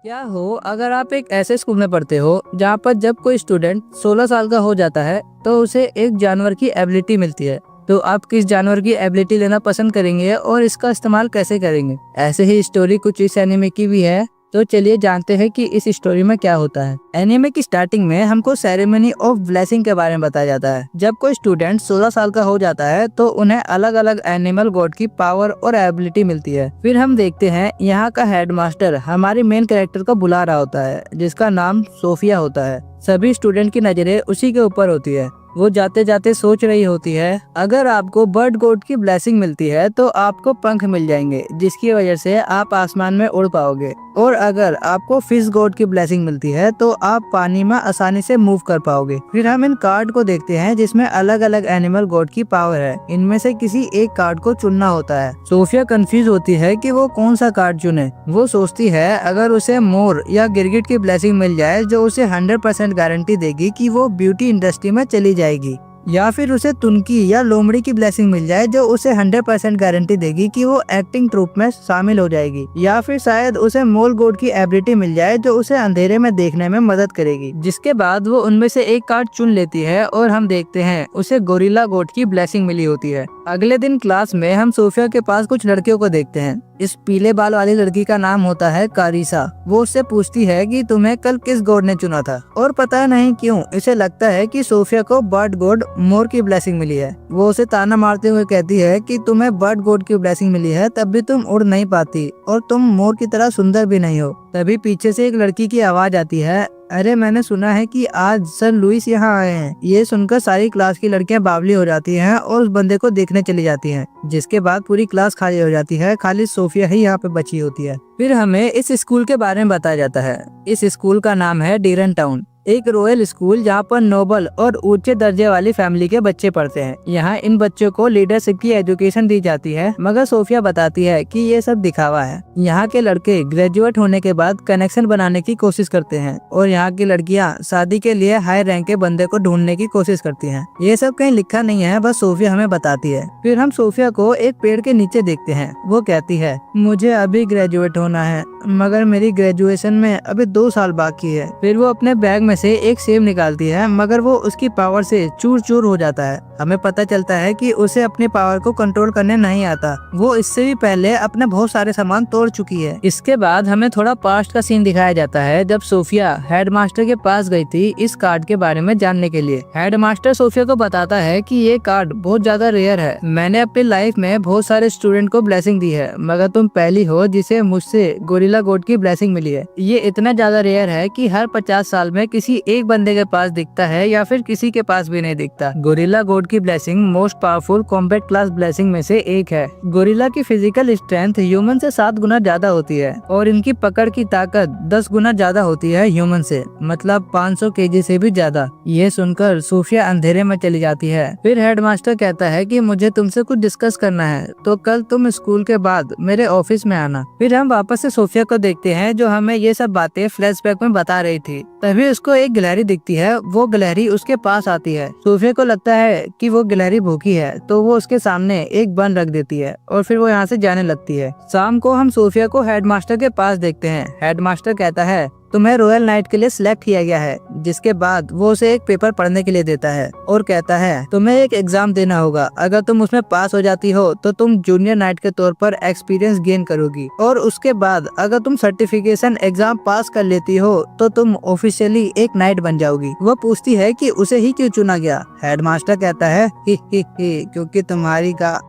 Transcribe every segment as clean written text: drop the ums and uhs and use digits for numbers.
क्या हो अगर आप एक ऐसे स्कूल में पढ़ते हो जहाँ पर जब कोई स्टूडेंट 16 साल का हो जाता है तो उसे एक जानवर की एबिलिटी मिलती है। तो आप किस जानवर की एबिलिटी लेना पसंद करेंगे और इसका इस्तेमाल कैसे करेंगे? ऐसे ही स्टोरी कुछ इस एनिमे की भी है। तो चलिए जानते हैं कि इस स्टोरी में क्या होता है। एनिमे की स्टार्टिंग में हमको सेरेमनी ऑफ ब्लेसिंग के बारे में बताया जाता है। जब कोई स्टूडेंट 16 साल का हो जाता है तो उन्हें अलग अलग एनिमल गॉड की पावर और एबिलिटी मिलती है। फिर हम देखते हैं यहाँ का हेडमास्टर हमारे मेन कैरेक्टर को बुला रहा होता है, जिसका नाम सोफिया होता है। सभी स्टूडेंट की नजरें उसी के ऊपर होती है। वो जाते जाते सोच रही होती है, अगर आपको बर्ड गॉड की ब्लेसिंग मिलती है तो आपको पंख मिल जाएंगे, जिसकी वजह से आप आसमान में उड़ पाओगे। और अगर आपको फिश गॉड की ब्लेसिंग मिलती है तो आप पानी में आसानी से मूव कर पाओगे। फिर हम इन कार्ड को देखते हैं जिसमें अलग अलग एनिमल गॉड की पावर है। इनमें से किसी एक कार्ड को चुनना होता है। सोफिया कंफ्यूज होती है कि वो कौन सा कार्ड चुने। वो सोचती है अगर उसे मोर या गिरगिट की ब्लेसिंग मिल जाए जो उसे 100% गारंटी देगी कि वो ब्यूटी इंडस्ट्री में चली जाएगी, या फिर उसे तुनकी या लोमड़ी की ब्लेसिंग मिल जाए जो उसे 100% गारंटी देगी कि वो एक्टिंग ट्रूप में शामिल हो जाएगी, या फिर शायद उसे मोल गॉड की एबिलिटी मिल जाए जो उसे अंधेरे में देखने में मदद करेगी। जिसके बाद वो उनमें से एक कार्ड चुन लेती है और हम देखते हैं उसे गोरिल्ला गॉड की ब्लेसिंग मिली होती है। अगले दिन क्लास में हम सोफिया के पास कुछ लड़कियों को देखते हैं। इस पीले बाल वाली लड़की का नाम होता है कारिसा। वो उससे पूछती है कि तुम्हें कल किस गॉड ने चुना था, और पता नहीं क्यों इसे लगता है कि सोफिया को बर्ड गॉड मोर की ब्लेसिंग मिली है। वो उसे ताना मारते हुए कहती है कि तुम्हें बर्ड गॉड की ब्लेसिंग मिली है तब भी तुम उड़ नहीं पाती और तुम मोर की तरह सुंदर भी नहीं हो। तभी पीछे से एक लड़की की आवाज आती है, अरे मैंने सुना है कि आज सर लुइस यहाँ आए हैं। ये सुनकर सारी क्लास की लड़कियां बावली हो जाती हैं और उस बंदे को देखने चली जाती हैं। जिसके बाद पूरी क्लास खाली हो जाती है, खाली सोफिया ही यहाँ पे बची होती है। फिर हमें इस स्कूल के बारे में बताया जाता है। इस स्कूल का नाम है डीरन टाउन, एक रॉयल स्कूल जहाँ पर नोबल और ऊंचे दर्जे वाली फैमिली के बच्चे पढ़ते हैं। यहाँ इन बच्चों को लीडरशिप की एजुकेशन दी जाती है, मगर सोफिया बताती है कि ये सब दिखावा है। यहाँ के लड़के ग्रेजुएट होने के बाद कनेक्शन बनाने की कोशिश करते हैं और यहाँ की लड़कियाँ शादी के लिए हाई रैंक के बंदे को ढूंढने की कोशिश करती है। ये सब कहीं लिखा नहीं है, बस सोफिया हमें बताती है। फिर हम सोफिया को एक पेड़ के नीचे देखते हैं। वो कहती है, मुझे अभी ग्रेजुएट होना है मगर मेरी ग्रेजुएशन में अभी 2 साल बाकी है। फिर वो अपने बैग में से एक सेब निकालती है, मगर वो उसकी पावर से चूर चूर हो जाता है। हमें पता चलता है कि उसे अपनी पावर को कंट्रोल करने नहीं आता। वो इससे भी पहले अपने बहुत सारे सामान तोड़ चुकी है। इसके बाद हमें थोड़ा पास्ट का सीन दिखाया जाता है, जब सोफिया हेडमास्टर के पास गई थी इस कार्ड के बारे में जानने के लिए। हेडमास्टर सोफिया को बताता है कि ये कार्ड बहुत ज्यादा रेयर है। मैंने अपनी लाइफ में बहुत सारे स्टूडेंट को ब्लेसिंग दी है, मगर तुम पहली हो जिसे मुझसे गोरिल्ला गॉड की ब्लेसिंग मिली है। ये इतना ज्यादा रेयर है कि हर 50 साल में किसी एक बंदे के पास दिखता है, या फिर किसी के पास भी नहीं दिखता। गोरिल्ला गॉड की blessing most powerful combat class blessing में से एक है। गोरिल्ला की फिजिकल स्ट्रेंथ ह्यूमन से 7 गुना ज्यादा होती है और इनकी पकड़ की ताकत 10 गुना ज्यादा होती है ह्यूमन से, मतलब 500 केजी से भी ज्यादा। ये सुनकर सोफिया अंधेरे में चली जाती है। फिर हेडमास्टर कहता है कि मुझे तुमसे कुछ डिस्कस करना है, तो कल तुम स्कूल के बाद मेरे ऑफिस में आना। फिर हम वापस से सोफिया को देखते हैं जो हमें ये सब बातें फ्लैशबैक में बता रही थी। तभी उसको एक गिलहरी दिखती है। वो गिलहरी उसके पास आती है। सोफिया को लगता है कि वो गिलहरी भूखी है, तो वो उसके सामने एक बन रख देती है और फिर वो यहाँ से जाने लगती है। शाम को हम सोफिया को हेडमास्टर के पास देखते हैं। हेडमास्टर कहता है, तुम्हें रॉयल नाइट के लिए सिलेक्ट किया गया है। जिसके बाद वो उसे एक पेपर पढ़ने के लिए देता है और कहता है, तुम्हें एक एग्जाम देना होगा। अगर तुम उसमें पास हो जाती हो तो तुम जूनियर नाइट के तौर पर एक्सपीरियंस गेन करोगी, और उसके बाद अगर तुम सर्टिफिकेशन एग्जाम पास कर लेती हो तो तुम ऑफिशियली एक नाइट बन जाओगी। वो पूछती है कि उसे ही क्यों चुना गया। हेडमास्टर कहता है, ही क्योंकि तुम्हारी का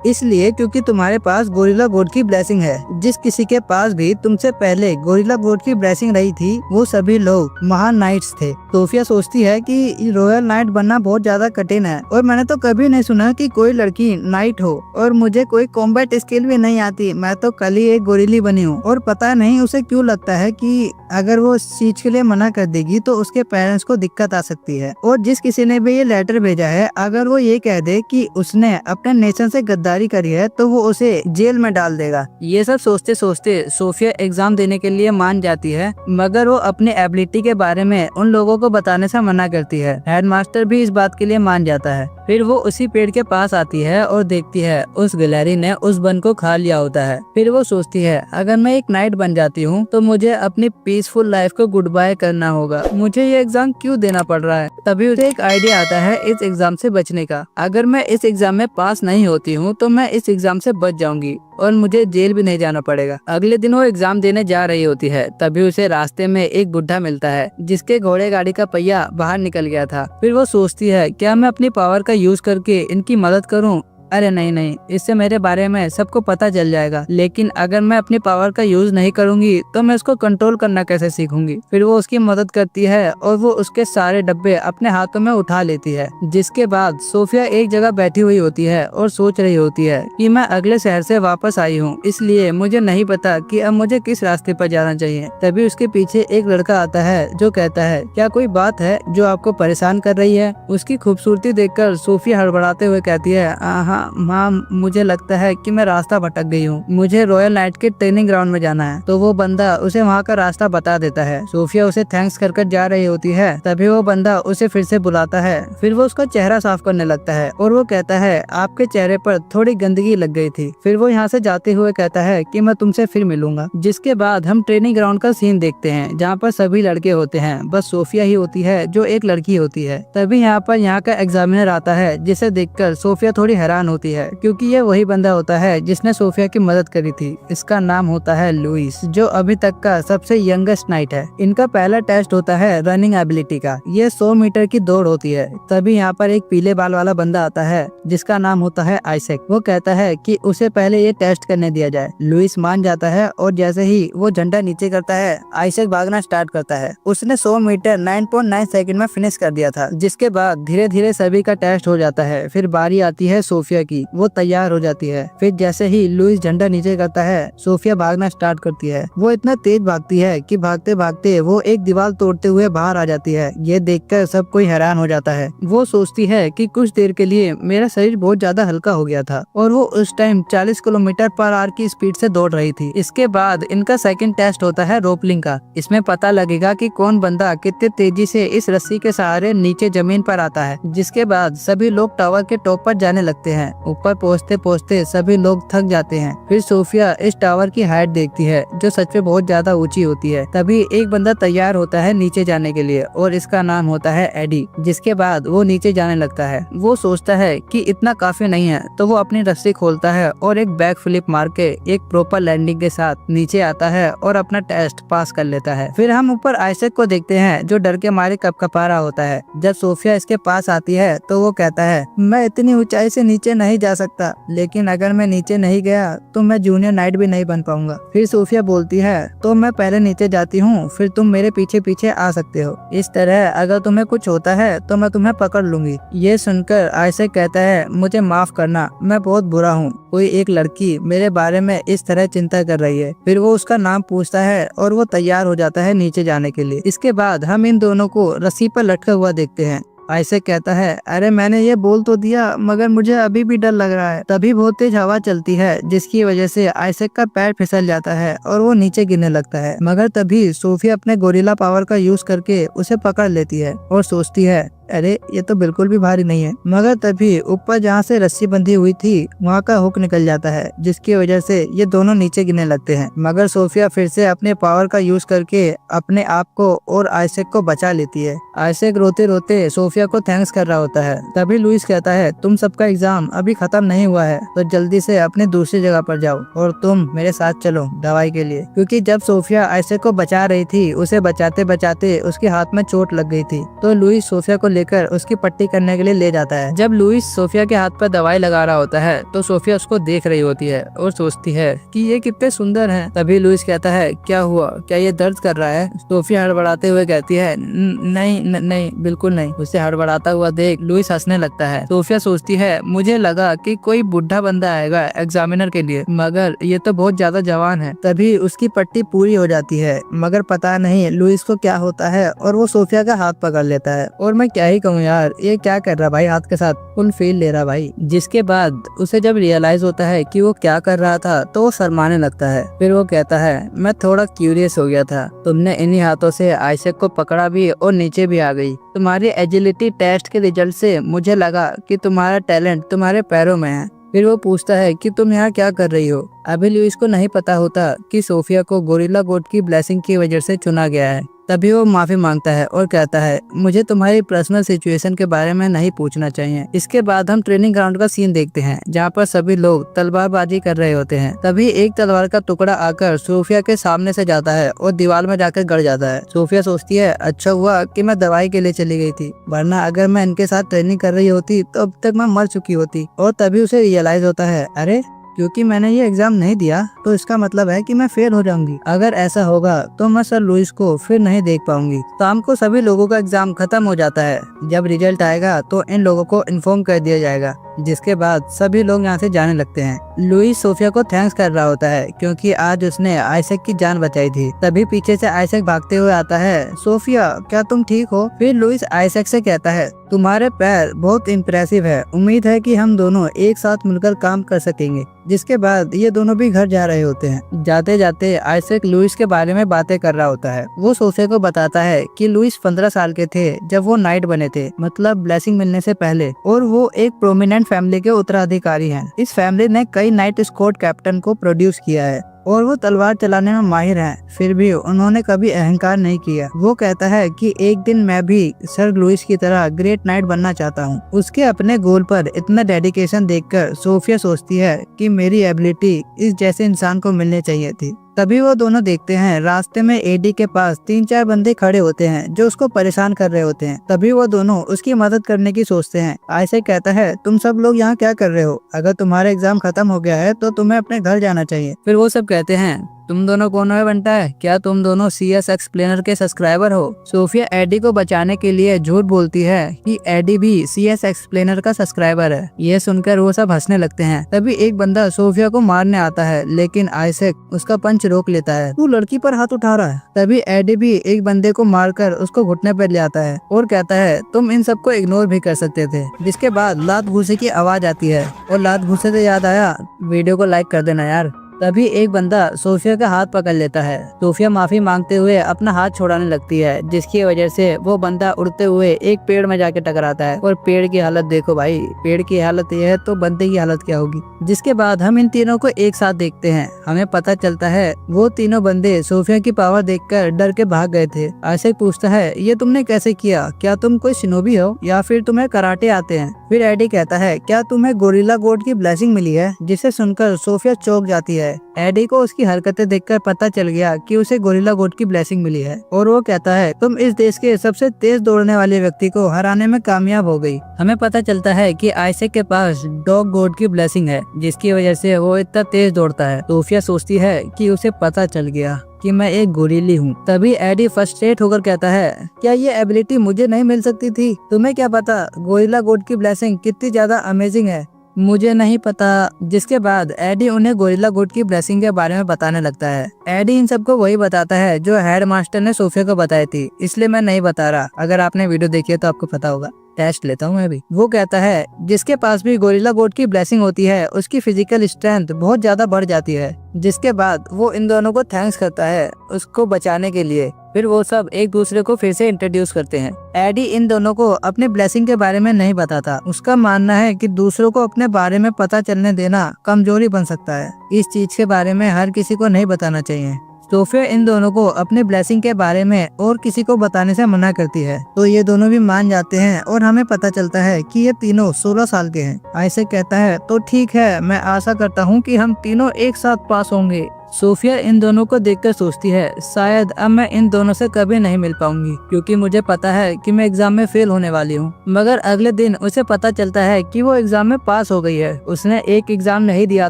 इसलिए क्योंकि तुम्हारे पास गोरिल्ला गॉड की ब्लेसिंग है। जिस किसी के पास भी तुमसे पहले गोरिल्ला गॉड की ब्लेसिंग रही थी वो सभी लोग महान नाइट्स थे। सोफिया सोचती है कि रॉयल नाइट बनना बहुत ज्यादा कठिन है और मैंने तो कभी नहीं सुना कि कोई लड़की नाइट हो, और मुझे कोई कॉम्बैट स्किल भी नहीं आती। मैं तो कल ही एक गोरिल्ली बनी हूँ। और पता नहीं उसे क्यों लगता है कि अगर वो इस चीज के लिए मना कर देगी तो उसके पेरेंट्स को दिक्कत आ सकती है। और जिस किसी ने भी ये लेटर भेजा है, अगर वो ये कह दे कि उसने अपने नेशन से गद्दारी करी है तो वो उसे जेल में डाल देगा। ये सब सोचते सोचते सोफिया एग्जाम देने के लिए मान जाती है, मगर वो अपने एबिलिटी के बारे में उन लोगों को बताने से मना करती है। हेडमास्टर भी इस बात के लिए मान जाता है। फिर वो उसी पेड़ के पास आती है और देखती है उस गिलहरी ने उस बन को खा लिया होता है। फिर वो सोचती है अगर मैं एक नाइट बन जाती हूँ तो मुझे अपनी पीसफुल लाइफ को गुड बाय करना होगा, मुझे ये एग्जाम क्यों देना पड़ रहा है। तभी उसे एक आइडिया आता है इस एग्जाम से बचने का। अगर मैं इस एग्जाम में पास नहीं होती हूँ तो मैं इस एग्जाम से बच जाऊंगी और मुझे जेल भी नहीं जाना पड़ेगा। अगले दिन वो एग्जाम देने जा रही होती है, तभी उसे रास्ते में एक बुढ़ा मिलता है जिसके घोड़े गाड़ी का पहिया बाहर निकल गया था। फिर वो सोचती है क्या मैं अपनी पावर का यूज करके इनकी मदद करूं। अरे नहीं, इससे मेरे बारे में सबको पता चल जाएगा, लेकिन अगर मैं अपनी पावर का यूज नहीं करूंगी तो मैं उसको कंट्रोल करना कैसे सीखूंगी। फिर वो उसकी मदद करती है और वो उसके सारे डब्बे अपने हाथों में उठा लेती है। जिसके बाद सोफिया एक जगह बैठी हुई होती है और सोच रही होती है कि मैं अगले शहर से वापस आई हूँ, इसलिए मुझे नहीं पता कि अब मुझे किस रास्ते पर जाना चाहिए। तभी उसके पीछे एक लड़का आता है जो कहता है क्या कोई बात है जो आपको परेशान कर रही है। उसकी खूबसूरती देखकर सोफिया हड़बड़ाते हुए कहती है हाँ माँ, मुझे लगता है कि मैं रास्ता भटक गई हूँ, मुझे रॉयल नाइट के ट्रेनिंग ग्राउंड में जाना है। तो वो बंदा उसे वहाँ का रास्ता बता देता है। सोफिया उसे थैंक्स कर जा रही होती है, तभी वो बंदा उसे फिर से बुलाता है। फिर वो उसका चेहरा साफ करने लगता है और वो कहता है आपके चेहरे पर थोड़ी गंदगी लग गई थी। फिर वो यहाँ से जाते हुए कहता है कि मैं तुमसे फिर मिलूंगा। जिसके बाद हम ट्रेनिंग ग्राउंड का सीन देखते हैं जहाँ पर सभी लड़के होते हैं, बस सोफिया ही होती है जो एक लड़की होती है। तभी यहाँ पर यहाँ का एग्जामिनर आता है जिसे देखकर सोफिया थोड़ी हैरान होती है क्योंकि ये वही बंदा होता है जिसने सोफिया की मदद करी थी। इसका नाम होता है लुइस, जो अभी तक का सबसे यंगेस्ट नाइट है। इनका पहला टेस्ट होता है रनिंग एबिलिटी का। ये 100 मीटर की दौड़ होती है। तभी यहाँ पर एक पीले बाल वाला बंदा आता है जिसका नाम होता है आइसेक। वो कहता है कि उसे पहले ये टेस्ट करने दिया जाए। लुइस मान जाता है और जैसे ही वो झंडा नीचे करता है आइसेक भागना स्टार्ट करता है। उसने 100 मीटर 9.9 सेकंड में फिनिश कर दिया था। जिसके बाद धीरे धीरे सभी का टेस्ट हो जाता है। फिर बारी आती है सोफिया की, वो तैयार हो जाती है। फिर जैसे ही लुइस झंडा नीचे करता है सोफिया भागना स्टार्ट करती है। वो इतना तेज भागती है कि भागते भागते वो एक दीवार तोड़ते हुए बाहर आ जाती है। ये देखकर सब कोई हैरान हो जाता है। वो सोचती है कि कुछ देर के लिए मेरा शरीर बहुत ज्यादा हल्का हो गया था और वो उस टाइम 40 किलोमीटर पर आवर की स्पीड से दौड़ रही थी। इसके बाद इनका सेकंड टेस्ट होता है रोपलिंग का। इसमें पता लगेगा कि कौन बंदा कितने तेजी से इस रस्सी के सहारे नीचे जमीन पर आता है। जिसके बाद सभी लोग टावर के टॉप पर जाने लगते हैं। ऊपर पहुँचते पहुँचते सभी लोग थक जाते हैं। फिर सोफिया इस टावर की हाइट देखती है जो सच में बहुत ज्यादा ऊंची होती है। तभी एक बंदा तैयार होता है नीचे जाने के लिए और इसका नाम होता है एडी। जिसके बाद वो नीचे जाने लगता है। वो सोचता है कि इतना काफी नहीं है तो वो अपनी रस्सी खोलता है और एक बैक फ्लिप मार के एक प्रॉपर लैंडिंग के साथ नीचे आता है और अपना टेस्ट पास कर लेता है। फिर हम ऊपर आइसेक को देखते हैं जो डर के मारे कपकपा रहा होता है। जब सोफिया इसके पास आती है तो वो कहता है मैं इतनी ऊंचाई से नीचे नहीं जा सकता, लेकिन अगर मैं नीचे नहीं गया तो मैं जूनियर नाइट भी नहीं बन पाऊंगा। फिर सोफिया बोलती है तो मैं पहले नीचे जाती हूँ, फिर तुम मेरे पीछे पीछे आ सकते हो। इस तरह अगर तुम्हें कुछ होता है तो मैं तुम्हें पकड़ लूंगी। ये सुनकर आइसेक कहता है मुझे माफ करना, मैं बहुत बुरा हूँ। कोई एक लड़की मेरे बारे में इस तरह चिंता कर रही है। फिर वो उसका नाम पूछता है और वो तैयार हो जाता है नीचे जाने के लिए। इसके बाद हम इन दोनों को रस्सी पर लटका हुआ देखते हैं। आइसेक कहता है अरे मैंने ये बोल तो दिया मगर मुझे अभी भी डर लग रहा है। तभी बहुत तेज हवा चलती है जिसकी वजह से आइसेक का पैर फिसल जाता है और वो नीचे गिरने लगता है। मगर तभी सोफिया अपने गोरिल्ला पावर का यूज करके उसे पकड़ लेती है और सोचती है अरे ये तो बिल्कुल भी भारी नहीं है। मगर तभी ऊपर जहाँ से रस्सी बंधी हुई थी वहाँ का हुक निकल जाता है जिसकी वजह से ये दोनों नीचे गिरने लगते हैं। मगर सोफिया फिर से अपने पावर का यूज करके अपने आप को और आइसेक को बचा लेती है। आइसेक रोते रोते सोफिया को थैंक्स कर रहा होता है। तभी लुइस कहता है तुम सबका एग्जाम अभी खत्म नहीं हुआ है तो जल्दी से अपने दूसरी जगह पर जाओ और तुम मेरे साथ चलो दवाई के लिए। क्योंकि जब सोफिया आइसेक को बचा रही थी उसे बचाते बचाते उसके हाथ में चोट लग गई थी। तो लुइस सोफिया को लेकर उसकी पट्टी करने के लिए ले जाता है। जब लुइस सोफिया के हाथ पर दवाई लगा रहा होता है तो सोफिया उसको देख रही होती है और सोचती है कि ये कितने सुंदर हैं। तभी लुइस कहता है क्या हुआ, क्या ये दर्द कर रहा है। सोफिया हड़बड़ाते हुए कहती है नहीं बिल्कुल नहीं। उसे हड़बड़ाता हुआ देख लुइस हंसने लगता है। सोफिया सोचती है मुझे लगा कि कोई बुढ़ा बंदा आएगा एग्जामिनर के लिए, मगर ये तो बहुत ज्यादा जवान है। तभी उसकी पट्टी पूरी हो जाती है। मगर पता नहीं लुइस को क्या होता है और वो सोफिया का हाथ पकड़ लेता है। और मैं क्या ही कहूँ यार, ये क्या कर रहा भाई, हाथ के साथ फुल फील ले रहा भाई। जिसके बाद उसे जब रियलाइज होता है कि वो क्या कर रहा था तो वो शर्माने लगता है। फिर वो कहता है मैं थोड़ा क्यूरियस हो गया था, तुमने इन्हीं हाथों से आइजैक को पकड़ा भी और नीचे भी आ गई। तुम्हारी एजिलिटी टेस्ट के रिजल्ट से मुझे लगा कि तुम्हारा टैलेंट तुम्हारे पैरों में है। फिर वो पूछता है कि तुम यहाँ क्या कर रही हो। अभी लुइस को नहीं पता होता कि सोफिया को गोरिल्ला गोट की ब्लेसिंग की वजह से चुना गया है। तभी वो माफी मांगता है और कहता है मुझे तुम्हारी पर्सनल सिचुएशन के बारे में नहीं पूछना चाहिए। इसके बाद हम ट्रेनिंग ग्राउंड का सीन देखते हैं जहाँ पर सभी लोग तलवारबाजी कर रहे होते हैं। तभी एक तलवार का टुकड़ा आकर सोफिया के सामने से जाता है और दीवार में जाकर गड़ जाता है। सोफिया सोचती है अच्छा हुआ कि मैं दवाई के लिए चली गई थी, वरना अगर मैं इनके साथ ट्रेनिंग कर रही होती तो अब तक मैं मर चुकी होती। और तभी उसे रियलाइज होता है अरे क्योंकि मैंने ये एग्जाम नहीं दिया तो इसका मतलब है कि मैं फेल हो जाऊंगी। अगर ऐसा होगा तो मैं सर लुइस को फिर नहीं देख पाऊंगी। शाम को सभी लोगों का एग्जाम खत्म हो जाता है। जब रिजल्ट आएगा तो इन लोगों को इन्फॉर्म कर दिया जाएगा, जिसके बाद सभी लोग यहाँ से जाने लगते हैं। लुइस सोफिया को थैंक्स कर रहा होता है क्योंकि आज उसने आइजैक की जान बचाई थी। तभी पीछे से आइजैक भागते हुए आता है, सोफिया क्या तुम ठीक हो? फिर लुइस आइजैक से कहता है तुम्हारे पैर बहुत इम्प्रेसिव है, उम्मीद है कि हम दोनों एक साथ मिलकर काम कर सकेंगे। जिसके बाद ये दोनों भी घर जा रहे होते हैं। जाते जाते आइजैक लुइस के बारे में बातें कर रहा होता है। वो सोफिया को बताता है कि लुइस 15 साल के थे जब वो नाइट बने थे, मतलब ब्लेसिंग मिलने से पहले, और वो एक प्रोमिनेंट फैमिली के उत्तराधिकारी हैं। इस फैमिली ने कई नाइट स्क्वाड कैप्टन को प्रोड्यूस किया है और वो तलवार चलाने में माहिर हैं। फिर भी उन्होंने कभी अहंकार नहीं किया। वो कहता है कि एक दिन मैं भी सर लुइस की तरह ग्रेट नाइट बनना चाहता हूँ। उसके अपने गोल पर इतना डेडिकेशन देखकर सोफिया सोचती है कि मेरी एबिलिटी इस जैसे इंसान को मिलनी चाहिए थी। तभी वो दोनों देखते हैं रास्ते में एडी के पास 3-4 बंदे खड़े होते हैं जो उसको परेशान कर रहे होते हैं। तभी वो दोनों उसकी मदद करने की सोचते हैं। आइजैक कहता है तुम सब लोग यहाँ क्या कर रहे हो? अगर तुम्हारा एग्जाम खत्म हो गया है तो तुम्हें अपने घर जाना चाहिए। फिर वो सब कहते हैं तुम दोनों कौन है बनता है? क्या तुम दोनों CS एक्सप्लेनर के सब्सक्राइबर हो? सोफिया एडी को बचाने के लिए झूठ बोलती है कि एडी भी CS एक्सप्लेनर का सब्सक्राइबर है। ये सुनकर वो सब हंसने लगते हैं। तभी एक बंदा सोफिया को मारने आता है, लेकिन आइजैक उसका पंच रोक लेता है। तू लड़की पर हाथ उठा रहा है। तभी एडी भी एक बंदे को मारकर उसको घुटने पर ले आता है और कहता है तुम इन सबको इग्नोर भी कर सकते थे। जिसके बाद लात घूसे की आवाज आती है और लात घूसे से याद आया, वीडियो को लाइक कर देना यार। तभी एक बंदा सोफिया का हाथ पकड़ लेता है। सोफिया माफी मांगते हुए अपना हाथ छोड़ाने लगती है, जिसकी वजह से वो बंदा उड़ते हुए एक पेड़ में जाके टकराता है। और पेड़ की हालत देखो भाई, पेड़ की हालत ये है तो बंदे की हालत क्या होगी। जिसके बाद हम इन तीनों को एक साथ देखते हैं। हमें पता चलता है वो तीनों बंदे सोफिया की पावर देखकर डर के भाग गए थे। आइजैक पूछता है ये तुमने कैसे किया? क्या तुम कोई शिनोबी हो या फिर तुम्हें कराटे आते हैं? फिर एडी कहता है क्या तुम्हें गोरिल्ला गोट की ब्लेसिंग मिली है? जिसे सुनकर सोफिया चौंक जाती है। एडी को उसकी हरकतें देखकर पता चल गया कि उसे गोरिल्ला गोट की ब्लेसिंग मिली है और वो कहता है तुम इस देश के सबसे तेज दौड़ने वाले व्यक्ति को हराने में कामयाब हो गई। हमें पता चलता है कि आइजैक के पास डॉग गोट की ब्लेसिंग है, जिसकी वजह से वो इतना तेज दौड़ता है। सोफिया सोचती है कि उसे पता चल गया कि मैं एक गोरिल्ली हूँ। तभी एडी फ्रस्ट्रेट होकर कहता है क्या ये एबिलिटी मुझे नहीं मिल सकती थी? तुम्हें क्या पता गोरिल्ला गोट की ब्लेसिंग कितनी ज्यादा अमेजिंग है? मुझे नहीं पता। जिसके बाद एडी उन्हें गोरिल्ला गोट की ब्लेसिंग के बारे में बताने लगता है। एडी इन सबको वही बताता है जो हेड मास्टर ने सोफिया को बताई थी, इसलिए मैं नहीं बता रहा। अगर आपने वीडियो देखी है तो आपको पता होगा। टेस्ट लेता हूँ मैं भी। वो कहता है जिसके पास भी गोरिल्ला गोट की ब्लेसिंग होती है उसकी फिजिकल स्ट्रेंथ बहुत ज्यादा बढ़ जाती है। जिसके बाद वो इन दोनों को थैंक्स करता है उसको बचाने के लिए। फिर वो सब एक दूसरे को फिर से इंट्रोड्यूस करते हैं। एडी इन दोनों को अपने ब्लेसिंग के बारे में नहीं बताता। उसका मानना है कि दूसरों को अपने बारे में पता चलने देना कमजोरी बन सकता है। इस चीज के बारे में हर किसी को नहीं बताना चाहिए। सोफिया इन दोनों को अपने ब्लेसिंग के बारे में और किसी को बताने से मना करती है, तो ये दोनों भी मान जाते हैं और हमें पता चलता है कि ये तीनों 16 साल के हैं। आइजैक कहता है तो ठीक है, मैं आशा करता हूँ कि हम तीनों एक साथ पास होंगे। सोफिया इन दोनों को देखकर सोचती है शायद अब मैं इन दोनों से कभी नहीं मिल पाऊंगी, क्योंकि मुझे पता है कि मैं एग्जाम में फेल होने वाली हूँ। मगर अगले दिन उसे पता चलता है कि वो एग्जाम में पास हो गई है। उसने एक एग्जाम नहीं दिया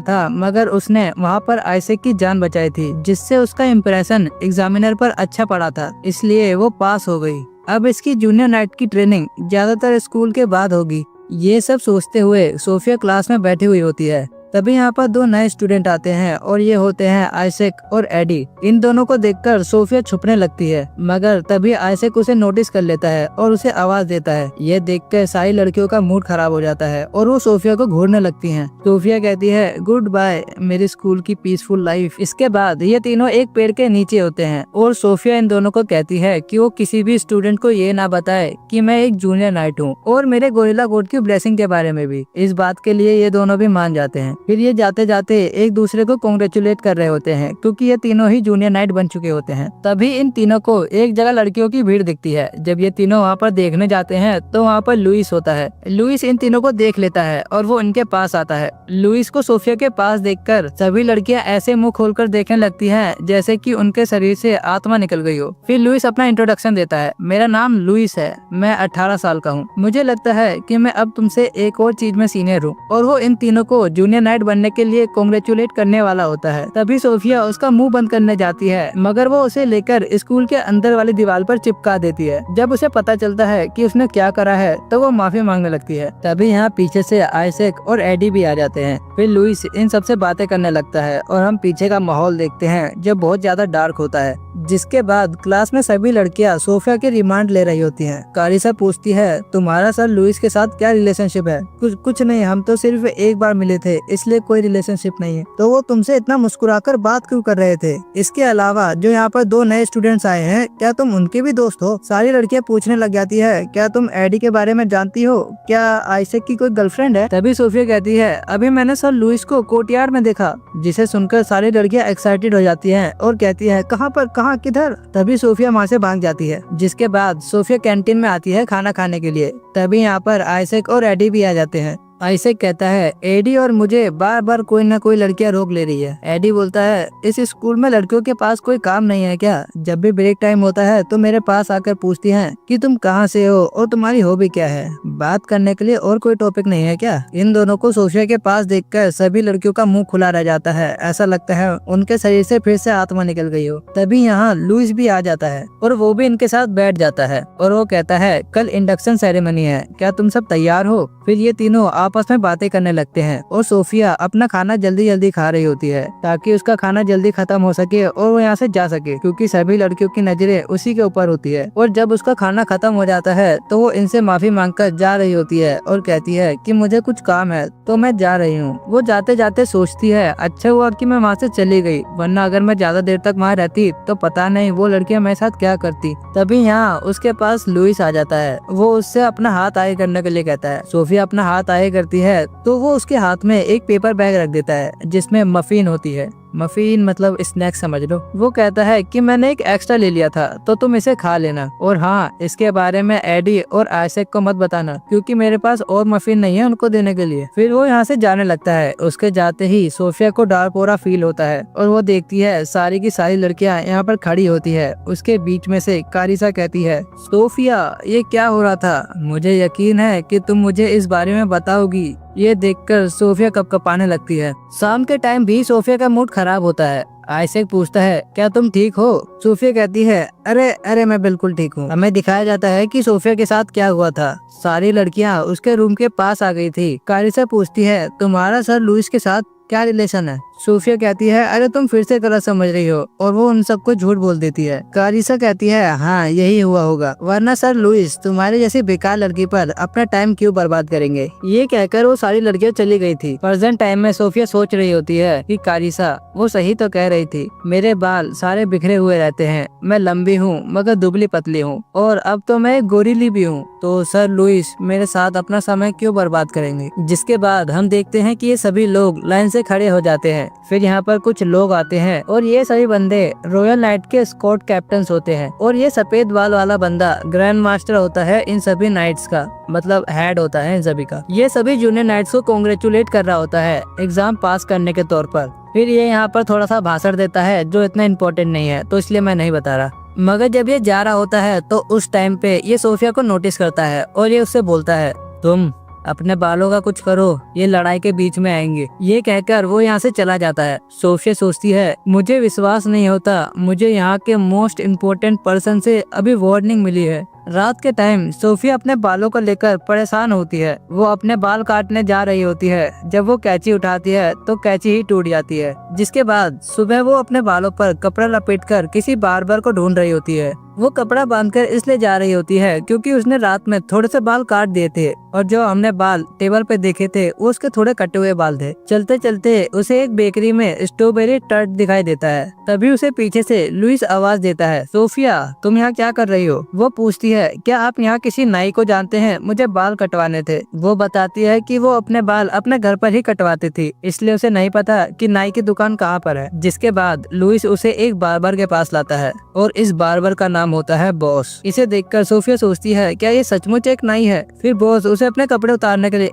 था, मगर उसने वहाँ पर आइजैक की जान बचाई थी, जिससे उसका इम्प्रेशन एग्जामिनर पर अच्छा पड़ा था, इसलिए वो पास हो गई। अब इसकी जूनियर नाइट की ट्रेनिंग ज्यादातर स्कूल के बाद होगी। ये सब सोचते हुए सोफिया क्लास में बैठी हुई होती है। तभी यहाँ पर दो नए स्टूडेंट आते हैं और ये होते हैं आइसेक और एडी। इन दोनों को देखकर सोफिया छुपने लगती है, मगर तभी आइसेक उसे नोटिस कर लेता है और उसे आवाज देता है। ये देखकर सारी लड़कियों का मूड खराब हो जाता है और वो सोफिया को घूरने लगती हैं। सोफिया कहती है गुड बाय मेरी स्कूल की पीसफुल लाइफ। इसके बाद ये तीनों एक पेड़ के नीचे होते हैं और सोफिया इन दोनों को कहती है कि वो किसी भी स्टूडेंट को ये ना बताए कि मैं एक जूनियर नाइट हूँ, और मेरे गोरिल्ला गॉड की ब्लेसिंग के बारे में भी। इस बात के लिए ये दोनों भी मान जाते हैं। फिर ये जाते जाते एक दूसरे को कांग्रेचुलेट कर रहे होते हैं क्योंकि ये तीनों ही जूनियर नाइट बन चुके होते हैं। तभी इन तीनों को एक जगह लड़कियों की भीड़ दिखती है। जब ये तीनों वहाँ पर देखने जाते हैं तो वहाँ पर लुइस होता है। लुइस इन तीनों को देख लेता है और वो इनके पास आता है। लुइस को सोफिया के पास देखकर सभी लड़कियां ऐसे मुंह खोलकर देखने लगती हैं जैसे कि उनके शरीर से आत्मा निकल गई हो। फिर लुइस अपना इंट्रोडक्शन देता है। मेरा नाम लुइस है, मैं 18 साल का हूँ। मुझे लगता है कि मैं अब तुमसे एक और चीज में सीनियर हूँ। और वो इन तीनों को जूनियर नाइट बनने के लिए कांग्रेचुलेट करने वाला होता है। तभी सोफिया उसका मुंह बंद करने जाती है, मगर वो उसे लेकर स्कूल के अंदर वाली दीवार पर चिपका देती है। जब उसे पता चलता है कि उसने क्या करा है तो वो माफी मांगने लगती है। तभी यहाँ पीछे से आइसेक और एडी भी आ जाते हैं। फिर लुइस इन सबसे बातें करने लगता है और हम पीछे का माहौल देखते हैं जो बहुत ज्यादा डार्क होता है। जिसके बाद क्लास में सभी लड़कियां सोफिया की रिमांड ले रही होती हैं। कारिसा पूछती है तुम्हारा सर लुइस के साथ क्या रिलेशनशिप है? कुछ नहीं, हम तो सिर्फ एक बार मिले थे, इसलिए कोई रिलेशनशिप नहीं है। तो वो तुमसे इतना मुस्कुराकर बात क्यों कर रहे थे? इसके अलावा जो यहाँ पर दो नए स्टूडेंट्स आए हैं, क्या तुम उनके भी दोस्त हो? सारी लड़कियां पूछने लग जाती है क्या तुम एडी के बारे में जानती हो? क्या आइसेक की कोई गर्लफ्रेंड है? तभी सोफिया कहती है अभी मैंने सर लुइस को कोर्टयार्ड में देखा। जिसे सुनकर सारी लड़कियां एक्साइटेड हो जाती हैं और कहती है कहाँ पर, कहाँ, किधर? तभी सोफिया वहाँ से भाग जाती है। जिसके बाद सोफिया कैंटीन में आती है खाना खाने के लिए। तभी यहाँ पर आइसेक और एडी भी आ जाते हैं। आइसेक कहता है एडी और मुझे बार बार कोई ना कोई लड़कियां रोक ले रही है। एडी बोलता है इस स्कूल में लड़कियों के पास कोई काम नहीं है क्या? जब भी ब्रेक टाइम होता है तो मेरे पास आकर पूछती हैं कि तुम कहाँ से हो और तुम्हारी हॉबी क्या है। बात करने के लिए और कोई टॉपिक नहीं है क्या? इन दोनों को सोफिया के पास देखकर सभी लड़कियों का मुंह खुला रह जाता है। ऐसा लगता है उनके शरीर से फिर से आत्मा निकल गई हो। तभी यहाँ लुइस भी आ जाता है और वो भी इनके साथ बैठ जाता है और वो कहता है कल इंडक्शन सेरेमनी है, क्या तुम सब तैयार हो? फिर ये तीनों आपस में बातें करने लगते हैं और सोफिया अपना खाना जल्दी जल्दी खा रही होती है ताकि उसका खाना जल्दी खत्म हो सके और वो यहाँ से जा सके, क्योंकि सभी लड़कियों की नजरें उसी के ऊपर होती है। और जब उसका खाना खत्म हो जाता है तो वो इनसे माफी मांगकर जा रही होती है और कहती है कि मुझे कुछ काम है तो मैं जा रही हूँ। वो जाते जाते सोचती है अच्छा हुआ कि मैं वहाँ से चली गई, वरना अगर मैं ज्यादा देर तक वहाँ रहती तो पता नहीं वो लड़कियाँ मेरे साथ क्या करती। तभी यहाँ उसके पास लुइस आ जाता है। वो उससे अपना हाथ आगे करने के लिए कहता है। सोफिया अपना हाथ आगे करती है तो वो उसके हाथ में एक पेपर बैग रख देता है जिसमें मफिन होती है। मफिन मतलब स्नैक समझ लो। वो कहता है कि मैंने एक एक्स्ट्रा ले लिया था तो तुम इसे खा लेना, और हाँ इसके बारे में एडी और आइसेक को मत बताना क्योंकि मेरे पास और मफिन नहीं है उनको देने के लिए। फिर वो यहाँ से जाने लगता है। उसके जाते ही सोफिया को डार्पोरा फील होता है और वो देखती है सारी की सारी लड़कियाँ यहाँ पर खड़ी होती है। उसके बीच में से कारिसा कहती है सोफिया ये क्या हो रहा था? मुझे यकीन है कि तुम मुझे इस बारे में बताओगी। ये देखकर सोफिया कपकपाने लगती है। शाम के टाइम भी सोफिया का मूड खराब होता है। आइसेक पूछता है क्या तुम ठीक हो? सोफिया कहती है अरे मैं बिल्कुल ठीक हूँ। हमें दिखाया जाता है कि सोफिया के साथ क्या हुआ था। सारी लड़कियाँ उसके रूम के पास आ गई थी। कारिसा पूछती है तुम्हारा सर लुइस के साथ क्या रिलेशन है? सोफिया कहती है अरे तुम फिर से गलत समझ रही हो, और वो उन सबको झूठ बोल देती है। कारिसा कहती है हाँ यही हुआ होगा, वरना सर लुइस तुम्हारे जैसी बेकार लड़की पर अपना टाइम क्यों बर्बाद करेंगे। ये कहकर वो सारी लड़कियां चली गई थी। प्रेजेंट टाइम में सोफिया सोच रही होती है कि कारिसा वो सही तो कह रही थी, मेरे बाल सारे बिखरे हुए रहते हैं, मैं लंबी हूँ मगर दुबली पतली हूँ, और अब तो मैं गोरीली भी हूँ, तो सर लुइस मेरे साथ अपना समय क्यों बर्बाद करेंगे। जिसके बाद हम देखते हैं कि ये सभी लोग लाइन से खड़े हो जाते हैं। फिर यहाँ पर कुछ लोग आते हैं और ये सभी बंदे रॉयल नाइट के स्कॉट कैप्टन्स होते हैं, और ये सफेद बाल वाला बंदा ग्रैंड मास्टर होता है इन सभी नाइट्स का, मतलब हेड होता है इन सभी का। ये सभी जूनियर नाइट्स को कांग्रेचुलेट कर रहा होता है एग्जाम पास करने के तौर पर। फिर ये यहाँ पर थोड़ा सा भाषण देता है जो इतना इम्पोर्टेंट नहीं है, तो इसलिए मैं नहीं बता रहा। मगर जब ये जा रहा होता है तो उस टाइम पे ये सोफिया को नोटिस करता है और ये उससे बोलता है तुम अपने बालों का कुछ करो, ये लड़ाई के बीच में आएंगे। ये कहकर वो यहाँ से चला जाता है। सोफिया सोचती है मुझे विश्वास नहीं होता, मुझे यहाँ के मोस्ट इम्पोर्टेंट पर्सन से अभी वार्निंग मिली है, रात के टाइम सोफिया अपने बालों को लेकर परेशान होती है। वो अपने बाल काटने जा रही होती है। जब वो कैंची उठाती है तो कैंची ही टूट जाती है। जिसके बाद सुबह वो अपने बालों पर कपड़ा लपेटकर किसी बार्बर को ढूंढ रही होती है। वो कपड़ा बांधकर इसलिए जा रही होती है क्योंकि उसने रात में थोड़े से बाल काट दिए थे और जो हमने बाल टेबल पे देखे थे वो उसके थोड़े कटे हुए बाल थे। चलते चलते उसे एक बेकरी में स्ट्रॉबेरी टर्ट दिखाई देता है। तभी उसे पीछे से लुइस आवाज देता है, सोफिया तुम यहाँ क्या कर रही हो? वो पूछती है, क्या आप यहाँ किसी नाई को जानते हैं? मुझे बाल कटवाने थे। वो बताती है कि वो अपने बाल अपने घर पर ही कटवाती थी, इसलिए उसे नहीं पता कि नाई की दुकान कहाँ पर है। जिसके बाद लुइस उसे एक बार्बर के पास लाता है और इस बार्बर का नाम होता है बॉस। इसे देखकर सोफिया सोचती है, क्या ये सचमुच एक नाई है? फिर बॉस उसे अपने कपड़े उतारने के लिए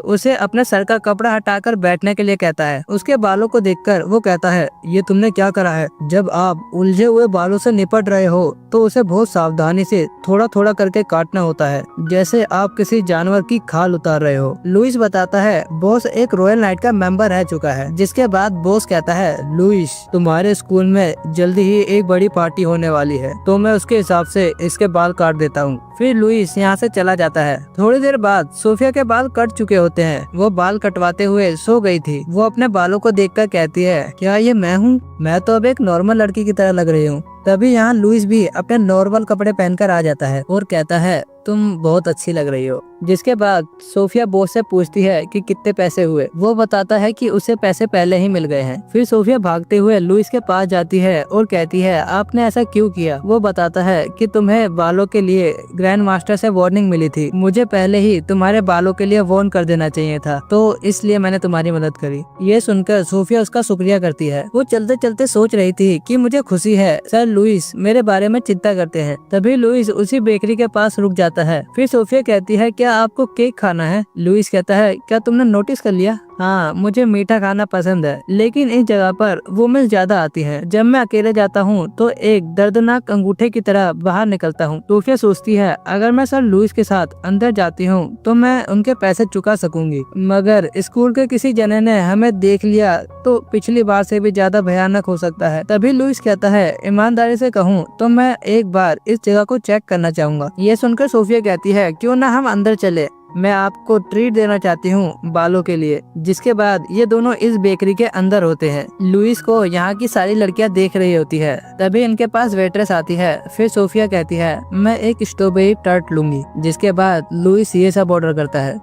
उसे अपने सर का कपड़ा हटाकर बैठने के लिए कहता है। उसके बालों को देखकर वो कहता है, ये तुमने क्या करा है? जब आप उलझे हुए बालों से निपट रहे हो तो उसे बहुत सावधानी से थोड़ा थोड़ा करके काटना होता है, जैसे आप किसी जानवर की खाल उतार रहे हो। लुइस बताता है, बॉस एक रॉयल नाइट का मेंबर रह चुका है। जिसके बाद बॉस कहता है, लुइस तुम्हारे स्कूल में जल्दी ही एक बड़ी पार्टी होने वाली है, तो मैं उसके हिसाब से इसके बाल काट देता हूँ। फिर लुइस यहाँ से चला जाता है। थोड़ी देर बाद सोफिया के बाल कट चुके होते हैं। वो बाल कटवाते हुए सो गई थी। वो अपने बालों को देखकर कहती है, क्या ये मैं हूँ? मैं तो अब एक नॉर्मल लड़की की तरह लग रही हूँ। तभी यहाँ लुइस भी अपने नॉर्मल कपड़े पहनकर आ जाता है और कहता है, तुम बहुत अच्छी लग रही हो। जिसके बाद सोफिया बॉस से पूछती है कि कितने पैसे हुए। वो बताता है कि उसे पैसे पहले ही मिल गए हैं। फिर सोफिया भागते हुए लुइस के पास जाती है और कहती है, आपने ऐसा क्यों किया? वो बताता है कि तुम्हें बालों के लिए ग्रैंड मास्टर से वार्निंग मिली थी। मुझे पहले ही तुम्हारे बालों के लिए वार्न कर देना चाहिए था, तो इसलिए मैंने तुम्हारी मदद करी। ये सुनकर सोफिया उसका शुक्रिया करती है। वो चलते चलते सोच रही थी कि मुझे खुशी है सर लुइस मेरे बारे में चिंता करते हैं। तभी लुइस उसी बेकरी के पास रुक जाता है। फिर सोफिया कहती है, क्या आपको केक खाना है? लुइस कहता है, क्या तुमने नोटिस कर लिया? हाँ, मुझे मीठा खाना पसंद है, लेकिन इस जगह पर वुमेन्स ज्यादा आती हैं। जब मैं अकेले जाता हूँ तो एक दर्दनाक अंगूठे की तरह बाहर निकलता हूँ। सोफिया सोचती है, अगर मैं सर लुइस के साथ अंदर जाती हूँ तो मैं उनके पैसे चुका सकूंगी, मगर स्कूल के किसी जने ने हमें देख लिया तो पिछली बार से भी ज्यादा भयानक हो सकता है। तभी लुइस कहता है, ईमानदारी से कहूँ तो मैं एक बार इस जगह को चेक करना चाहूंगा। ये सुनकर सोफिया कहती है, क्यों ना हम अंदर चले, मैं आपको ट्रीट देना चाहती हूँ बालों के लिए। जिसके बाद ये दोनों इस बेकरी के अंदर होते हैं। लुइस को यहाँ की सारी लड़कियाँ देख रही होती है। तभी इनके पास वेट्रेस आती है। फिर सोफिया कहती है, मैं एक स्ट्रॉबेरी टर्ट लूंगी। जिसके बाद लुइस ये सब ऑर्डर करता है।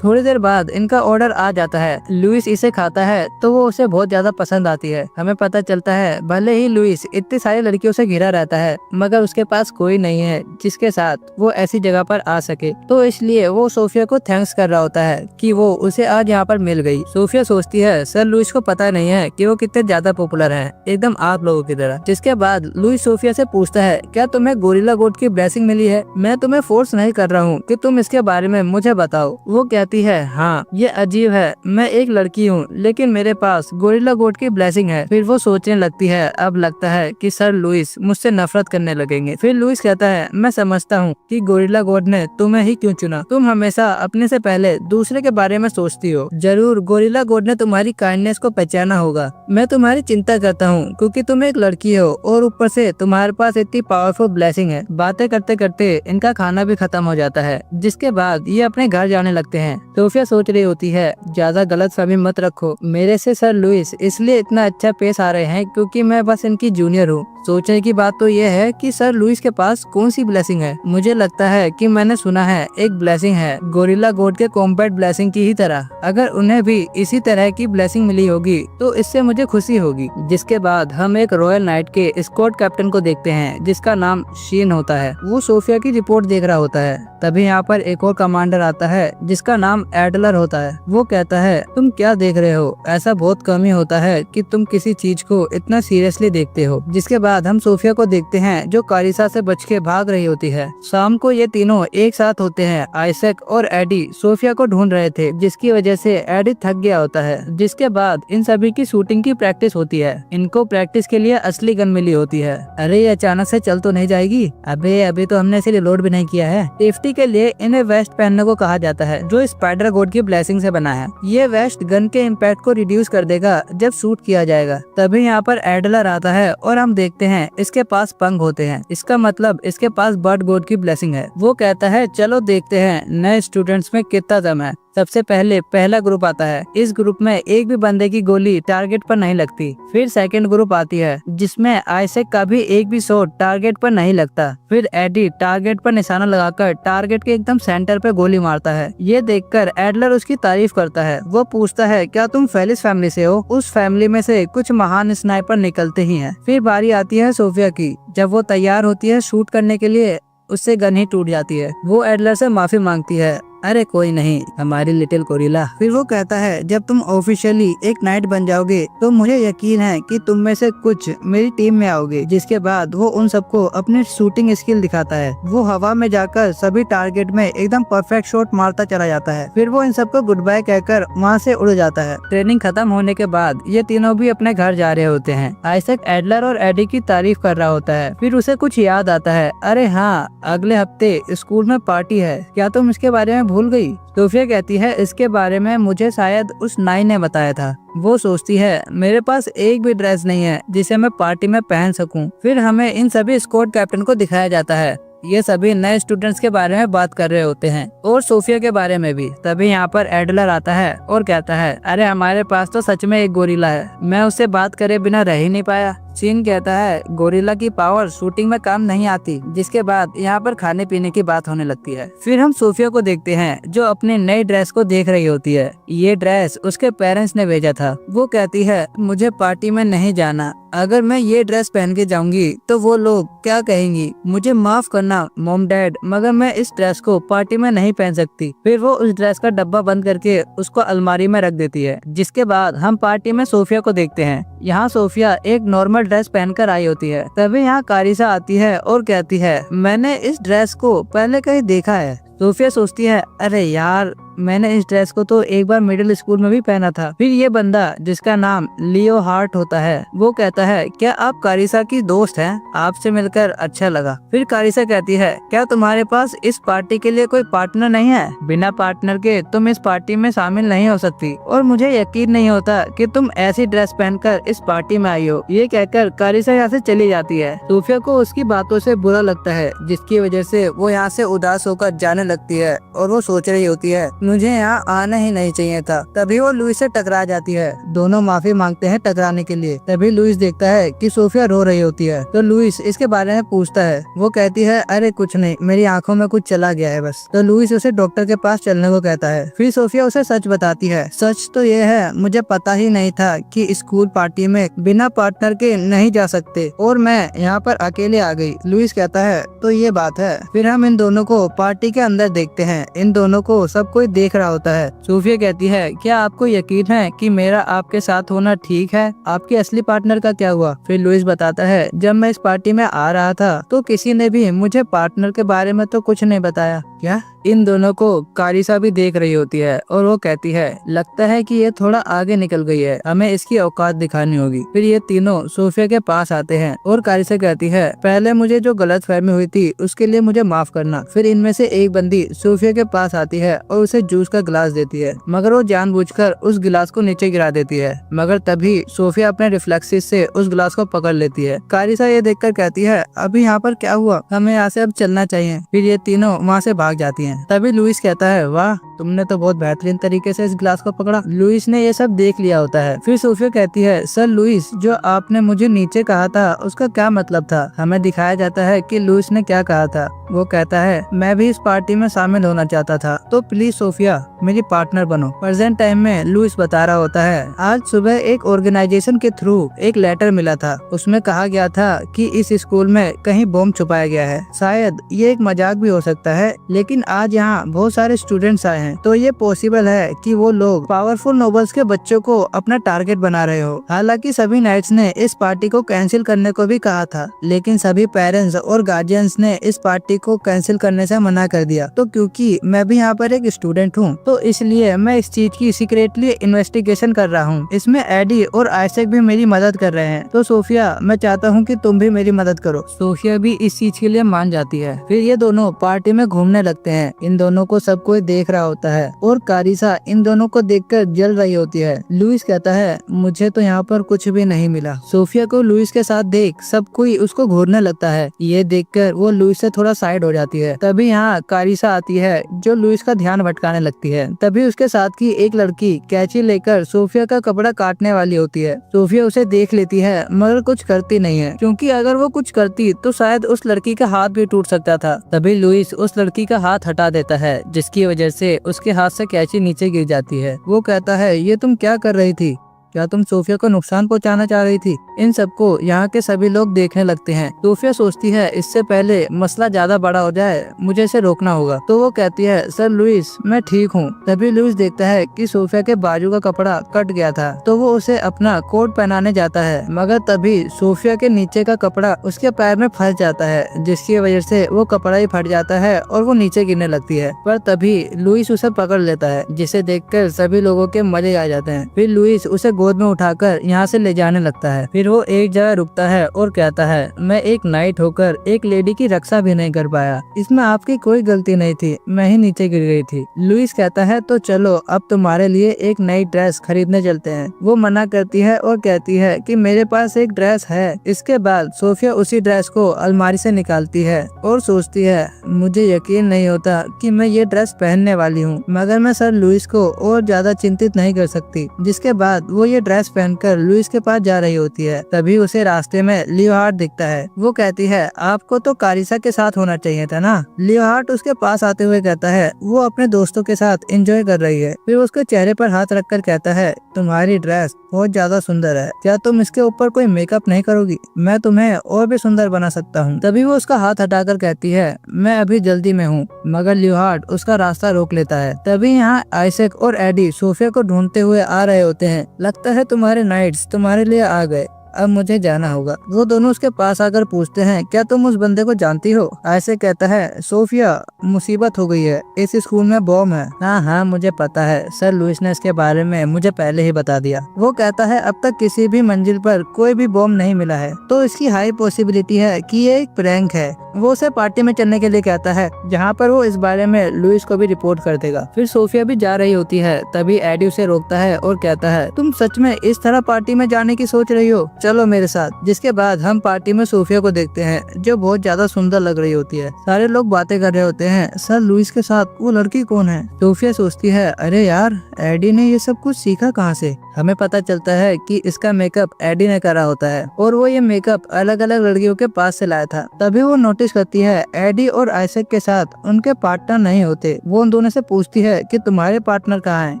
थोड़ी देर बाद इनका ऑर्डर आ जाता है। लुइस इसे खाता है तो वो उसे बहुत ज्यादा पसंद आती है। हमें पता चलता है भले ही लुइस इतनी सारी लड़कियों से घिरा रहता है, मगर उसके पास कोई नहीं है जिसके साथ वो ऐसी जगह पर आ सके, तो इसलिए वो सोफिया को थैंक्स कर रहा होता है कि वो उसे आज यहाँ पर मिल गई। सोफिया सोचती है, सर लुइस को पता नहीं है कि वो कितने ज्यादा पॉपुलर है, एकदम आप लोगों की तरह। जिसके बाद लुइस सोफिया से पूछता है, क्या तुम्हें गोरिल्ला गॉड की ब्लेसिंग मिली है? मैं तुम्हें फोर्स नहीं कर रहा हूँ कि तुम इसके बारे में मुझे बताओ। वो कहती है, हाँ ये अजीब है, मैं एक लड़की हूँ लेकिन मेरे पास गोरिल्ला गॉड की ब्लेसिंग है। फिर वो सोचने लगती है, अब लगता है कि सर लुइस मुझसे नफरत करने लगेंगे। फिर लुइस कहता है, मैं समझता हूँ कि गोरिल्ला गॉड ने तुम्हें ही क्यों चुना। तुम हमेशा अपने से पहले दूसरे के बारे में सोचती हो। जरूर गोरिल्ला गॉड ने तुम्हारी काइंडनेस को पहचाना होगा। मैं तुम्हारी चिंता करता हूँ क्योंकि तुम एक लड़की हो और ऊपर से तुम्हारे पास इतनी पावरफुल ब्लेसिंग है। बातें करते करते इनका खाना भी खत्म हो जाता है। जिसके बाद ये अपने घर जाने लगते हैं। सोफिया सोच रही होती है, ज्यादा गलतफहमी मत रखो, मेरे से सर लुइस इसलिए इतना अच्छा पेश आ रहे हैं क्योंकि मैं बस इनकी जूनियर हूँ। सोचने की बात तो ये है कि सर लुइस के पास कौन सी ब्लेसिंग है। मुझे लगता है कि मैंने सुना है एक ब्लेसिंग है गोरिल्ला गॉड के कॉम्बैट ब्लेसिंग की ही तरह। अगर उन्हें भी इसी तरह की ब्लेसिंग मिली होगी तो इससे मुझे खुशी होगी। जिसके बाद हम एक रॉयल नाइट के स्क्वाड कैप्टन को देखते हैं जिसका नाम शीन होता है। वो सोफिया की रिपोर्ट देख रहा होता है। तभी यहाँ पर एक और कमांडर आता है जिसका नाम एडलर होता है। वो कहता है, तुम क्या देख रहे हो? ऐसा बहुत कम ही होता है कि तुम किसी चीज को इतना सीरियसली देखते हो। जिसके बाद हम सोफिया को देखते हैं जो कारिसा से बच के भाग रही होती है। शाम को ये तीनों एक साथ होते हैं। आइजैक और एडी सोफिया को ढूंढ रहे थे जिसकी वजह से एडी थक गया होता है। जिसके बाद इन सभी की शूटिंग की प्रैक्टिस होती है। इनको प्रैक्टिस के लिए असली गन मिली होती है। अरे ये अचानक से चल तो नहीं जाएगी? अबे अभी तो हमने इसे रिलोड भी नहीं किया है। सेफ्टी के लिए इन्हें वेस्ट पहनने को कहा जाता है जो स्पाइडर गोड की ब्लेसिंग से बना है। ये वेस्ट गन के इम्पैक्ट को रिड्यूस कर देगा जब शूट किया जाएगा। तभी यहाँ पर एडलर आता है और हम देखते हैं इसके पास पंख होते हैं। इसका मतलब इसके पास बर्ड गोड की ब्लेसिंग है। वो कहता है चलो देखते हैं नए स्टूडेंट्स में कितना दम है। सबसे पहले पहला ग्रुप आता है। इस ग्रुप में एक भी बंदे की गोली टारगेट पर नहीं लगती। फिर सेकंड ग्रुप आती है जिसमें आइजैक का भी एक भी शॉट टारगेट पर नहीं लगता। फिर एडी टारगेट पर निशाना लगाकर टारगेट के एकदम सेंटर पे गोली मारता है। ये देखकर एडलर उसकी तारीफ करता है। वो पूछता है क्या तुम फेलिस फैमिली से हो? उस फैमिली में से कुछ महान स्नाइपर निकलते ही हैं। फिर बारी आती है सोफिया की। जब वो तैयार होती है शूट करने के लिए, उससे गन ही टूट जाती है। वो एडलर से माफी मांगती है। अरे कोई नहीं, हमारी लिटिल गोरिल्ला। फिर वो कहता है जब तुम ऑफिशियली एक नाइट बन जाओगे तो मुझे यकीन है कि तुम में से कुछ मेरी टीम में आओगे। जिसके बाद वो उन सबको अपने शूटिंग स्किल दिखाता है। वो हवा में जाकर सभी टारगेट में एकदम परफेक्ट शॉट मारता चला जाता है। फिर वो इन सबको गुड बाय कहकर वहाँ से उड़ जाता है। ट्रेनिंग खत्म होने के बाद ये तीनों भी अपने घर जा रहे होते हैं। आइजैक एडलर और एडी की तारीफ कर रहा होता है। फिर उसे कुछ याद आता है। अरे हाँ, अगले हफ्ते स्कूल में पार्टी है, क्या तुम इसके बारे में भूल गई? सोफिया कहती है इसके बारे में मुझे शायद उस नाई ने बताया था। वो सोचती है मेरे पास एक भी ड्रेस नहीं है जिसे मैं पार्टी में पहन सकूं। फिर हमें इन सभी स्क्वाड कैप्टन को दिखाया जाता है। ये सभी नए स्टूडेंट्स के बारे में बात कर रहे होते हैं और सोफिया के बारे में भी। तभी यहाँ पर एडलर आता है और कहता है अरे हमारे पास तो सच में एक गोरिल्ला है, मैं उससे बात करे बिना रह ही नहीं पाया। सीन कहता है गोरिल्ला की पावर शूटिंग में काम नहीं आती। जिसके बाद यहाँ पर खाने पीने की बात होने लगती है। फिर हम सोफिया को देखते हैं जो अपनी नई ड्रेस को देख रही होती है। ये ड्रेस उसके पेरेंट्स ने भेजा था। वो कहती है मुझे पार्टी में नहीं जाना, अगर मैं ये ड्रेस पहन के जाऊंगी तो वो लोग क्या कहेंगी? मुझे माफ करना मॉम डैड, मगर मैं इस ड्रेस को पार्टी में नहीं पहन सकती। फिर वो उस ड्रेस का डब्बा बंद करके उसको अलमारी में रख देती है। जिसके बाद हम पार्टी में सोफिया को देखते हैं। यहाँ सोफिया एक नॉर्मल ड्रेस पहनकर आई होती है। तभी यहाँ कारिसा आती है और कहती है मैंने इस ड्रेस को पहले कहीं देखा है। सोफिया सोचती है अरे यार, मैंने इस ड्रेस को तो एक बार मिडिल स्कूल में भी पहना था। फिर ये बंदा जिसका नाम लियो हार्ट होता है वो कहता है क्या आप कारिसा की दोस्त हैं? आपसे मिलकर अच्छा लगा। फिर कारिसा कहती है क्या तुम्हारे पास इस पार्टी के लिए कोई पार्टनर नहीं है? बिना पार्टनर के तुम इस पार्टी में शामिल नहीं हो सकती और मुझे यकीन नहीं होता कि तुम ऐसी ड्रेस पहनकर इस पार्टी में आई हो। ये कहकर कारिसा यहाँ से चली जाती है। सोफिया को उसकी बातों से बुरा लगता है जिसकी वजह से वो यहाँ से उदास होकर जाने लगती है और वो सोच रही होती है मुझे यहाँ आना ही नहीं चाहिए था। तभी वो लुइस से टकरा जाती है। दोनों माफी मांगते हैं टकराने के लिए। तभी लुइस देखता है कि सोफिया रो रही होती है तो लुइस इसके बारे में पूछता है। वो कहती है अरे कुछ नहीं, मेरी आंखों में कुछ चला गया है बस। तो लुइस उसे डॉक्टर के पास चलने को कहता है। फिर सोफिया उसे सच बताती है। सच तो ये है मुझे पता ही नहीं था कि स्कूल पार्टी में बिना पार्टनर के नहीं जा सकते और मैं यहाँ पर अकेले आ गई। लुइस कहता है तो ये बात है। फिर हम इन दोनों को पार्टी के अंदर देखते हैं। इन दोनों को सब कोई देख रहा होता है। सोफिया कहती है क्या आपको यकीन है कि मेरा आपके साथ होना ठीक है? आपके असली पार्टनर का क्या हुआ? फिर लुइस बताता है जब मैं इस पार्टी में आ रहा था तो किसी ने भी मुझे पार्टनर के बारे में तो कुछ नहीं बताया। क्या? इन दोनों को कारिसा भी देख रही होती है और वो कहती है लगता है कि ये थोड़ा आगे निकल गई है, हमें इसकी औकात दिखानी होगी। फिर ये तीनों सोफिया के पास आते हैं और कारिसा कहती है पहले मुझे जो गलतफहमी हुई थी उसके लिए मुझे माफ करना। फिर इनमें से एक बंदी सोफिया के पास आती है और उसे जूस का गिलास देती है, मगर वो जानबूझकर उस गिलास को नीचे गिरा देती है। मगर तभी सोफिया अपने रिफ्लेक्सेस से उस गिलास को पकड़ लेती है। कारिसा ये देखकर कहती है अभी यहाँ पर क्या हुआ? हमें यहाँ से अब चलना चाहिए। फिर ये तीनों वहाँ से भाग जाती हैं। तभी लुइस कहता है वाह, तुमने तो बहुत बेहतरीन तरीके से इस गिलास को पकड़ा। लुइस ने ये सब देख लिया होता है। फिर सोफिया कहती है सर लुइस, जो आपने मुझे नीचे कहा था उसका क्या मतलब था? हमें दिखाया जाता है कि लुइस ने क्या कहा था। वो कहता है मैं भी इस पार्टी में शामिल होना चाहता था, तो प्लीज सोफिया मेरी पार्टनर बनो। प्रेजेंट टाइम में लुइस बता रहा होता है आज सुबह एक ऑर्गेनाइजेशन के थ्रू एक लेटर मिला था। उसमें कहा गया था कि इस स्कूल में कहीं बॉम्ब छुपाया गया है। शायद ये एक मजाक भी हो सकता है, लेकिन आज यहाँ बहुत सारे स्टूडेंट्स आए हैं तो ये पॉसिबल है कि वो लोग पावरफुल नोबल्स के बच्चों को अपना टारगेट बना रहे हो। हालांकि सभी नाइट्स ने इस पार्टी को कैंसिल करने को भी कहा था, लेकिन सभी पेरेंट्स और गार्जियंस ने इस पार्टी को कैंसिल करने से मना कर दिया। तो क्योंकि मैं भी यहाँ पर एक स्टूडेंट हूँ तो इसलिए मैं इस चीज की सीक्रेटली इन्वेस्टिगेशन कर रहा हूँ। इसमें एडी और आइजैक भी मेरी मदद कर रहे हैं। तो सोफिया मैं चाहता हूँ कि तुम भी मेरी मदद करो। सोफिया भी इस चीज के लिए मान जाती है। फिर ये दोनों पार्टी में घूमने लगते हैं। इन दोनों को सब कोई देख रहा होता है और कारिसा इन दोनों को देखकर जल रही होती है। लुइस कहता है मुझे तो यहाँ पर कुछ भी नहीं मिला। सोफिया को लुइस के साथ देख सब कोई उसको घूरने लगता है। ये देखकर वो लुइस से थोड़ा साइड हो जाती है। तभी यहाँ कारिसा आती है जो लुइस का ध्यान भटकाने लगती है। तभी उसके साथ की एक लड़की कैंची लेकर सोफिया का कपड़ा काटने वाली होती है। सोफिया उसे देख लेती है मगर कुछ करती नहीं है, क्योंकि अगर वो कुछ करती तो शायद उस लड़की का हाथ भी टूट सकता था। तभी लुइस उस लड़की का हाथ हटा देता है, जिसकी वजह से उसके हाथ से कैंची नीचे गिर जाती है। वो कहता है ये तुम क्या कर रही थी? क्या तुम सोफिया को नुकसान पहुंचाना चाह रही थी? इन सबको यहाँ के सभी लोग देखने लगते हैं। सोफिया सोचती है इससे पहले मसला ज्यादा बड़ा हो जाए मुझे इसे रोकना होगा। तो वो कहती है सर लुइस मैं ठीक हूँ। तभी लुइस देखता है कि सोफिया के बाजू का कपड़ा कट गया था, तो वो उसे अपना कोट पहनाने जाता है, मगर तभी सोफिया के नीचे का कपड़ा उसके पैर में फंस जाता है, जिसकी वजह से वो कपड़ा ही फट जाता है और वो नीचे गिरने लगती है। पर तभी लुइस उसे पकड़ लेता है, जिसे देखकर सभी लोगों के मजे आ जाते हैं। फिर लुइस उसे गोद में उठाकर यहाँ से ले जाने लगता है। फिर वो एक जगह रुकता है और कहता है मैं एक नाइट होकर एक लेडी की रक्षा भी नहीं कर पाया। इसमें आपकी कोई गलती नहीं थी, मैं ही नीचे गिर गई थी। लुइस कहता है तो चलो अब तुम्हारे लिए एक नई ड्रेस खरीदने चलते हैं। वो मना करती है और कहती है कि मेरे पास एक ड्रेस है। इसके बाद सोफिया उसी ड्रेस को अलमारी से निकालती है और सोचती है मुझे यकीन नहीं होता कि मैं ये ड्रेस पहनने वाली हूँ, मगर मैं सर लुइस को और ज्यादा चिंतित नहीं कर सकती। जिसके बाद वो ये ड्रेस पहनकर लुइस के पास जा रही होती है। तभी उसे रास्ते में लियोहार्ड दिखता है। वो कहती है आपको तो कारिसा के साथ होना चाहिए था ना। लियोहार्ड उसके पास आते हुए कहता है वो अपने दोस्तों के साथ एंजॉय कर रही है। फिर उसके चेहरे पर हाथ रखकर कहता है तुम्हारी ड्रेस बहुत ज्यादा सुंदर है, क्या तुम इसके ऊपर कोई मेकअप नहीं करोगी? मैं तुम्हें और भी सुंदर बना सकता हूँ। तभी वो उसका हाथ हटाकर कहती है मैं अभी जल्दी में हूँ, मगर लियोहार्ड उसका रास्ता रोक लेता है। तभी यहाँ आइजैक और एडी सोफिया को ढूंढते हुए आ रहे होते हैं। लगता है तुम्हारे नाइट्स तुम्हारे लिए आ गए, अब मुझे जाना होगा। वो दोनों उसके पास आकर पूछते हैं क्या तुम उस बंदे को जानती हो? ऐसे कहता है सोफिया मुसीबत हो गई है, इस स्कूल में बॉम्ब है। हाँ हाँ मुझे पता है, सर लुइस ने इसके बारे में मुझे पहले ही बता दिया। वो कहता है अब तक किसी भी मंजिल पर कोई भी बॉम्ब नहीं मिला है, तो इसकी हाई पॉसिबिलिटी है कि ये एक प्रैंक है। वो उसे पार्टी में चलने के लिए कहता है, जहाँ पर वो इस बारे में लुइस को भी रिपोर्ट कर देगा। फिर सोफिया भी जा रही होती है। तभी एडी उसे रोकता है और कहता है तुम सच में इस तरह पार्टी में जाने की सोच रही हो? चलो मेरे साथ। जिसके बाद हम पार्टी में सोफिया को देखते हैं, जो बहुत ज्यादा सुंदर लग रही होती है। सारे लोग बातें कर रहे होते हैं सर लुइस के साथ वो लड़की कौन है? सोफिया सोचती है अरे यार एडी ने ये सब कुछ सीखा कहाँ से? हमें पता चलता है कि इसका मेकअप एडी ने करा होता है और वो ये मेकअप अलग अलग लड़कियों के पास से लाया था। तभी वो नोटिस करती है एडी और आइजैक के साथ उनके पार्टनर नहीं होते। वो उन दोनों से पूछती है कि तुम्हारे पार्टनर कहाँ हैं?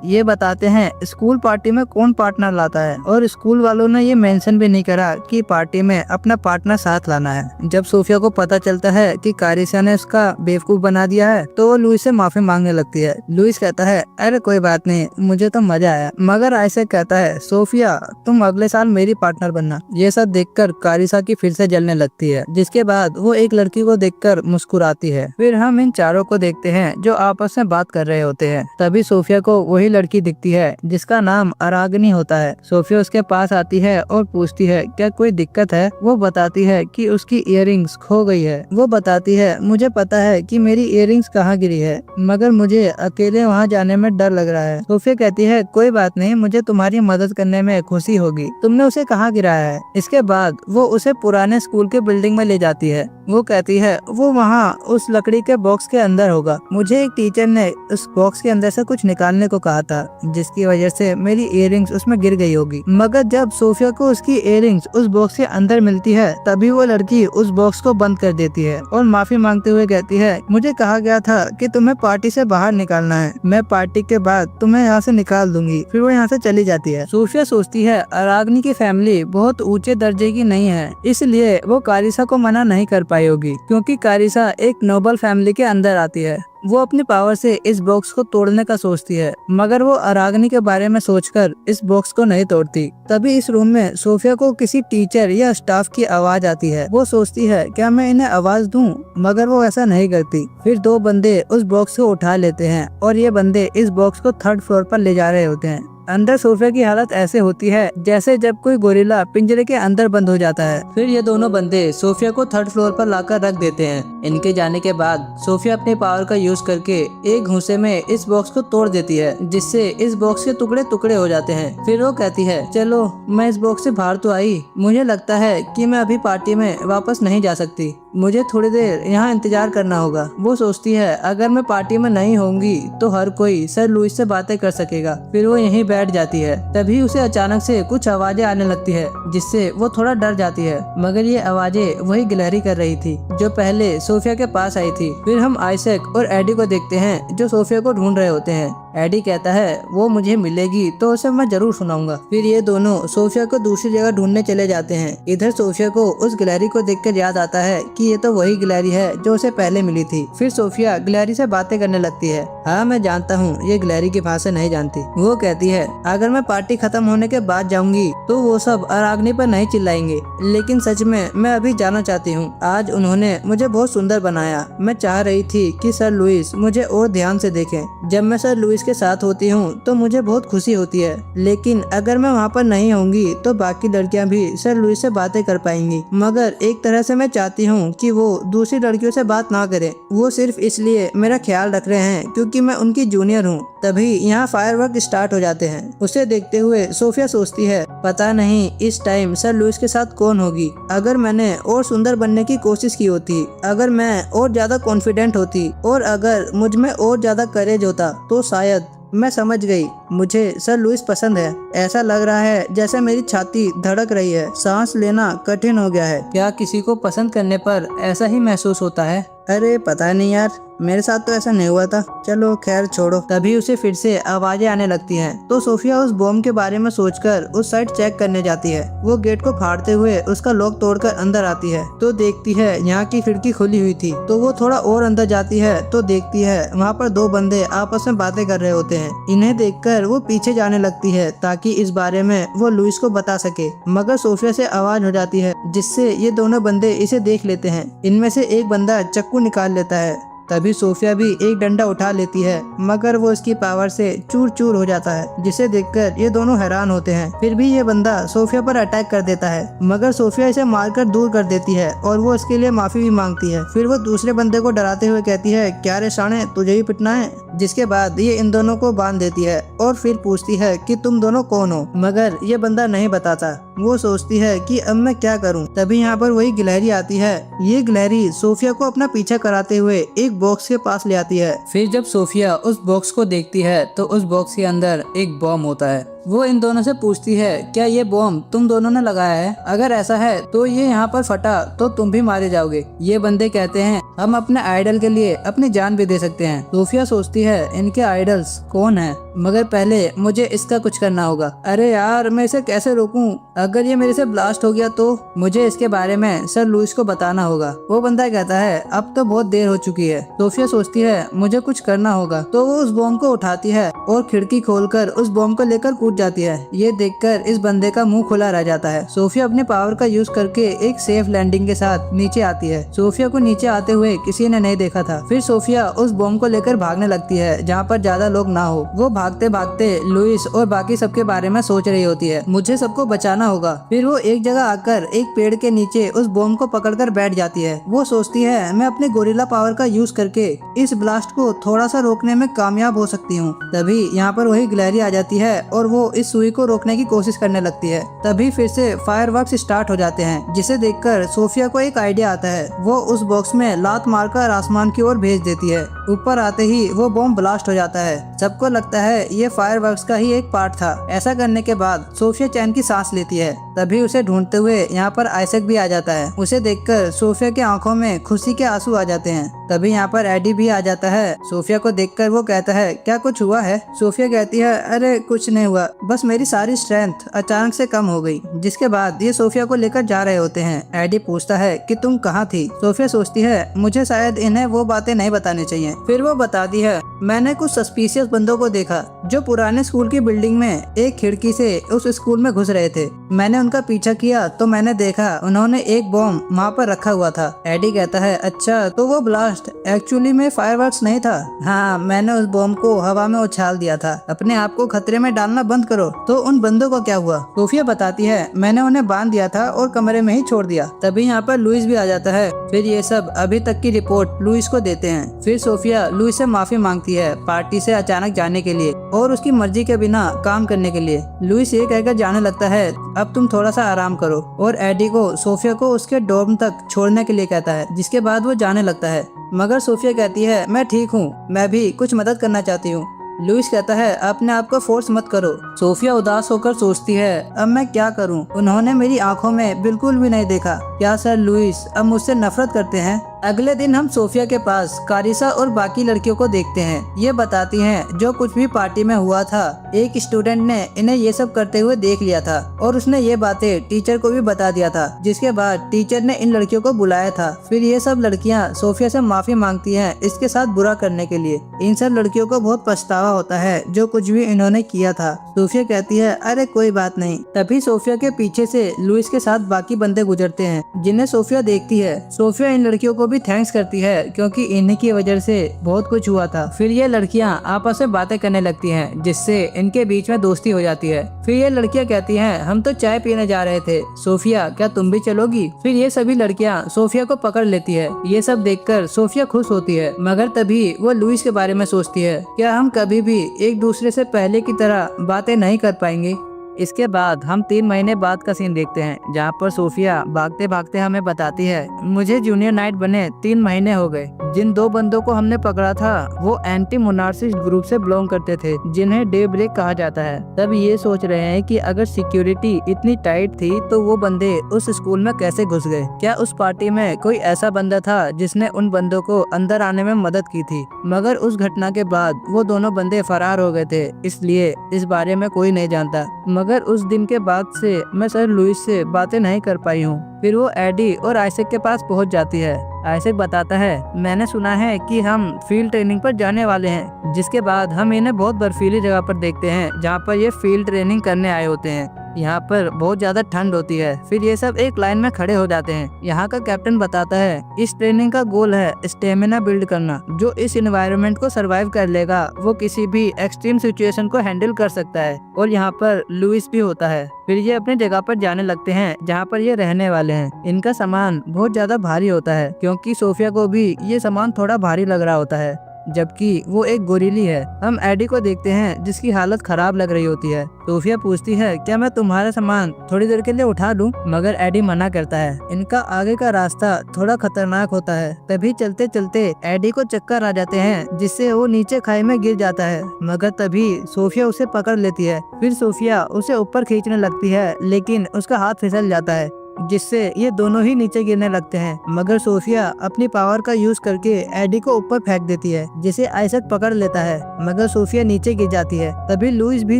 ये बताते हैं स्कूल पार्टी में कौन पार्टनर लाता है, और स्कूल वालों ने ये मेंशन भी नहीं करा कि पार्टी में अपना पार्टनर साथ लाना है। जब सोफिया को पता चलता है कि कारिसा ने उसका बेवकूफ बना दिया है, तो वो लुइस से माफी मांगने लगती है। लुइस कहता है अरे कोई बात नहीं, मुझे तो मजा आया। मगर आइजैक कहता है सोफिया तुम अगले साल मेरी पार्टनर बनना। ये सब देखकर कारिसा की फिर से जलने लगती है, जिसके बाद वो एक लड़की को देखकर मुस्कुराती है। फिर हम इन चारों को देखते हैं जो आपस में बात कर रहे होते हैं। तभी सोफिया को वही लड़की दिखती है जिसका नाम अरागनी होता है। सोफिया उसके पास आती है और पूछती है क्या कोई दिक्कत है? वो बताती है कि उसकी इयररिंग्स खो गई है। वो बताती है मुझे पता है कि मेरी इयररिंग्स कहाँ गिरी है, मगर मुझे अकेले वहाँ जाने में डर लग रहा है। सोफिया कहती है कोई बात नहीं, मुझे तुम्हारी मदद करने में खुशी होगी। तुमने उसे कहाँ गिराया है? इसके बाद वो उसे पुराने स्कूल के बिल्डिंग में ले जाती है। वो कहती है वो वहाँ उस लकड़ी के बॉक्स के अंदर होगा। मुझे एक टीचर ने उस बॉक्स के अंदर से कुछ निकालने को कहा था, जिसकी वजह से मेरी इयररिंग्स उसमें गिर गई होगी। मगर जब सोफिया को उसकी इयररिंग्स उस बॉक्स के अंदर मिलती है, तभी वो लड़की उस बॉक्स को बंद कर देती है और माफी मांगते हुए कहती है मुझे कहा गया था कि तुम्हें पार्टी से बाहर निकालना है, मैं पार्टी के बाद तुम्हें यहाँ से निकाल दूंगी। फिर वो यहाँ से चली जाती है। सोफिया सोचती है अरागनी की फैमिली बहुत ऊंचे दर्जे की नहीं है, इसलिए वो कारिसा को मना नहीं कर पाई होगी, क्योंकि कारिसा एक नोबल फैमिली के अंदर आती है। वो अपनी पावर से इस बॉक्स को तोड़ने का सोचती है, मगर वो अरागनी के बारे में सोचकर इस बॉक्स को नहीं तोड़ती। तभी इस रूम में सोफिया को किसी टीचर या स्टाफ की आवाज आती है। वो सोचती है क्या मैं इन्हें आवाज दूं, मगर वो ऐसा नहीं करती। फिर दो बंदे उस बॉक्स को उठा लेते हैं और ये बंदे इस बॉक्स को 3rd फ्लोर पर ले जा रहे होते हैं। अंदर सोफिया की हालत ऐसे होती है जैसे जब कोई गोरिल्ला पिंजरे के अंदर बंद हो जाता है। फिर ये दोनों बंदे सोफिया को थर्ड फ्लोर पर लाकर रख देते हैं। इनके जाने के बाद सोफिया अपने पावर का यूज करके एक घूंसे में इस बॉक्स को तोड़ देती है, जिससे इस बॉक्स के टुकड़े टुकड़े हो जाते हैं। फिर वो कहती है, चलो मैं इस बॉक्स से बाहर तो आई, मुझे लगता है कि मैं अभी पार्टी में वापस नहीं जा सकती, मुझे थोड़ी देर यहाँ इंतजार करना होगा। वो सोचती है अगर मैं पार्टी में नहीं होंगी तो हर कोई सर लुइस से बातें कर सकेगा। फिर वो यहीं बैठ जाती है। तभी उसे अचानक से कुछ आवाजें आने लगती है, जिससे वो थोड़ा डर जाती है, मगर ये आवाजें वही गिलहरी कर रही थी जो पहले सोफिया के पास आई थी। फिर हम आइजैक और एडी को देखते हैं जो सोफिया को ढूंढ रहे होते हैं। एडी कहता है वो मुझे मिलेगी तो उसे मैं जरूर सुनाऊंगा। फिर ये दोनों सोफिया को दूसरी जगह ढूंढने चले जाते हैं। इधर सोफिया को उस गिलहरी को देखकर याद आता है कि ये तो वही गिलहरी है जो उसे पहले मिली थी। फिर सोफिया गिलहरी से बातें करने लगती है। हाँ मैं जानता हूँ ये गिलहरी की भाषा नहीं जानती। वो कहती है अगर मैं पार्टी खत्म होने के बाद जाऊंगी तो वो सब अरागनी पर नहीं चिल्लाएंगे, लेकिन सच में मैं अभी जाना चाहती हूँ। आज उन्होंने मुझे बहुत सुंदर बनाया। मैं चाह रही थी कि सर लुइस मुझे और ध्यान से देखें। जब मैं सर लुइस के साथ होती हूँ तो मुझे बहुत खुशी होती है, लेकिन अगर मैं वहाँ पर नहीं होंगी तो बाकी लड़कियाँ भी सर लुइस से बातें कर पाएंगी। मगर एक तरह से मैं चाहती हूँ कि वो दूसरी लड़कियों से बात ना करें। वो सिर्फ इसलिए मेरा ख्याल रख रहे हैं क्योंकि मैं उनकी जूनियर हूँ। तभी यहाँ फायरवर्क स्टार्ट हो जाते हैं। उसे देखते हुए सोफिया सोचती है पता नहीं इस टाइम सर लुइस के साथ कौन होगी। अगर मैंने और सुंदर बनने की कोशिश की होती, अगर मैं और ज्यादा कॉन्फिडेंट होती और अगर मुझ में और ज्यादा करेज होता तो शायद मैं समझ गई मुझे सर लुइस पसंद है। ऐसा लग रहा है जैसे मेरी छाती धड़क रही है, सांस लेना कठिन हो गया है। क्या किसी को पसंद करने पर ऐसा ही महसूस होता है? अरे पता नहीं यार, मेरे साथ तो ऐसा नहीं हुआ था। चलो खैर छोड़ो। तभी उसे फिर से आवाजें आने लगती हैं। तो सोफिया उस बॉम्ब के बारे में सोचकर उस साइड चेक करने जाती है। वो गेट को फाड़ते हुए उसका लॉक तोड़कर अंदर आती है तो देखती है यहाँ की खिड़की खुली हुई थी। तो वो थोड़ा और अंदर जाती है तो देखती है वहाँ पर दो बंदे आपस में बातें कर रहे होते हैं। इन्हें देखकर वो पीछे जाने लगती है ताकि इस बारे में वो लुइस को बता सके, मगर सोफिया से आवाज हो जाती है जिससे ये दोनों बंदे इसे देख लेते हैं। इनमें से एक बंदा चाकू निकाल लेता है। तभी सोफिया भी एक डंडा उठा लेती है, मगर वो इसकी पावर से चूर चूर हो जाता है, जिसे देखकर ये दोनों हैरान होते हैं। फिर भी ये बंदा सोफिया पर अटैक कर देता है, मगर सोफिया इसे मारकर दूर कर देती है और वो इसके लिए माफी भी मांगती है। फिर वो दूसरे बंदे को डराते हुए कहती है क्या रे शाणे, तुझे ही पिटना है। जिसके बाद ये इन दोनों को बांध देती है और फिर पूछती है कि तुम दोनों कौन हो, मगर ये बंदा नहीं बताता। वो सोचती है कि अब मैं क्या करूं। तभी यहाँ पर वही गिलहरी आती है। ये गिलहरी सोफिया को अपना पीछा कराते हुए एक बॉक्स के पास ले आती है। फिर जब सोफिया उस बॉक्स को देखती है तो उस बॉक्स के अंदर एक बॉम्ब होता है। वो इन दोनों से पूछती है क्या ये बॉम्ब तुम दोनों ने लगाया है? अगर ऐसा है तो ये यहाँ पर फटा तो तुम भी मारे जाओगे। ये बंदे कहते हैं हम अपने आइडल के लिए अपनी जान भी दे सकते हैं। सोफिया सोचती है इनके आइडल्स कौन है, मगर पहले मुझे इसका कुछ करना होगा। अरे यार मैं इसे कैसे रोकूं? अगर ये मेरे से ब्लास्ट हो गया तो मुझे इसके बारे में सर लुइस को बताना होगा। वो बंदा कहता है अब तो बहुत देर हो चुकी है। सोफिया सोचती है मुझे कुछ करना होगा, तो वो उस बॉम्ब को उठाती है और खिड़की खोलकर उस बॉम्ब को लेकर कूद जाती है। ये देखकर इस बंदे का मुंह खुला रह जाता है। सोफिया अपने पावर का यूज करके एक सेफ लैंडिंग के साथ नीचे आती है। सोफिया को नीचे आते हुए किसी ने नहीं देखा था। फिर सोफिया उस बॉम्ब को लेकर भागने लगती है जहाँ पर ज्यादा लोग ना हो। वो भागते भागते लुइस और बाकी सबके बारे में सोच रही होती है, मुझे सबको बचाना होगा। फिर वो एक जगह आकर एक पेड़ के नीचे उस बॉम्ब को पकड़कर बैठ जाती है। वो सोचती है मैं अपने गोरिल्ला पावर का यूज करके इस ब्लास्ट को थोड़ा सा रोकने में कामयाब हो सकती हूँ। तभी यहाँ पर वही गिलहरी आ जाती है और वो इस सुई को रोकने की कोशिश करने लगती है। तभी फिर से फायरवर्क्स स्टार्ट हो जाते हैं, जिसे देखकर सोफिया को एक आइडिया आता है। वो उस बॉक्स में लात मारकर आसमान की ओर भेज देती है। ऊपर आते ही वो बॉम्ब ब्लास्ट हो जाता है। सबको लगता है ये फायरवर्क्स का ही एक पार्ट था। ऐसा करने के बाद सोफिया चैन की सांस लेती है। तभी उसे ढूंढते हुए यहाँ पर आइजैक भी आ जाता है। उसे देखकर सोफिया की आंखों में खुशी के आंसू आ जाते हैं। तभी यहाँ पर एडी भी आ जाता है। सोफिया को देखकर वो कहता है क्या कुछ हुआ है? सोफिया कहती है अरे कुछ नहीं हुआ, बस मेरी सारी स्ट्रेंथ अचानक से कम हो गई। जिसके बाद ये सोफिया को लेकर जा रहे होते हैं। एडी पूछता है कि तुम कहाँ थी? सोफिया सोचती है मुझे शायद इन्हें वो बातें नहीं बतानी चाहिए। फिर वो बताती है मैंने कुछ सस्पिशियस बंदों को देखा जो पुराने स्कूल की बिल्डिंग में एक खिड़की से उस स्कूल में घुस रहे थे। मैंने उनका पीछा किया तो मैंने देखा उन्होंने एक बॉम्ब वहाँ पर रखा हुआ था। एडी कहता है, अच्छा तो वो ब्लास्ट एक्चुअली में फायरवर्क्स नहीं था। हाँ, मैंने उस बॉम्ब को हवा में उछाल दिया था। अपने आप को खतरे में डालना बंद करो। तो उन बंदों को क्या हुआ? सोफिया बताती है, मैंने उन्हें बांध दिया था और कमरे में ही छोड़ दिया। तभी यहाँ पर लुइस भी आ जाता है। फिर ये सब अभी तक की रिपोर्ट लुइस को देते हैं। फिर सोफिया लुइस से माफी मांगती है पार्टी से अचानक जाने के लिए और उसकी मर्जी के बिना काम करने के लिए। लुइस ये कहकर जाने लगता है, अब तुम थोड़ा सा आराम करो, और एडी को सोफिया को उसके डॉर्म तक छोड़ने के लिए कहता है, जिसके बाद वो जाने लगता है। मगर सोफिया कहती है, मैं ठीक हूँ, मैं भी कुछ मदद करना चाहती हूँ। लुइस कहता है, अपने आप को फोर्स मत करो। सोफिया उदास होकर सोचती है, अब मैं क्या करूं? उन्होंने मेरी आंखों में बिल्कुल भी नहीं देखा। क्या सर लुइस अब मुझसे नफरत करते हैं? अगले दिन हम सोफिया के पास कारिसा और बाकी लड़कियों को देखते हैं। ये बताती हैं जो कुछ भी पार्टी में हुआ था, एक स्टूडेंट ने इन्हें ये सब करते हुए देख लिया था और उसने ये बातें टीचर को भी बता दिया था, जिसके बाद टीचर ने इन लड़कियों को बुलाया था। फिर ये सब लड़कियां सोफिया से माफी मांगती हैं इसके साथ बुरा करने के लिए। इन सब लड़कियों को बहुत पछतावा होता है जो कुछ भी इन्होंने किया था। सोफिया कहती है, अरे कोई बात नहीं। तभी सोफिया के पीछे से लुइस के साथ बाकी बंदे गुजरते हैं जिन्हें सोफिया देखती है। सोफिया इन लड़कियों को भी थैंक्स करती है क्योंकि इन्हीं की वजह से बहुत कुछ हुआ था। फिर ये लड़कियां आपस में बातें करने लगती हैं जिससे इनके बीच में दोस्ती हो जाती है। फिर ये लड़कियां कहती हैं, हम तो चाय पीने जा रहे थे, सोफिया क्या तुम भी चलोगी? फिर ये सभी लड़कियां सोफिया को पकड़ लेती है। ये सब देखकर सोफिया खुश होती है, मगर तभी वो लुइस के बारे में सोचती है, क्या हम कभी भी एक दूसरे से पहले की तरह बातें नहीं कर पाएंगे? इसके बाद हम 3 महीने बाद का सीन देखते हैं जहाँ पर सोफिया भागते भागते हमें बताती है, मुझे जूनियर नाइट बने 3 महीने हो गए। जिन 2 बंदों को हमने पकड़ा था वो एंटी मोनार्सिस्ट ग्रुप से बिलोंग करते थे जिन्हें डे ब्रेक कहा जाता है। तब ये सोच रहे हैं कि अगर सिक्योरिटी इतनी टाइट थी तो वो बंदे उस स्कूल में कैसे घुस गए? क्या उस पार्टी में कोई ऐसा बंदा था जिसने उन बंदों को अंदर आने में मदद की थी? मगर उस घटना के बाद वो दोनों बंदे फरार हो गए थे, इसलिए इस बारे में कोई नहीं जानता। मगर उस दिन के बाद से मैं सर लुइस से बातें नहीं कर पाई हूँ। फिर वो एडी और आइजैक के पास पहुँच जाती है। आइजैक बताता है, मैंने सुना है कि हम फील्ड ट्रेनिंग पर जाने वाले हैं। जिसके बाद हम इन्हें बहुत बर्फीली जगह पर देखते हैं जहाँ पर ये फील्ड ट्रेनिंग करने आए होते हैं। यहाँ पर बहुत ज्यादा ठंड होती है। फिर ये सब एक लाइन में खड़े हो जाते हैं। यहाँ का कैप्टन बताता है, इस ट्रेनिंग का गोल है स्टेमिना बिल्ड करना। जो इस एनवायरनमेंट को सरवाइव कर लेगा वो किसी भी एक्सट्रीम सिचुएशन को हैंडल कर सकता है। और यहाँ पर लुइस भी होता है। फिर ये अपने जगह पर जाने लगते हैं जहाँ पर ये रहने वाले हैं। इनका सामान बहुत ज्यादा भारी होता है क्योंकि सोफिया को भी ये सामान थोड़ा भारी लग रहा होता है, जबकि वो एक गोरीली है। हम एडी को देखते हैं जिसकी हालत खराब लग रही होती है। सोफिया पूछती है, क्या मैं तुम्हारा सामान थोड़ी देर के लिए उठा लूं? मगर एडी मना करता है। इनका आगे का रास्ता थोड़ा खतरनाक होता है। तभी चलते चलते एडी को चक्कर आ जाते हैं जिससे वो नीचे खाई में गिर जाता है। मगर तभी सोफिया उसे पकड़ लेती है। फिर सोफिया उसे ऊपर खींचने लगती है लेकिन उसका हाथ फिसल जाता है जिससे ये दोनों ही नीचे गिरने लगते हैं। मगर सोफिया अपनी पावर का यूज करके एडी को ऊपर फेंक देती है जिसे आइजैक पकड़ लेता है, मगर सोफिया नीचे गिर जाती है। तभी लुइस भी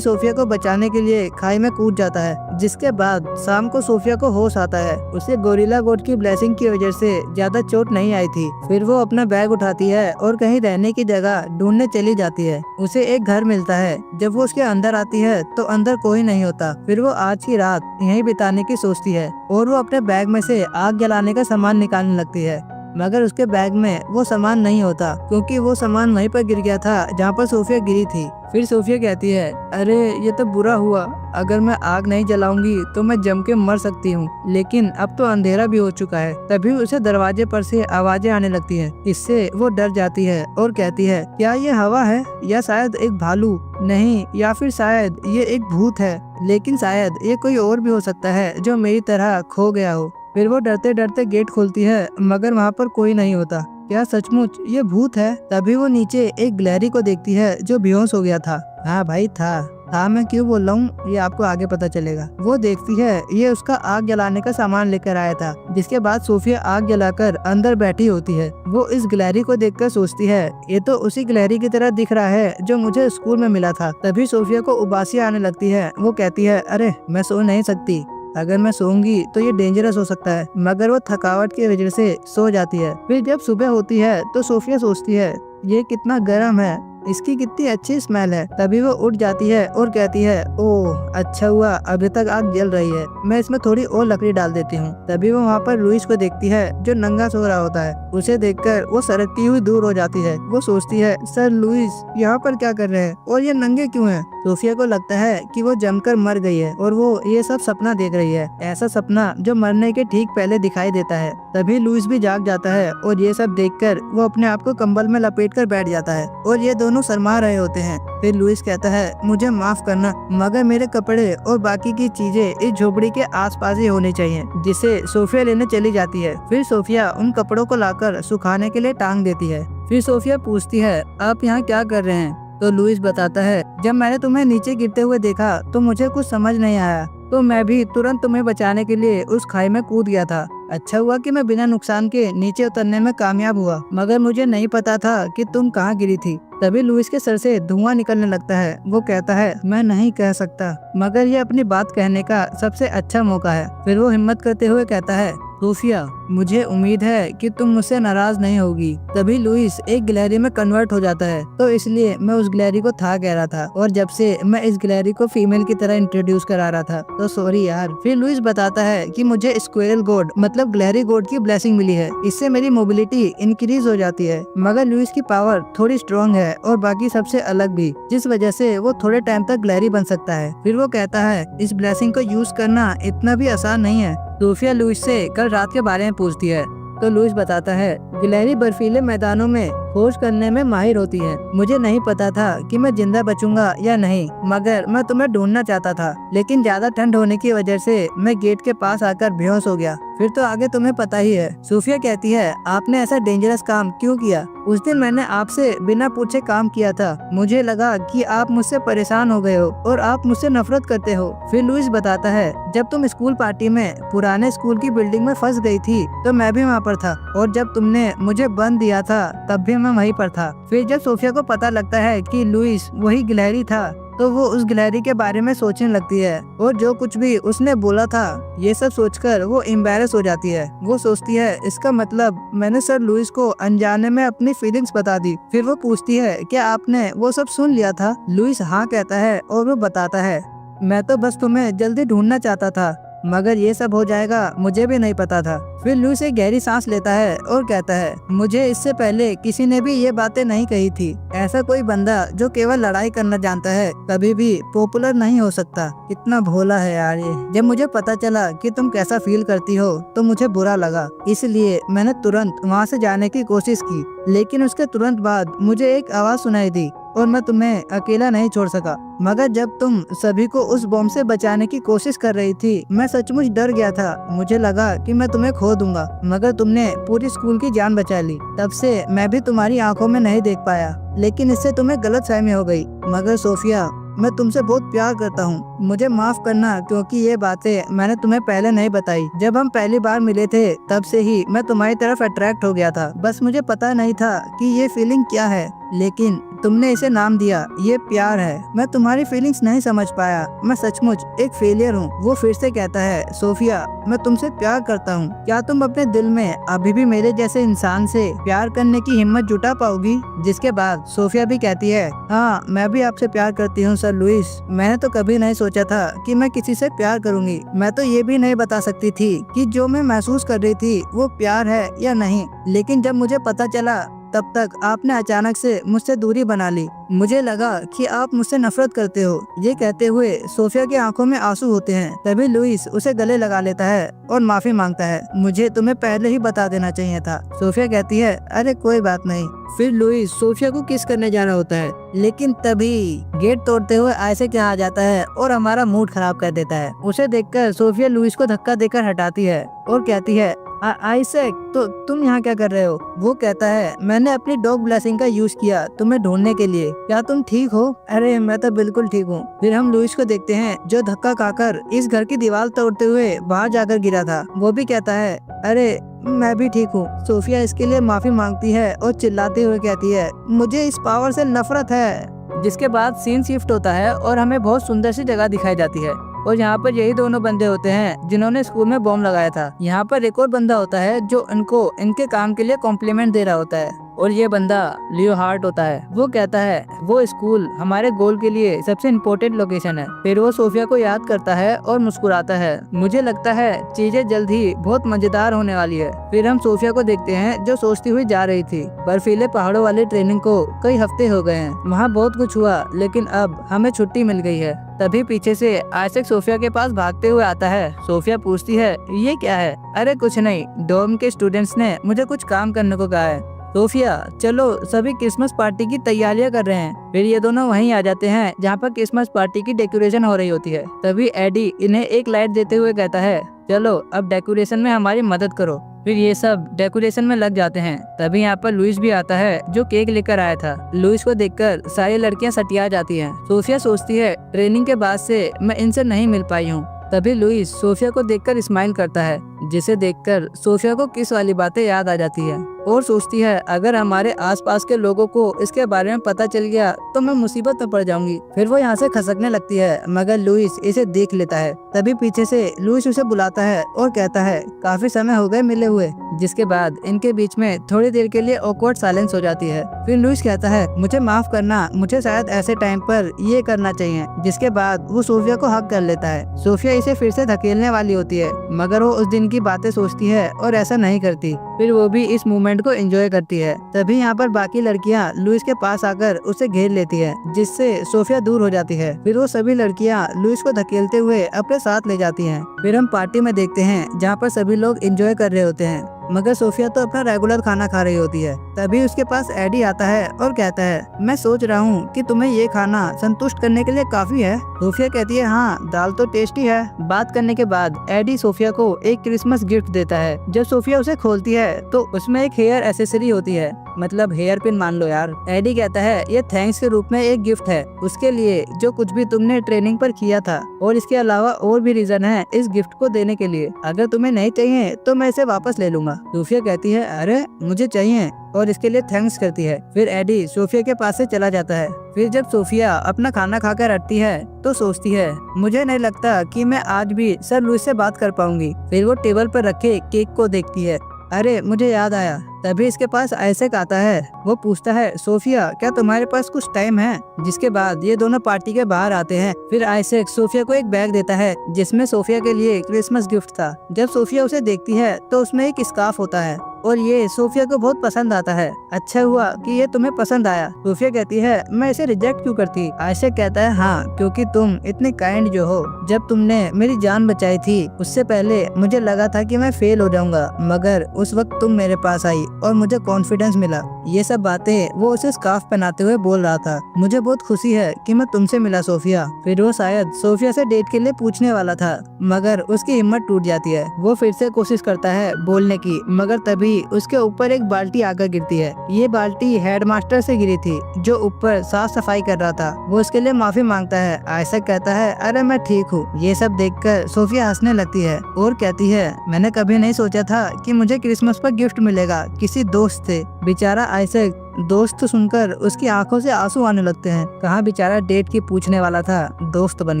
सोफिया को बचाने के लिए खाई में कूद जाता है। जिसके बाद शाम को सोफिया को होश आता है। उसे गोरिल्ला गॉड की ब्लेसिंग की वजह से ज्यादा चोट नहीं आई थी। फिर वो अपना बैग उठाती है और कहीं रहने की जगह ढूंढने चली जाती है। उसे एक घर मिलता है। जब वो उसके अंदर आती है तो अंदर कोई नहीं होता। फिर वो आज की रात यहीं बिताने की सोचती है और वो अपने बैग में से आग जलाने का सामान निकालने लगती है। मगर उसके बैग में वो सामान नहीं होता क्योंकि वो सामान वहीं पर गिर गया था जहाँ पर सोफिया गिरी थी। फिर सोफिया कहती है, अरे ये तो बुरा हुआ, अगर मैं आग नहीं जलाऊंगी तो मैं जम के मर सकती हूँ। लेकिन अब तो अंधेरा भी हो चुका है। तभी उसे दरवाजे पर से आवाजें आने लगती हैं। इससे वो डर जाती है और कहती है, क्या ये हवा है या शायद एक भालू? नहीं, या फिर शायद ये एक भूत है। लेकिन शायद ये कोई और भी हो सकता है जो मेरी तरह खो गया हो। फिर वो डरते डरते गेट खोलती है मगर वहाँ पर कोई नहीं होता। क्या सचमुच ये भूत है? तभी वो नीचे एक ग्लैरी को देखती है जो बेहोश हो गया था। हाँ भाई था मैं क्यों बोल रहा हूँ ये आपको आगे पता चलेगा। वो देखती है ये उसका आग जलाने का सामान लेकर आया था। जिसके बाद सोफिया आग जलाकर अंदर बैठी होती है। वो इस ग्लैरी को देखकर सोचती है, ये तो उसी ग्लैरी की तरह दिख रहा है जो मुझे स्कूल में मिला था। तभी सोफिया को उबासी आने लगती है। वो कहती है, अरे मैं सो नहीं सकती, अगर मैं सोऊंगी तो ये डेंजरस हो सकता है। मगर वो थकावट की वजह से सो जाती है। फिर जब सुबह होती है तो सोफिया सोचती है, ये कितना गर्म है इसकी कितनी अच्छी स्मेल है। तभी वो उठ जाती है और कहती है, ओह अच्छा हुआ अभी तक आग जल रही है, मैं इसमें थोड़ी और लकड़ी डाल देती हूँ। तभी वो वहाँ पर लुइस को देखती है जो नंगा सो रहा होता है। उसे देखकर वो सरकती हुई दूर हो जाती है। वो सोचती है, सर लुइस यहाँ पर क्या कर रहे हैं और ये नंगे क्यों हैं? सोफिया को लगता है कि वो जमकर मर गई है और वो ये सब सपना देख रही है, ऐसा सपना जो मरने के ठीक पहले दिखाई देता है। तभी लुइस भी जाग जाता है और ये सब देखकर वो अपने आप को कंबल में लपेटकर बैठ जाता है और ये दोनों शर्मा रहे होते हैं। फिर लुइस कहता है, मुझे माफ करना मगर मेरे कपड़े और बाकी की चीजें इस झोपड़ी के आसपास ही होनी चाहिए, जिसे सोफिया लेने चली जाती है। फिर सोफिया उन कपड़ों को लाकर सुखाने के लिए टांग देती है। फिर सोफिया पूछती है, आप यहाँ क्या कर रहे हैं? तो लुइस बताता है, जब मैंने तुम्हें नीचे गिरते हुए देखा तो मुझे कुछ समझ नहीं आया, तो मैं भी तुरंत तुम्हें बचाने के लिए उस खाई में कूद गया था। अच्छा हुआ कि मैं बिना नुकसान के नीचे उतरने में कामयाब हुआ, मगर मुझे नहीं पता था कि तुम कहाँ गिरी थी। तभी लुइस के सर से धुआं निकलने लगता है। वो कहता है, मैं नहीं कह सकता, मगर ये अपनी बात कहने का सबसे अच्छा मौका है। फिर वो हिम्मत करते हुए कहता है, सोफिया मुझे उम्मीद है कि तुम मुझसे नाराज नहीं होगी। तभी लुइस एक गिलहरी में कन्वर्ट हो जाता है, तो इसलिए मैं उस गिलहरी को था कह रहा था और जब से मैं इस गिलहरी को फीमेल की तरह इंट्रोड्यूस करा रहा था, तो सॉरी यार। फिर लुइस बताता है कि मुझे स्क्वेरल गॉड मतलब गिलहरी गॉड की ब्लेसिंग मिली है, इससे मेरी मोबिलिटी इंक्रीज हो जाती है। मगर लुइस की पावर थोड़ी स्ट्रॉन्ग है और बाकी सबसे अलग भी, जिस वजह से वो थोड़े टाइम तक गिलहरी बन सकता है। फिर वो कहता है, इस ब्लेसिंग को यूज करना इतना भी आसान नहीं है। सोफिया लुइस से कल रात के बारे में पूछती है, तो लुइस बताता है, गिलहरी बर्फीले मैदानों में खोज करने में माहिर होती है। मुझे नहीं पता था कि मैं जिंदा बचूंगा या नहीं, मगर मैं तुम्हें ढूंढना चाहता था, लेकिन ज्यादा ठंड होने की वजह से मैं गेट के पास आकर बेहोश हो गया। फिर तो आगे तुम्हें पता ही है। सोफिया कहती है, आपने ऐसा डेंजरस काम क्यों किया? उस दिन मैंने आपसे बिना पूछे काम किया था। मुझे लगा कि आप मुझसे परेशान हो गए हो और आप मुझसे नफरत करते हो। फिर लुइस बताता है, जब तुम स्कूल पार्टी में पुराने स्कूल की बिल्डिंग में फंस गई थी तो मैं भी वहाँ पर था, और जब तुमने मुझे बंद दिया था तब भी मैं वहीं पर था। फिर जब सोफिया को पता लगता है कि लुइस वही गिलहरी था, तो वो उस गिलहरी के बारे में सोचने लगती है और जो कुछ भी उसने बोला था ये सब सोचकर वो एम्बैरेस हो जाती है। वो सोचती है, इसका मतलब मैंने सर लुइस को अनजाने में अपनी फीलिंग्स बता दी। फिर वो पूछती है, क्या आपने वो सब सुन लिया था? लुइस हाँ कहता है और वो बताता है, मैं तो बस तुम्हें जल्दी ढूंढना चाहता था, मगर ये सब हो जाएगा मुझे भी नहीं पता था। फिर लुइस एक गहरी सांस लेता है और कहता है, मुझे इससे पहले किसी ने भी ये बातें नहीं कही थी। ऐसा कोई बंदा जो केवल लड़ाई करना जानता है कभी भी पॉपुलर नहीं हो सकता। कितना भोला है यार ये। जब मुझे पता चला कि तुम कैसा फील करती हो तो मुझे बुरा लगा, इसलिए मैंने तुरंत वहाँ से जाने की कोशिश की, लेकिन उसके तुरंत बाद मुझे एक आवाज सुनाई दी और मैं तुम्हें अकेला नहीं छोड़ सका। मगर जब तुम सभी को उस बॉम्ब से बचाने की कोशिश कर रही थी, मैं सचमुच डर गया था। मुझे लगा कि मैं तुम्हें खो दूंगा, मगर तुमने पूरी स्कूल की जान बचा ली। तब से मैं भी तुम्हारी आंखों में नहीं देख पाया, लेकिन इससे तुम्हें गलतफहमी हो गई। मगर सोफिया, मैं तुमसे बहुत प्यार करता हूँ, मुझे माफ करना क्योंकि ये बातें मैंने तुम्हें पहले नहीं बताई। जब हम पहली बार मिले थे तब से ही मैं तुम्हारी तरफ अट्रैक्ट हो गया था, बस मुझे पता नहीं था कि ये फीलिंग क्या है, लेकिन तुमने इसे नाम दिया, ये प्यार है। मैं तुम्हारी फीलिंग्स नहीं समझ पाया, मैं सचमुच एक फेलियर हूँ। वो फिर से कहता है, सोफिया मैं तुमसे प्यार करता हूँ, क्या तुम अपने दिल में अभी भी मेरे जैसे इंसान से प्यार करने की हिम्मत जुटा पाओगी? जिसके बाद सोफिया भी कहती है, हाँ मैं भी आपसे प्यार करती हूँ सर लुइस। मैंने तो कभी नहीं सोचा था कि मैं किसी से प्यार करूंगी। मैं तो ये भी नहीं बता सकती थी कि जो मैं महसूस कर रही थी वो प्यार है या नहीं, लेकिन जब मुझे पता चला तब तक आपने अचानक से मुझसे दूरी बना ली। मुझे लगा कि आप मुझसे नफरत करते हो। ये कहते हुए सोफिया की आंखों में आंसू होते हैं। तभी लुइस उसे गले लगा लेता है और माफी मांगता है, मुझे तुम्हें पहले ही बता देना चाहिए था। सोफिया कहती है, अरे कोई बात नहीं। फिर लुइस सोफिया को किस करने जा रहा होता है, लेकिन तभी गेट तोड़ते हुए आइजैक यहाँ आ जाता है और हमारा मूड खराब कर देता है। उसे देखकर सोफिया लुइस को धक्का देकर हटाती है और कहती है, आइजैक तो तुम यहाँ क्या कर रहे हो? वो कहता है, मैंने अपनी डॉग ब्लेसिंग का यूज किया तुम्हें ढूंढने के लिए, क्या तुम ठीक हो? अरे मैं तो बिल्कुल ठीक हूँ। फिर हम लुइस को देखते हैं जो धक्का खाकर इस घर की दीवार तोड़ते हुए बाहर जाकर गिरा था। वो भी कहता है, अरे मैं भी ठीक हूँ। सोफिया इसके लिए माफी मांगती है और चिल्लाते हुए कहती है, मुझे इस पावर से नफरत है। जिसके बाद सीन शिफ्ट होता है और हमें बहुत सुंदर सी जगह दिखाई जाती है और यहाँ पर यही दोनों बंदे होते हैं जिन्होंने स्कूल में बॉम्ब लगाया था। यहाँ पर एक और बंदा होता है जो इनको इनके काम के लिए कॉम्प्लीमेंट दे रहा होता है। और ये बंदा लियो हार्ट होता है। वो कहता है वो स्कूल हमारे गोल के लिए सबसे इम्पोर्टेंट लोकेशन है। फिर वो सोफिया को याद करता है और मुस्कुराता है। मुझे लगता है चीजें जल्द ही बहुत मजेदार होने वाली है। फिर हम सोफिया को देखते हैं जो सोचती हुई जा रही थी। बर्फीले पहाड़ों वाली ट्रेनिंग को कई हफ्ते हो गए हैं। वहाँ बहुत कुछ हुआ, लेकिन अब हमें छुट्टी मिल गई है। तभी पीछे से आइजैक सोफिया के पास भागते हुए आता है। सोफिया पूछती है ये क्या है? अरे कुछ नहीं, डोम के स्टूडेंट्स ने मुझे कुछ काम करने को कहा है। सोफिया चलो, सभी क्रिसमस पार्टी की तैयारियां कर रहे हैं। फिर ये दोनों वहीं आ जाते हैं जहाँ पर क्रिसमस पार्टी की डेकोरेशन हो रही होती है। तभी एडी इन्हें एक लाइट देते हुए कहता है चलो अब डेकोरेशन में हमारी मदद करो। फिर ये सब डेकोरेशन में लग जाते हैं। तभी यहाँ पर लुइस भी आता है जो केक लेकर आया था। लुइस को देखकर सारी लड़कियां सटिया जाती हैं। सोफिया सोचती है ट्रेनिंग के बाद से मैं इनसे नहीं मिल पाई हूँ। तभी लुइस सोफिया को देखकर स्माइल करता है, जिसे देखकर सोफिया को किस वाली बातें याद आ जाती है और सोचती है अगर हमारे आसपास के लोगों को इसके बारे में पता चल गया तो मैं मुसीबत में पड़ जाऊंगी। फिर वो यहाँ से खसकने लगती है, मगर लुइस इसे देख लेता है। तभी पीछे से लुइस उसे बुलाता है और कहता है काफी समय हो गए मिले हुए। जिसके बाद इनके बीच में थोड़ी देर के लिए ऑकवर्ड साइलेंस हो जाती है। फिर लुइस कहता है मुझे माफ करना, मुझे शायद ऐसे टाइम पर ये करना चाहिए। जिसके बाद वो सोफिया को हक कर लेता है। सोफिया इसे फिर से धकेलने वाली होती है, मगर वो उस दिन की बातें सोचती है और ऐसा नहीं करती। फिर वो भी इस मोमेंट को एंजॉय करती है। तभी यहाँ पर बाकी लड़कियाँ लुइस के पास आकर उसे घेर लेती है, जिससे सोफिया दूर हो जाती है। फिर वो सभी लड़कियाँ लुइस को धकेलते हुए अपने साथ ले जाती हैं। फिर हम पार्टी में देखते हैं जहाँ पर सभी लोग एंजॉय कर रहे होते हैं, मगर सोफिया तो अपना रेगुलर खाना खा रही होती है। तभी उसके पास एडी आता है और कहता है मैं सोच रहा हूँ कि तुम्हें ये खाना संतुष्ट करने के लिए काफी है। सोफिया कहती है हाँ, दाल तो टेस्टी है। बात करने के बाद एडी सोफिया को एक क्रिसमस गिफ्ट देता है। जब सोफिया उसे खोलती है तो उसमें एक हेयर एसेसरी होती है, मतलब हेयर पिन मान लो यार। एडी कहता है ये थैंक्स के रूप में एक गिफ्ट है उसके लिए जो कुछ भी तुमने ट्रेनिंग पर किया था, और इसके अलावा और भी रीजन है इस गिफ्ट को देने के लिए। अगर तुम्हें नहीं चाहिए तो मैं इसे वापस ले लूंगा। सोफिया कहती है अरे मुझे चाहिए, और इसके लिए थैंक्स करती है। फिर एडी सोफिया के पास से चला जाता है। फिर जब सोफिया अपना खाना खाकर हटती है तो सोचती है मुझे नहीं लगता कि मैं आज भी सर लुइस से बात कर पाऊंगी। फिर वो टेबल पर रखे केक को देखती है। अरे मुझे याद आया। तभी इसके पास आइजैक आता है। वो पूछता है सोफिया क्या तुम्हारे पास कुछ टाइम है? जिसके बाद ये दोनों पार्टी के बाहर आते हैं। फिर आइजैक सोफिया को एक बैग देता है जिसमें सोफिया के लिए क्रिसमस गिफ्ट था। जब सोफिया उसे देखती है तो उसमें एक स्कार्फ होता है और ये सोफिया को बहुत पसंद आता है। अच्छा हुआ कि ये तुम्हें पसंद आया। सोफिया कहती है मैं इसे रिजेक्ट क्यों करती? आइजैक कहता है हाँ, क्योंकि तुम इतने काइंड जो हो। जब तुमने मेरी जान बचाई थी उससे पहले मुझे लगा था कि मैं फेल हो जाऊंगा, मगर उस वक्त तुम मेरे पास आई और मुझे कॉन्फिडेंस मिला। ये सब बातें वो उसे स्कार्फ पहनाते हुए बोल रहा था। मुझे बहुत खुशी है कि मैं तुमसे मिला सोफिया। फिर वो शायद सोफिया से डेट के लिए पूछने वाला था, मगर उसकी हिम्मत टूट जाती है। वो फिर से कोशिश करता है बोलने की, मगर तभी उसके ऊपर एक बाल्टी आकर गिरती है। ये बाल्टी हेडमास्टर से गिरी थी जो ऊपर साफ सफाई कर रहा था। वो उसके लिए माफी मांगता है। आइजैक कहता है अरे मैं ठीक हूँ। ये सब देखकर सोफिया हंसने लगती है और कहती है मैंने कभी नहीं सोचा था कि मुझे क्रिसमस पर गिफ्ट मिलेगा किसी दोस्त से। बेचारा आइजैक दोस्त सुनकर उसकी आंखों से आंसू आने लगते हैं। कहाँ बेचारा डेट की पूछने वाला था, दोस्त बन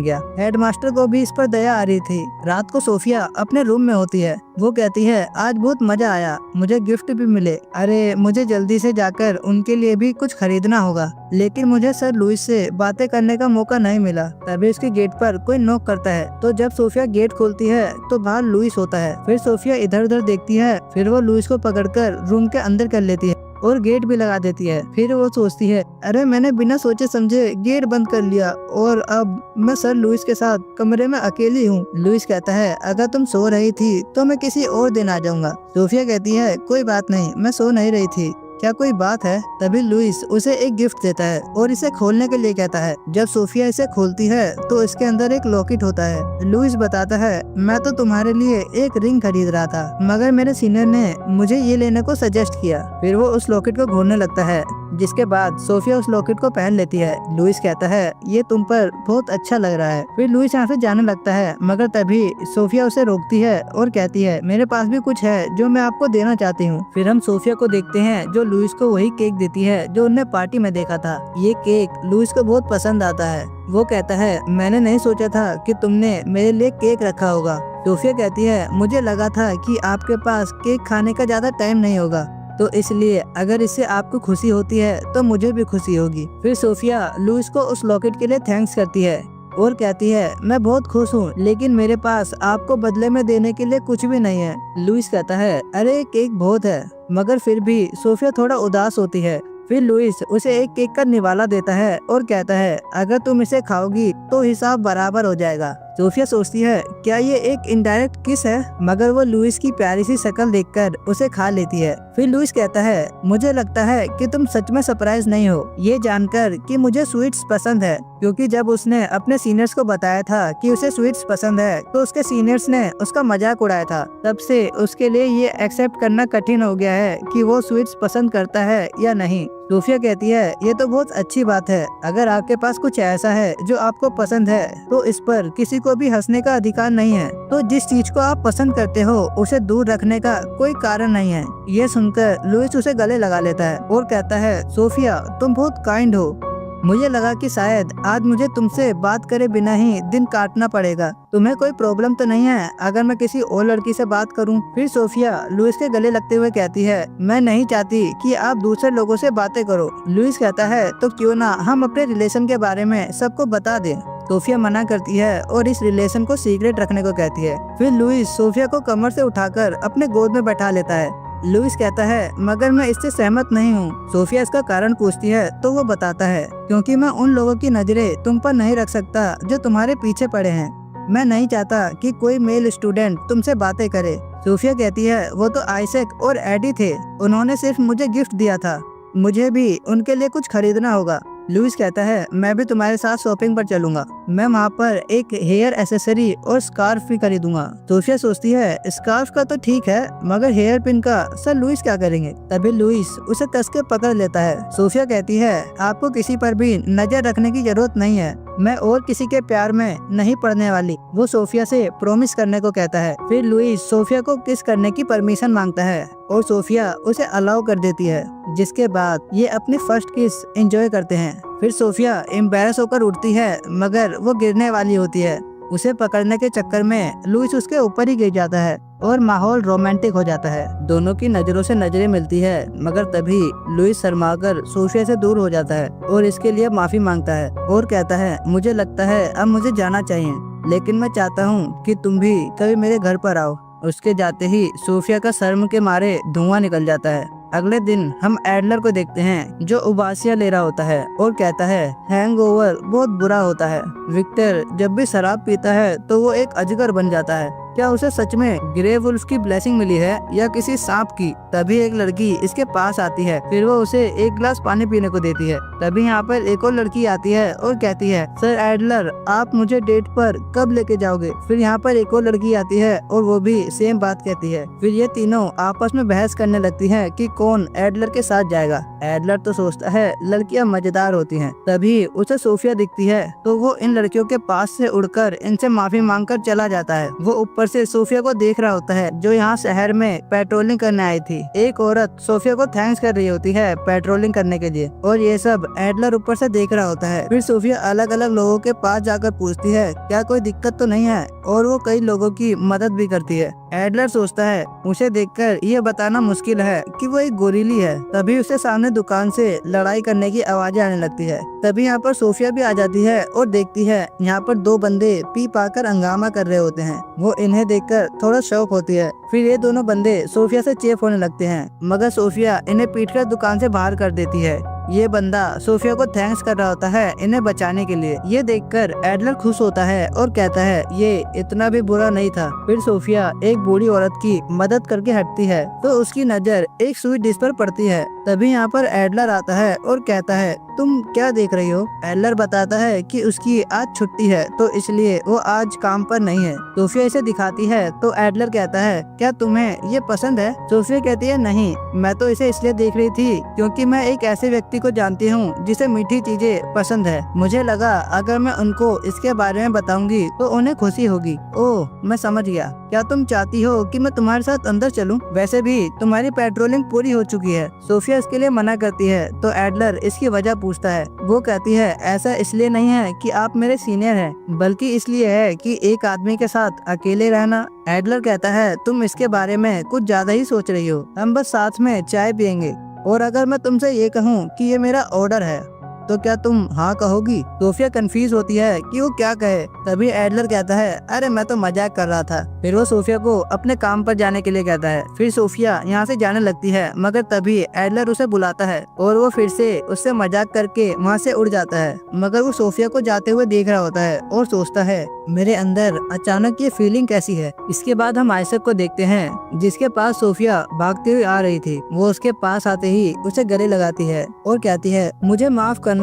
गया। हेडमास्टर को भी इस पर दया आ रही थी। रात को सोफिया अपने रूम में होती है। वो कहती है आज बहुत मजा आया, मुझे गिफ्ट भी मिले। अरे मुझे जल्दी से जाकर उनके लिए भी कुछ खरीदना होगा, लेकिन मुझे सर लुइस से बातें करने का मौका नहीं मिला। तभी उसके गेट पर कोई नॉक करता है। तो जब सोफिया गेट खोलती है तो बाहर लुइस होता है। फिर सोफिया इधर उधर देखती है। फिर वो लुइस को पकड़कर रूम के अंदर कर लेती है और गेट भी लगा देती है। फिर वो सोचती है अरे मैंने बिना सोचे समझे गेट बंद कर लिया और अब मैं सर लुइस के साथ कमरे में अकेली हूँ। लुइस कहता है अगर तुम सो रही थी तो मैं किसी और दिन आ जाऊंगा। सोफिया कहती है कोई बात नहीं, मैं सो नहीं रही थी, क्या कोई बात है? तभी लुइस उसे एक गिफ्ट देता है और इसे खोलने के लिए कहता है। जब सोफिया इसे खोलती है तो इसके अंदर एक लॉकेट होता है। लुइस बताता है मैं तो तुम्हारे लिए एक रिंग खरीद रहा था, मगर मेरे सीनियर ने मुझे ये लेने को सजेस्ट किया। फिर वो उस लॉकेट को घूरने लगता है, जिसके बाद सोफिया उस लॉकेट को पहन लेती है। लुइस कहता है ये तुम पर बहुत अच्छा लग रहा है। फिर लुइस यहाँ से जाने लगता है, मगर तभी सोफिया उसे रोकती है और कहती है मेरे पास भी कुछ है जो मैं आपको देना चाहती हूँ। फिर हम सोफिया को देखते हैं जो लुइस को वही केक देती है जो उन्हें पार्टी में देखा था। ये केक लुइस को बहुत पसंद आता है। वो कहता है मैंने नहीं सोचा था कि तुमने मेरे लिए केक रखा होगा। सोफिया कहती है मुझे लगा था कि आपके पास केक खाने का ज्यादा टाइम नहीं होगा। तो इसलिए अगर इससे आपको खुशी होती है तो मुझे भी खुशी होगी। फिर सोफिया लुइस को उस लॉकेट के लिए थैंक्स करती है और कहती है मैं बहुत खुश हूँ, लेकिन मेरे पास आपको बदले में देने के लिए कुछ भी नहीं है। लुइस कहता है अरे केक बहुत है, मगर फिर भी सोफिया थोड़ा उदास होती है। फिर लुइस उसे एक केक का निवाला देता है और कहता है अगर तुम इसे खाओगी तो हिसाब बराबर हो जाएगा। सोफिया सोचती है क्या ये एक इनडायरेक्ट किस है, मगर वो लुइस की प्यारी सी शक्ल देखकर उसे खा लेती है। फिर लुइस कहता है मुझे लगता है कि तुम सच में सरप्राइज नहीं हो ये जानकर कि मुझे स्वीट्स पसंद है, क्योंकि जब उसने अपने सीनियर्स को बताया था कि उसे स्वीट्स पसंद है तो उसके सीनियर्स ने उसका मजाक उड़ाया था। तब से उसके लिए ये एक्सेप्ट करना कठिन हो गया है कि वो स्वीट्स पसंद करता है या नहीं। सोफिया कहती है ये तो बहुत अच्छी बात है, अगर आपके पास कुछ ऐसा है जो आपको पसंद है तो इस पर किसी को भी हंसने का अधिकार नहीं है। तो जिस चीज को आप पसंद करते हो उसे दूर रखने का कोई कारण नहीं है। ये सुनकर लुइस उसे गले लगा लेता है और कहता है सोफिया तुम बहुत काइंड हो, मुझे लगा कि शायद आज मुझे तुमसे बात करे बिना ही दिन काटना पड़ेगा। तुम्हें कोई प्रॉब्लम तो नहीं है अगर मैं किसी और लड़की से बात करूं? फिर सोफिया लुइस के गले लगते हुए कहती है मैं नहीं चाहती कि आप दूसरे लोगों से बातें करो। लुइस कहता है तो क्यों ना हम अपने रिलेशन के बारे में सबको बता दें। सोफिया मना करती है और इस रिलेशन को सीक्रेट रखने को कहती है। फिर लुइस सोफिया को कमर से उठाकर अपने गोद में बैठा लेता है। लुइस कहता है मगर मैं इससे सहमत नहीं हूँ। सोफिया इसका कारण पूछती है तो वो बताता है क्योंकि मैं उन लोगों की नजरें तुम पर नहीं रख सकता जो तुम्हारे पीछे पड़े हैं। मैं नहीं चाहता कि कोई मेल स्टूडेंट तुमसे बातें करे। सोफिया कहती है वो तो आइजैक और एडी थे, उन्होंने सिर्फ मुझे गिफ्ट दिया था, मुझे भी उनके लिए कुछ खरीदना होगा। लुइस कहता है मैं भी तुम्हारे साथ शॉपिंग पर चलूंगा, मैं वहाँ पर एक हेयर एसेसरी और स्कार्फ भी खरीदूंगा। सोफिया सोचती है स्कार्फ का तो ठीक है, मगर हेयर पिन का सर लुइस क्या करेंगे? तभी लुइस उसे कस के पकड़ लेता है। सोफिया कहती है आपको किसी पर भी नजर रखने की जरूरत नहीं है, मैं और किसी के प्यार में नहीं पड़ने वाली। वो सोफिया से प्रॉमिस करने को कहता है। फिर लुइस सोफिया को किस करने की परमिशन मांगता है और सोफिया उसे अलाउ कर देती है, जिसके बाद ये अपनी फर्स्ट किस एंजॉय करते हैं। फिर सोफिया एम्बैरस होकर उठती है, मगर वो गिरने वाली होती है। उसे पकड़ने के चक्कर में लुइस उसके ऊपर ही गिर जाता है और माहौल रोमांटिक हो जाता है। दोनों की नजरों से नजरें मिलती है, मगर तभी लुइस शर्माकर सोफिया से दूर हो जाता है और इसके लिए माफी मांगता है और कहता है मुझे लगता है अब मुझे जाना चाहिए, लेकिन मैं चाहता हूँ कि तुम भी कभी मेरे घर पर आओ। उसके जाते ही सोफिया का शर्म के मारे धुआं निकल जाता है। अगले दिन हम एडलर को देखते हैं जो उबासियां ले रहा होता है और कहता है हैंगओवर बहुत बुरा होता है। विक्टर जब भी शराब पीता है तो वो एक अजगर बन जाता है। क्या उसे सच में ग्रे वुल्फ की ब्लेसिंग मिली है या किसी सांप की? तभी एक लड़की इसके पास आती है, फिर वो उसे एक गिलास पानी पीने को देती है। तभी यहाँ पर एक और लड़की आती है और कहती है सर एडलर आप मुझे डेट पर कब लेके जाओगे? फिर यहाँ पर एक और लड़की आती है और वो भी सेम बात कहती है। फिर ये तीनों आपस में बहस करने लगती है कि कौन एडलर के साथ जाएगा। एडलर तो सोचता है लड़कियां मजेदार होती हैं। तभी उसे सोफिया दिखती है तो वो इन लड़कियों के पास से उड़कर इनसे माफी मांगकर चला जाता है। वो ऊपर से सोफिया को देख रहा होता है जो यहाँ शहर में पेट्रोलिंग करने आई थी। एक औरत सोफिया को थैंक्स कर रही होती है पेट्रोलिंग करने के लिए और ये सब एडलर ऊपर से देख रहा होता है। फिर सोफिया अलग अलग लोगों के पास जाकर पूछती है क्या कोई दिक्कत तो नहीं है, और वो कई लोगों की मदद भी करती है। एडलर सोचता है उसे देखकर ये बताना मुश्किल है कि वो एक गोरीली है। तभी उसे सामने दुकान से लड़ाई करने की आवाजें आने लगती है। तभी यहाँ पर सोफिया भी आ जाती है और देखती है यहाँ पर दो बंदे पी पाकर हंगामा कर रहे होते हैं। वो इन्हें देखकर थोड़ा शौक होती है। फिर ये दोनों बंदे सोफिया से चेप होने लगते हैं, मगर सोफिया इन्हें पीटकर दुकान से बाहर कर देती है। ये बंदा सोफिया को थैंक्स कर रहा होता है इन्हें बचाने के लिए। ये देखकर एडलर खुश होता है और कहता है ये इतना भी बुरा नहीं था। फिर सोफिया एक बूढ़ी औरत की मदद करके हटती है तो उसकी नजर एक स्वीट डिश पर पड़ती है। तभी यहाँ पर एडलर आता है और कहता है तुम क्या देख रही हो? एडलर बताता है कि उसकी आज छुट्टी है तो इसलिए वो आज काम पर नहीं है। सोफिया इसे दिखाती है तो एडलर कहता है क्या तुम्हें ये पसंद है? सोफिया कहती है नहीं, मैं तो इसे इसलिए देख रही थी क्योंकि मैं एक ऐसे व्यक्ति व्यक्ति को जानती हूँ जिसे मीठी चीजें पसंद है। मुझे लगा अगर मैं उनको इसके बारे में बताऊंगी तो उन्हें खुशी होगी। ओह, मैं समझ गया। क्या तुम चाहती हो कि मैं तुम्हारे साथ अंदर चलूं? वैसे भी तुम्हारी पेट्रोलिंग पूरी हो चुकी है। सोफिया इसके लिए मना करती है तो एडलर इसकी वजह पूछता है। वो कहती है ऐसा इसलिए नहीं है कि आप मेरे सीनियर हैं, बल्कि इसलिए है कि एक आदमी के साथ अकेले रहना। एडलर कहता है तुम इसके बारे में कुछ ज्यादा ही सोच रही हो, हम बस साथ में चाय पियेंगे। और अगर मैं तुमसे ये कहूँ कि ये मेरा ऑर्डर है तो क्या तुम हाँ कहोगी? सोफिया कंफ्यूज होती है कि वो क्या कहे। तभी एडलर कहता है अरे मैं तो मजाक कर रहा था। फिर वो सोफिया को अपने काम पर जाने के लिए कहता है। फिर सोफिया यहाँ से जाने लगती है, मगर तभी एडलर उसे बुलाता है और वो फिर से उससे मजाक करके वहाँ से उड़ जाता है। मगर वो सोफिया को जाते हुए देख रहा होता है और सोचता है मेरे अंदर अचानक ये फीलिंग कैसी है। इसके बाद हम आइजैक को देखते हैं जिसके पास सोफिया भागती हुई आ रही थी। वो उसके पास आते ही उसे गले लगाती है और कहती है मुझे माफ करना,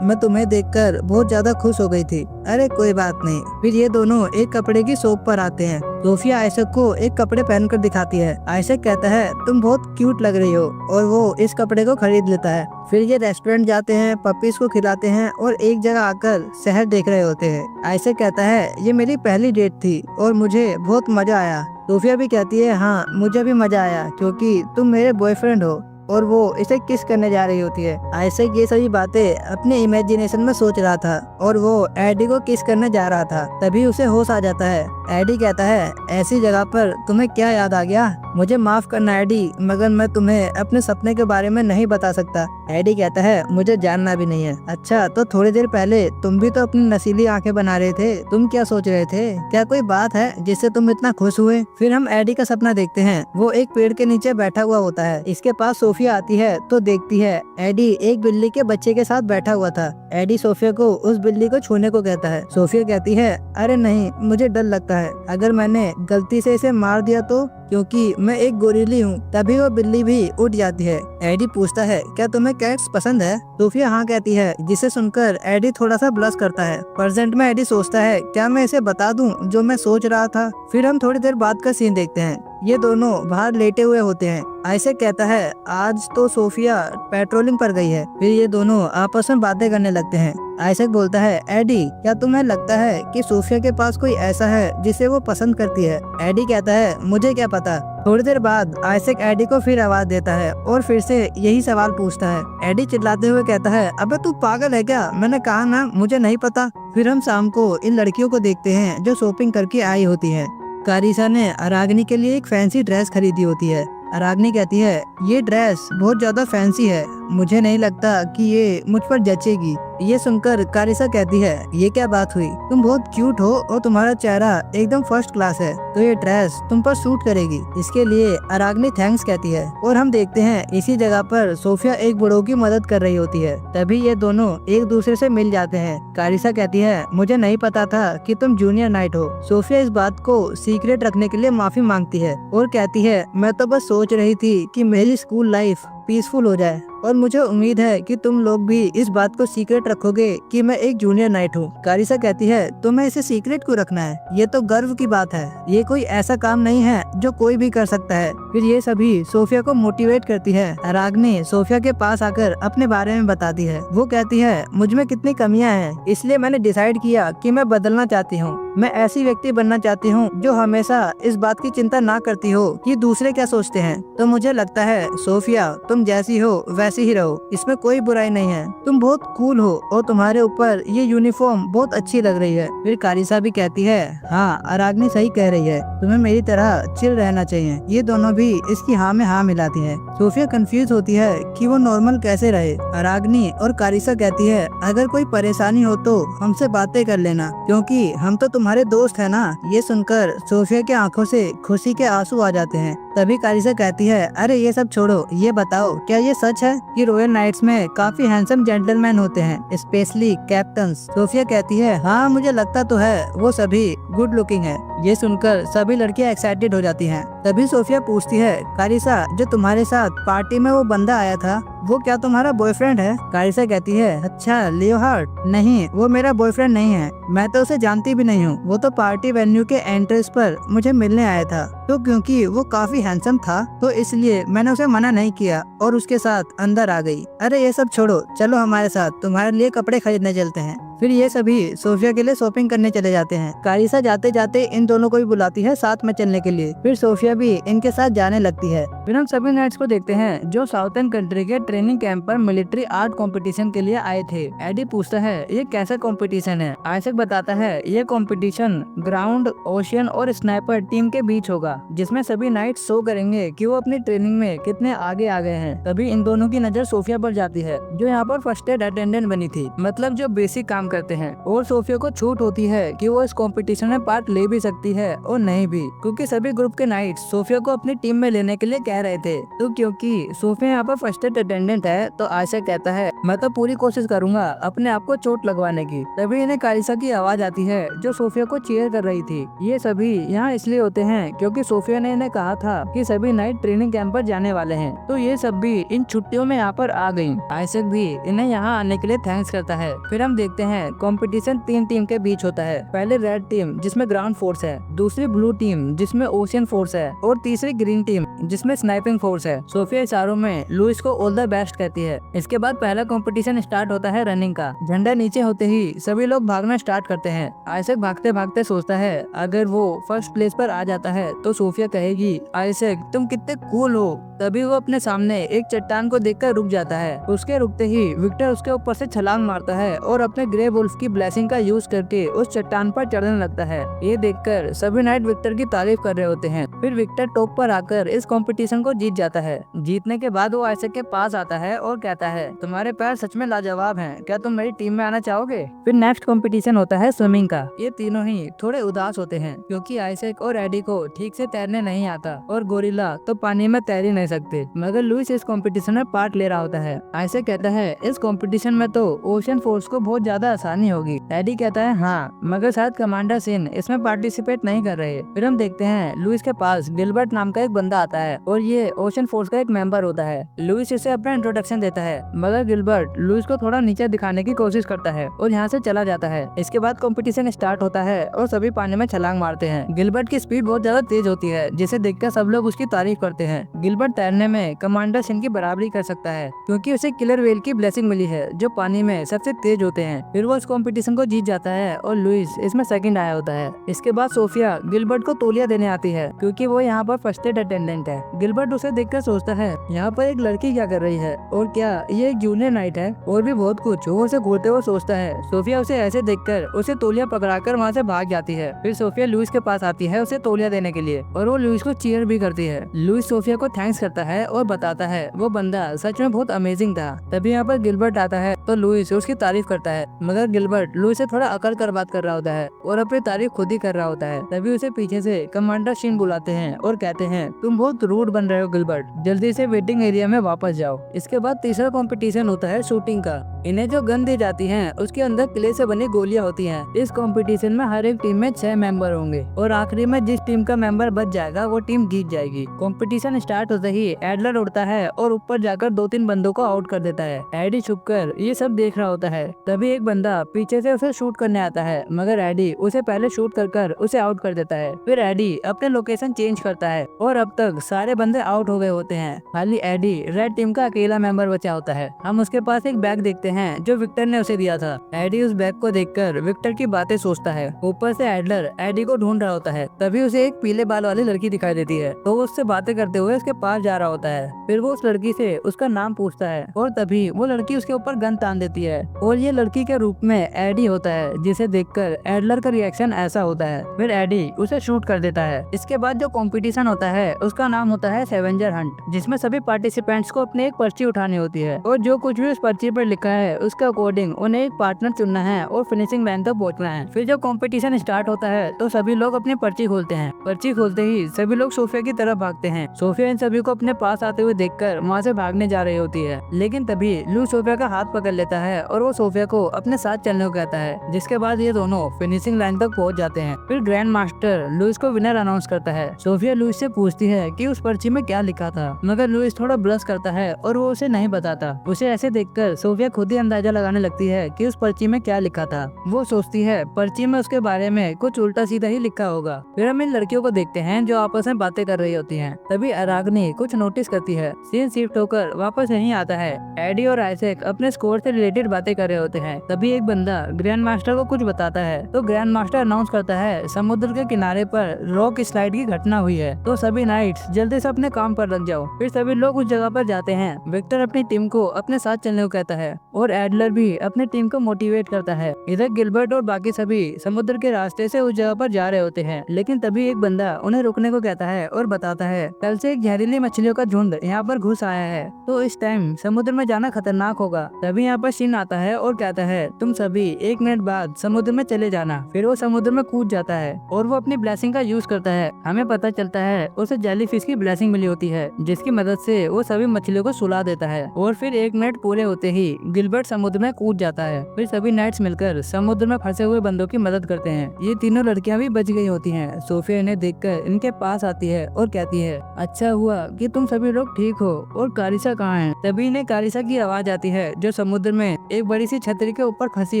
मैं तुम्हें देखकर बहुत ज्यादा खुश हो गई थी। अरे कोई बात नहीं। फिर ये दोनों एक कपड़े की शॉप पर आते हैं। सोफिया आइजैक को एक कपड़े पहनकर दिखाती है। आइजैक कहता है तुम बहुत क्यूट लग रही हो और वो इस कपड़े को खरीद लेता है। फिर ये रेस्टोरेंट जाते हैं, पपीज को खिलाते हैं और एक जगह आकर शहर देख रहे होते हैं। आइजैक कहता है ये मेरी पहली डेट थी और मुझे बहुत मजा आया। सोफिया भी कहती है हाँ मुझे भी मजा आया क्योंकि तुम मेरे बॉयफ्रेंड हो। और वो इसे किस करने जा रही होती है। आइजैक ये सभी बातें अपने इमेजिनेशन में सोच रहा था और वो एडी को किस करने जा रहा था। तभी उसे होश आ जाता है। एडी कहता है ऐसी जगह पर तुम्हें क्या याद आ गया? मुझे माफ करना एडी, मगर मैं तुम्हें अपने सपने के बारे में नहीं बता सकता। एडी कहता है मुझे जानना भी नहीं है। अच्छा तो थोड़ी देर पहले तुम भी तो अपनी नशीली आंखें बना रहे थे, तुम क्या सोच रहे थे? क्या कोई बात है जिससे तुम इतना खुश हुए? फिर हम एडी का सपना देखते हैं। वो एक पेड़ के नीचे बैठा हुआ होता है। इसके पास सोफिया आती है तो देखती है एडी एक बिल्ली के बच्चे के साथ बैठा हुआ था। एडी सोफिया को उस बिल्ली को छूने को कहता है। सोफिया कहती है अरे नहीं, मुझे डर लगता है अगर मैंने गलती से इसे मार दिया तो, क्योंकि मैं एक गोरिल्ली हूँ। तभी वो बिल्ली भी उठ जाती है। एडी पूछता है क्या तुम्हें कैट्स पसंद है? सोफिया हाँ कहती है, जिसे सुनकर एडी थोड़ा सा ब्लश करता है। प्रेजेंट में एडी सोचता है क्या मैं इसे बता दूं जो मैं सोच रहा था। फिर हम थोड़ी देर बाद का सीन देखते हैं। ये दोनों बाहर लेटे हुए होते हैं। आइजैक कहता है आज तो सोफिया पेट्रोलिंग पर गई है। फिर ये दोनों आपस में बातें करने लगते हैं। आइजैक बोलता है एडी क्या तुम्हें लगता है कि सोफिया के पास कोई ऐसा है जिसे वो पसंद करती है? एडी कहता है मुझे क्या पता। थोड़ी देर बाद आइजैक एडी को फिर आवाज देता है और फिर से यही सवाल पूछता है। एडी चिल्लाते हुए कहता है अबे तू पागल है क्या? मैंने कहा ना मुझे नहीं पता। फिर हम शाम को इन लड़कियों को देखते हैं जो शॉपिंग करके आई होती है। कारिसा ने अरागनी के लिए एक फैंसी ड्रेस खरीदी होती है। अरागनी कहती है ये ड्रेस बहुत ज्यादा फैंसी है, मुझे नहीं लगता कि ये मुझ पर जचेगी। ये सुनकर कारिसा कहती है ये क्या बात हुई, तुम बहुत क्यूट हो और तुम्हारा चेहरा एकदम फर्स्ट क्लास है, तो ये ड्रेस तुम पर सूट करेगी। इसके लिए अरागनी थैंक्स कहती है। और हम देखते हैं इसी जगह पर सोफिया एक बूढ़ों की मदद कर रही होती है। तभी ये दोनों एक दूसरे से मिल जाते हैं। कारिसा कहती है मुझे नहीं पता था कि तुम जूनियर नाइट हो। सोफिया इस बात को सीक्रेट रखने के लिए माफी मांगती है और कहती है मैं तो बस सोच रही थी कि मेरी स्कूल लाइफ पीसफुल हो जाए और मुझे उम्मीद है कि तुम लोग भी इस बात को सीक्रेट रखोगे कि मैं एक जूनियर नाइट हूँ। कारिसा कहती है तुम्हें इसे सीक्रेट क्यों रखना है, ये तो गर्व की बात है, ये कोई ऐसा काम नहीं है जो कोई भी कर सकता है। फिर ये सभी सोफिया को मोटिवेट करती है। अरागनी सोफिया के पास आकर अपने बारे में बताती है। वो कहती है मुझ में कितनी कमियां हैं, इसलिए मैंने डिसाइड किया कि मैं बदलना चाहती हूँ। मैं ऐसी व्यक्ति बनना चाहती हूँ जो हमेशा इस बात की चिंता ना करती हो कि दूसरे क्या सोचते हैं। तो मुझे लगता है सोफिया तुम जैसी हो वैसी ही रहो, इसमें कोई बुराई नहीं है। तुम बहुत कूल हो और तुम्हारे ऊपर ये यूनिफॉर्म बहुत अच्छी लग रही है। फिर कारिसा भी कहती है हाँ अरागनी सही कह रही है, तुम्हें मेरी तरह चिल रहना चाहिए। ये दोनों भी इसकी हाँ में हाँ मिलाती है। सोफिया कंफ्यूज होती है कि वो नॉर्मल कैसे रहे। अरागनी और कारिसा कहती है अगर कोई परेशानी हो तो हमसे बातें कर लेना, क्योंकि हम तो तुम्हारे दोस्त है ना। ये सुनकर सोफिया की आंखों से खुशी के आंसू आ जाते हैं। तभी कारिसा कहती है अरे ये सब छोड़ो, ये बताओ क्या ये सच है कि रॉयल नाइट्स में काफी हैंडसम जेंटलमैन होते हैं, स्पेशली कैप्टन्स? सोफिया कहती है हाँ मुझे लगता तो है, वो सभी गुड लुकिंग है। ये सुनकर सभी लड़कियां एक्साइटेड हो जाती हैं। तभी सोफिया पूछती है कारिसा जो तुम्हारे साथ पार्टी में वो बंदा आया था वो क्या तुम्हारा बॉयफ्रेंड है? कारिसा कहती है अच्छा लियोहार्ड, नहीं वो मेरा बॉयफ्रेंड नहीं है, मैं तो उसे जानती भी नहीं हूँ, वो तो पार्टी वेन्यू के एंट्रेंस पर मुझे मिलने आया था। तो क्योंकि वो काफी हैंडसम था तो इसलिए मैंने उसे मना नहीं किया और उसके साथ अंदर आ गई। अरे ये सब छोड़ो, चलो हमारे साथ, तुम्हारे लिए कपड़े खरीदने चलते हैं। फिर ये सभी सोफिया के लिए शॉपिंग करने चले जाते हैं। कारिसा जाते जाते इन दोनों को भी बुलाती है साथ में चलने के लिए। फिर सोफिया भी इनके साथ जाने लगती है। फिर हम सभी नाइट्स को देखते हैं जो साउथर्न कंट्री के ट्रेनिंग कैंप पर मिलिट्री आर्ट कंपटीशन के लिए आए थे। एडी पूछता है ये कैसा कंपटीशन है। आइजैक बताता है ये कंपटीशन ग्राउंड, ओशियन और स्नाइपर टीम के बीच होगा, जिसमें सभी नाइट्स शो करेंगे कि वो अपनी ट्रेनिंग में कितने आगे आ गए हैं। तभी इन दोनों की नजर सोफिया पर जाती है जो यहाँ पर फर्स्ट एड अटेंडेंट बनी थी, मतलब जो बेसिक काम करते हैं। और सोफिया को छूट होती है कि वो इस कंपटीशन में पार्ट ले भी सकती है और नहीं भी, क्योंकि सभी ग्रुप के नाइट्स सोफिया को अपनी टीम में लेने के लिए कह रहे थे। तो क्योंकि सोफिया यहाँ पर फर्स्ट एड अटेंडेंट है तो आइजैक कहता है मैं तो पूरी कोशिश करूंगा अपने आप को चोट लगवाने की। तभी इन्हें कारिसा की आवाज आती है जो सोफिया को चीयर कर रही थी। ये सभी यहाँ इसलिए होते हैं क्योंकि सोफिया ने इन्हें कहा था कि सभी नाइट ट्रेनिंग कैंप पर जाने वाले हैं, तो ये सब भी इन छुट्टियों में यहाँ पर आ गयी। आइजैक भी इन्हें यहाँ आने के लिए थैंक्स करता है। फिर हम देखते हैं कंपटीशन 3 टीम के बीच होता है। पहले रेड टीम जिसमें ग्राउंड फोर्स है, दूसरी ब्लू टीम जिसमें ओशियन फोर्स है और तीसरी ग्रीन टीम जिसमें स्नाइपिंग फोर्स है। सोफिया इशारों में लुइस को ऑल द बेस्ट कहती है। इसके बाद पहला कंपटीशन स्टार्ट होता है रनिंग का। झंडा नीचे होते ही सभी लोग भागना स्टार्ट करते हैं। आइजैक भागते भागते सोचता है अगर वो फर्स्ट प्लेस पर आ जाता है तो सोफिया कहेगी आइजैक तुम कितने कूल हो। तभी वो अपने सामने एक चट्टान को देखकर रुक जाता है। उसके रुकते ही विक्टर उसके ऊपर से छलांग मारता है और अपने ग्रे वुल्फ की ब्लेसिंग का यूज करके उस चट्टान पर चढ़ने लगता है। ये देखकर सभी नाइट विक्टर की तारीफ कर रहे होते हैं। फिर विक्टर टॉप पर आकर इस कंपटीशन को जीत जाता है। जीतने के बाद वो आइजैक के पास आता है और कहता है तुम्हारे पैर सच में लाजवाब हैं, क्या तुम मेरी टीम में आना चाहोगे। फिर नेक्स्ट कंपटीशन होता है स्विमिंग का। ये तीनों ही थोड़े उदास होते हैं क्योंकि आइजैक और एडी को ठीक से तैरने नहीं आता और गोरिल्ला तो पानी में तैर ही नहीं सकते। मगर लुइस इस कंपटीशन में पार्ट ले रहा होता है। आइजैक कहता है इस कंपटीशन में तो ओशियन फोर्स को बहुत ज्यादा आसानी होगी। एडी कहता है हाँ, मगर शायद कमांडर सिन इसमें पार्टिसिपेट नहीं कर रहे। फिर हम देखते हैं लुइस के पास गिलबर्ट नाम का एक बंदा आता है और ये ओशियन फोर्स का एक मेंबर होता है। लुइस इसे अपना इंट्रोडक्शन देता है, मगर गिलबर्ट लुइस को थोड़ा नीचे दिखाने की कोशिश करता है और यहाँ से चला जाता है। इसके बाद कंपटीशन स्टार्ट होता है और सभी पानी में छलांग मारते हैं। गिलबर्ट की स्पीड बहुत ज्यादा तेज होती है जिसे देखकर सब लोग उसकी तारीफ करते हैं। गिलबर्ट तैरने में कमांडर सिन की बराबरी कर सकता है क्योंकि उसे किलर व्हेल की ब्लेसिंग मिली है जो पानी में सबसे तेज होते हैं। फिर वो इस कंपटीशन को जीत जाता है और लुइस इसमें सेकंड आया होता है। इसके बाद सोफिया गिलबर्ट को तौलिया देने आती है क्योंकि वो यहाँ पर फर्स्ट एड अटेंडेंट है। गिलबर्ट उसे देखकर सोचता है यहाँ पर एक लड़की क्या कर रही है और क्या ये एक जूनियर नाइट है, और भी बहुत कुछ वो उसे घूरते हुए सोचता है। सोफिया उसे ऐसे देखकर उसे तौलिया पकड़ाकर वहाँ से भाग जाती है। फिर सोफिया लुइस के पास आती है उसे तौलिया देने के लिए और वो लुइस को चीयर भी करती है। लुइस सोफिया को थैंक्स करता है और बताता है वो बंदा सच में बहुत अमेजिंग था। तभी यहाँ पर गिलबर्ट आता है तो लुइस उसकी तारीफ करता है, मगर गिलबर्ट लुइस से थोड़ा अकड़ कर बात कर रहा होता है और अपनी तारीफ खुद ही कर रहा होता है। तभी उसे पीछे से कमांडर शिन बुलाते हैं और कहते हैं तुम बहुत रूड बन रहे हो गिलबर्ट, जल्दी से वेटिंग एरिया में वापस जाओ। इसके बाद तीसरा कंपटीशन होता है शूटिंग का। इन्हें जो गन दी जाती है उसके अंदर क्ले से बनी गोलियां होती हैं। इस कंपटीशन में हर एक टीम में 6 मेंबर होंगे और आखिरी में जिस टीम का मेंबर बच जाएगा वो टीम जीत जाएगी। कंपटीशन स्टार्ट होते ही एडलर उड़ता है और ऊपर जाकर 2-3 बंदों को आउट कर देता है। एडी छुपकर ये सब देख रहा होता है। तभी एक बंदा पीछे से उसे शूट करने आता है, मगर एडी उसे पहले शूट कर उसे आउट कर देता है। फिर एडी अपने लोकेशन चेंज करता है और अब तक सारे बंदे आउट हो गए होते हैं। खाली एडी रेड टीम का अकेला मेंबर बचा होता है। हम उसके पास एक बैग देखते हैं जो विक्टर ने उसे दिया था। एडी उस बैग को देखकर विक्टर की बातें सोचता है। ऊपर से एडलर एडी को ढूंढ रहा होता है। तभी उसे एक पीले बाल वाली लड़की दिखाई देती है तो वो उससे बातें करते हुए उसके पास जा रहा होता है। फिर वो उस लड़की से उसका नाम पूछता है और तभी वो लड़की उसके ऊपर गन तान देती है और ये लड़की के रूप में एडी होता है, जिसे देखकर एडलर का रिएक्शन ऐसा होता है। फिर एडी उसे शूट कर देता है। इसके बाद जो कंपटीशन होता है उसका नाम होता है सेवेंजर हंट, जिसमें सभी पार्टिसिपेंट्स को अपने एक पर्ची उठानी होती है और जो कुछ भी उस पर्ची पर लिखा है उसके अकॉर्डिंग उन्हें एक पार्टनर चुनना है और फिनिशिंग लाइन तक पहुंचना है। फिर जब कंपटीशन स्टार्ट होता है तो सभी लोग अपनी पर्ची खोलते हैं। पर्ची खोलते ही सभी लोग सोफिया की तरफ भागते हैं। सोफिया इन सभी को अपने पास आते हुए देखकर वहाँ से भागने जा रही होती है, लेकिन तभी लुई सोफिया का हाथ पकड़ लेता है और वो सोफिया को अपने साथ चलने को कहता है, जिसके बाद ये दोनों फिनिशिंग लाइन तक पहुँच जाते हैं। फिर ग्रैंड मास्टर लुइस को विनर अनाउंस करता है। सोफिया लुइस से पूछती है कि उस पर्ची में क्या लिखा था, मगर लुइस थोड़ा ब्लश करता है और वो उसे नहीं बताता। उसे ऐसे देखकर सोफिया खुद ही अंदाजा लगाने लगती है कि उस पर्ची में क्या लिखा था। वो सोचती है पर्ची में उसके बारे में कुछ उल्टा सीधा ही लिखा होगा। फिर हम इन लड़कियों को देखते हैं जो आपस में बातें कर रही होती हैं। तभी अराग्नी कुछ नोटिस करती है। सीन शिफ्ट होकर वापस यहीं आता है। एडी और आइजैक अपने स्कोर से रिलेटेड बातें कर रहे होते हैं। तभी एक बंदा ग्रैंड मास्टर को कुछ बताता है तो ग्रैंड मास्टर अनाउंस करता है समुद्र के किनारे पर रॉक स्लाइड की घटना हुई है, तो सभी नाइट्स जल्दी से अपने काम पर लग जाओ। फिर सभी लोग उस जगह पर जाते हैं। विक्टर अपनी टीम को अपने साथ चलने को कहता है और एडलर भी अपनी टीम को मोटिवेट करता है। इधर गिलबर्ट और बाकी सभी समुद्र के रास्ते से उस जगह पर जा रहे होते हैं, लेकिन तभी एक बंदा उन्हें रुकने को कहता है और बताता है कल से एक जहरीली मछलियों का झुंड यहाँ पर घुस आया है, तो इस टाइम समुद्र में जाना खतरनाक होगा। तभी यहाँ पर शीन आता है और कहता है तुम सभी 1 मिनट बाद समुद्र में चले जाना। फिर वो समुद्र में कूद जाता है और वो अपनी ब्लेसिंग का यूज करता है। हमें पता चलता है उसे जेली फिश की ब्लेसिंग मिली होती है, जिसकी मदद से वो सभी मछलियों को सुला देता है। और फिर 1 मिनट पूरे होते ही गिलबर्ट समुद्र में कूद जाता है। फिर सभी नाइट्स मिलकर समुद्र में फंसे हुए बंदों की मदद करते हैं। ये तीनों लड़कियां भी बच गई होती हैं। सोफिया इन्हें देखकर इनके पास आती है और कहती है अच्छा हुआ कि तुम सभी लोग ठीक हो, और कारिसा कहाँ है? तभी इन्हें कारिसा की आवाज आती है जो समुद्र में एक बड़ी सी छतरी के ऊपर फंसी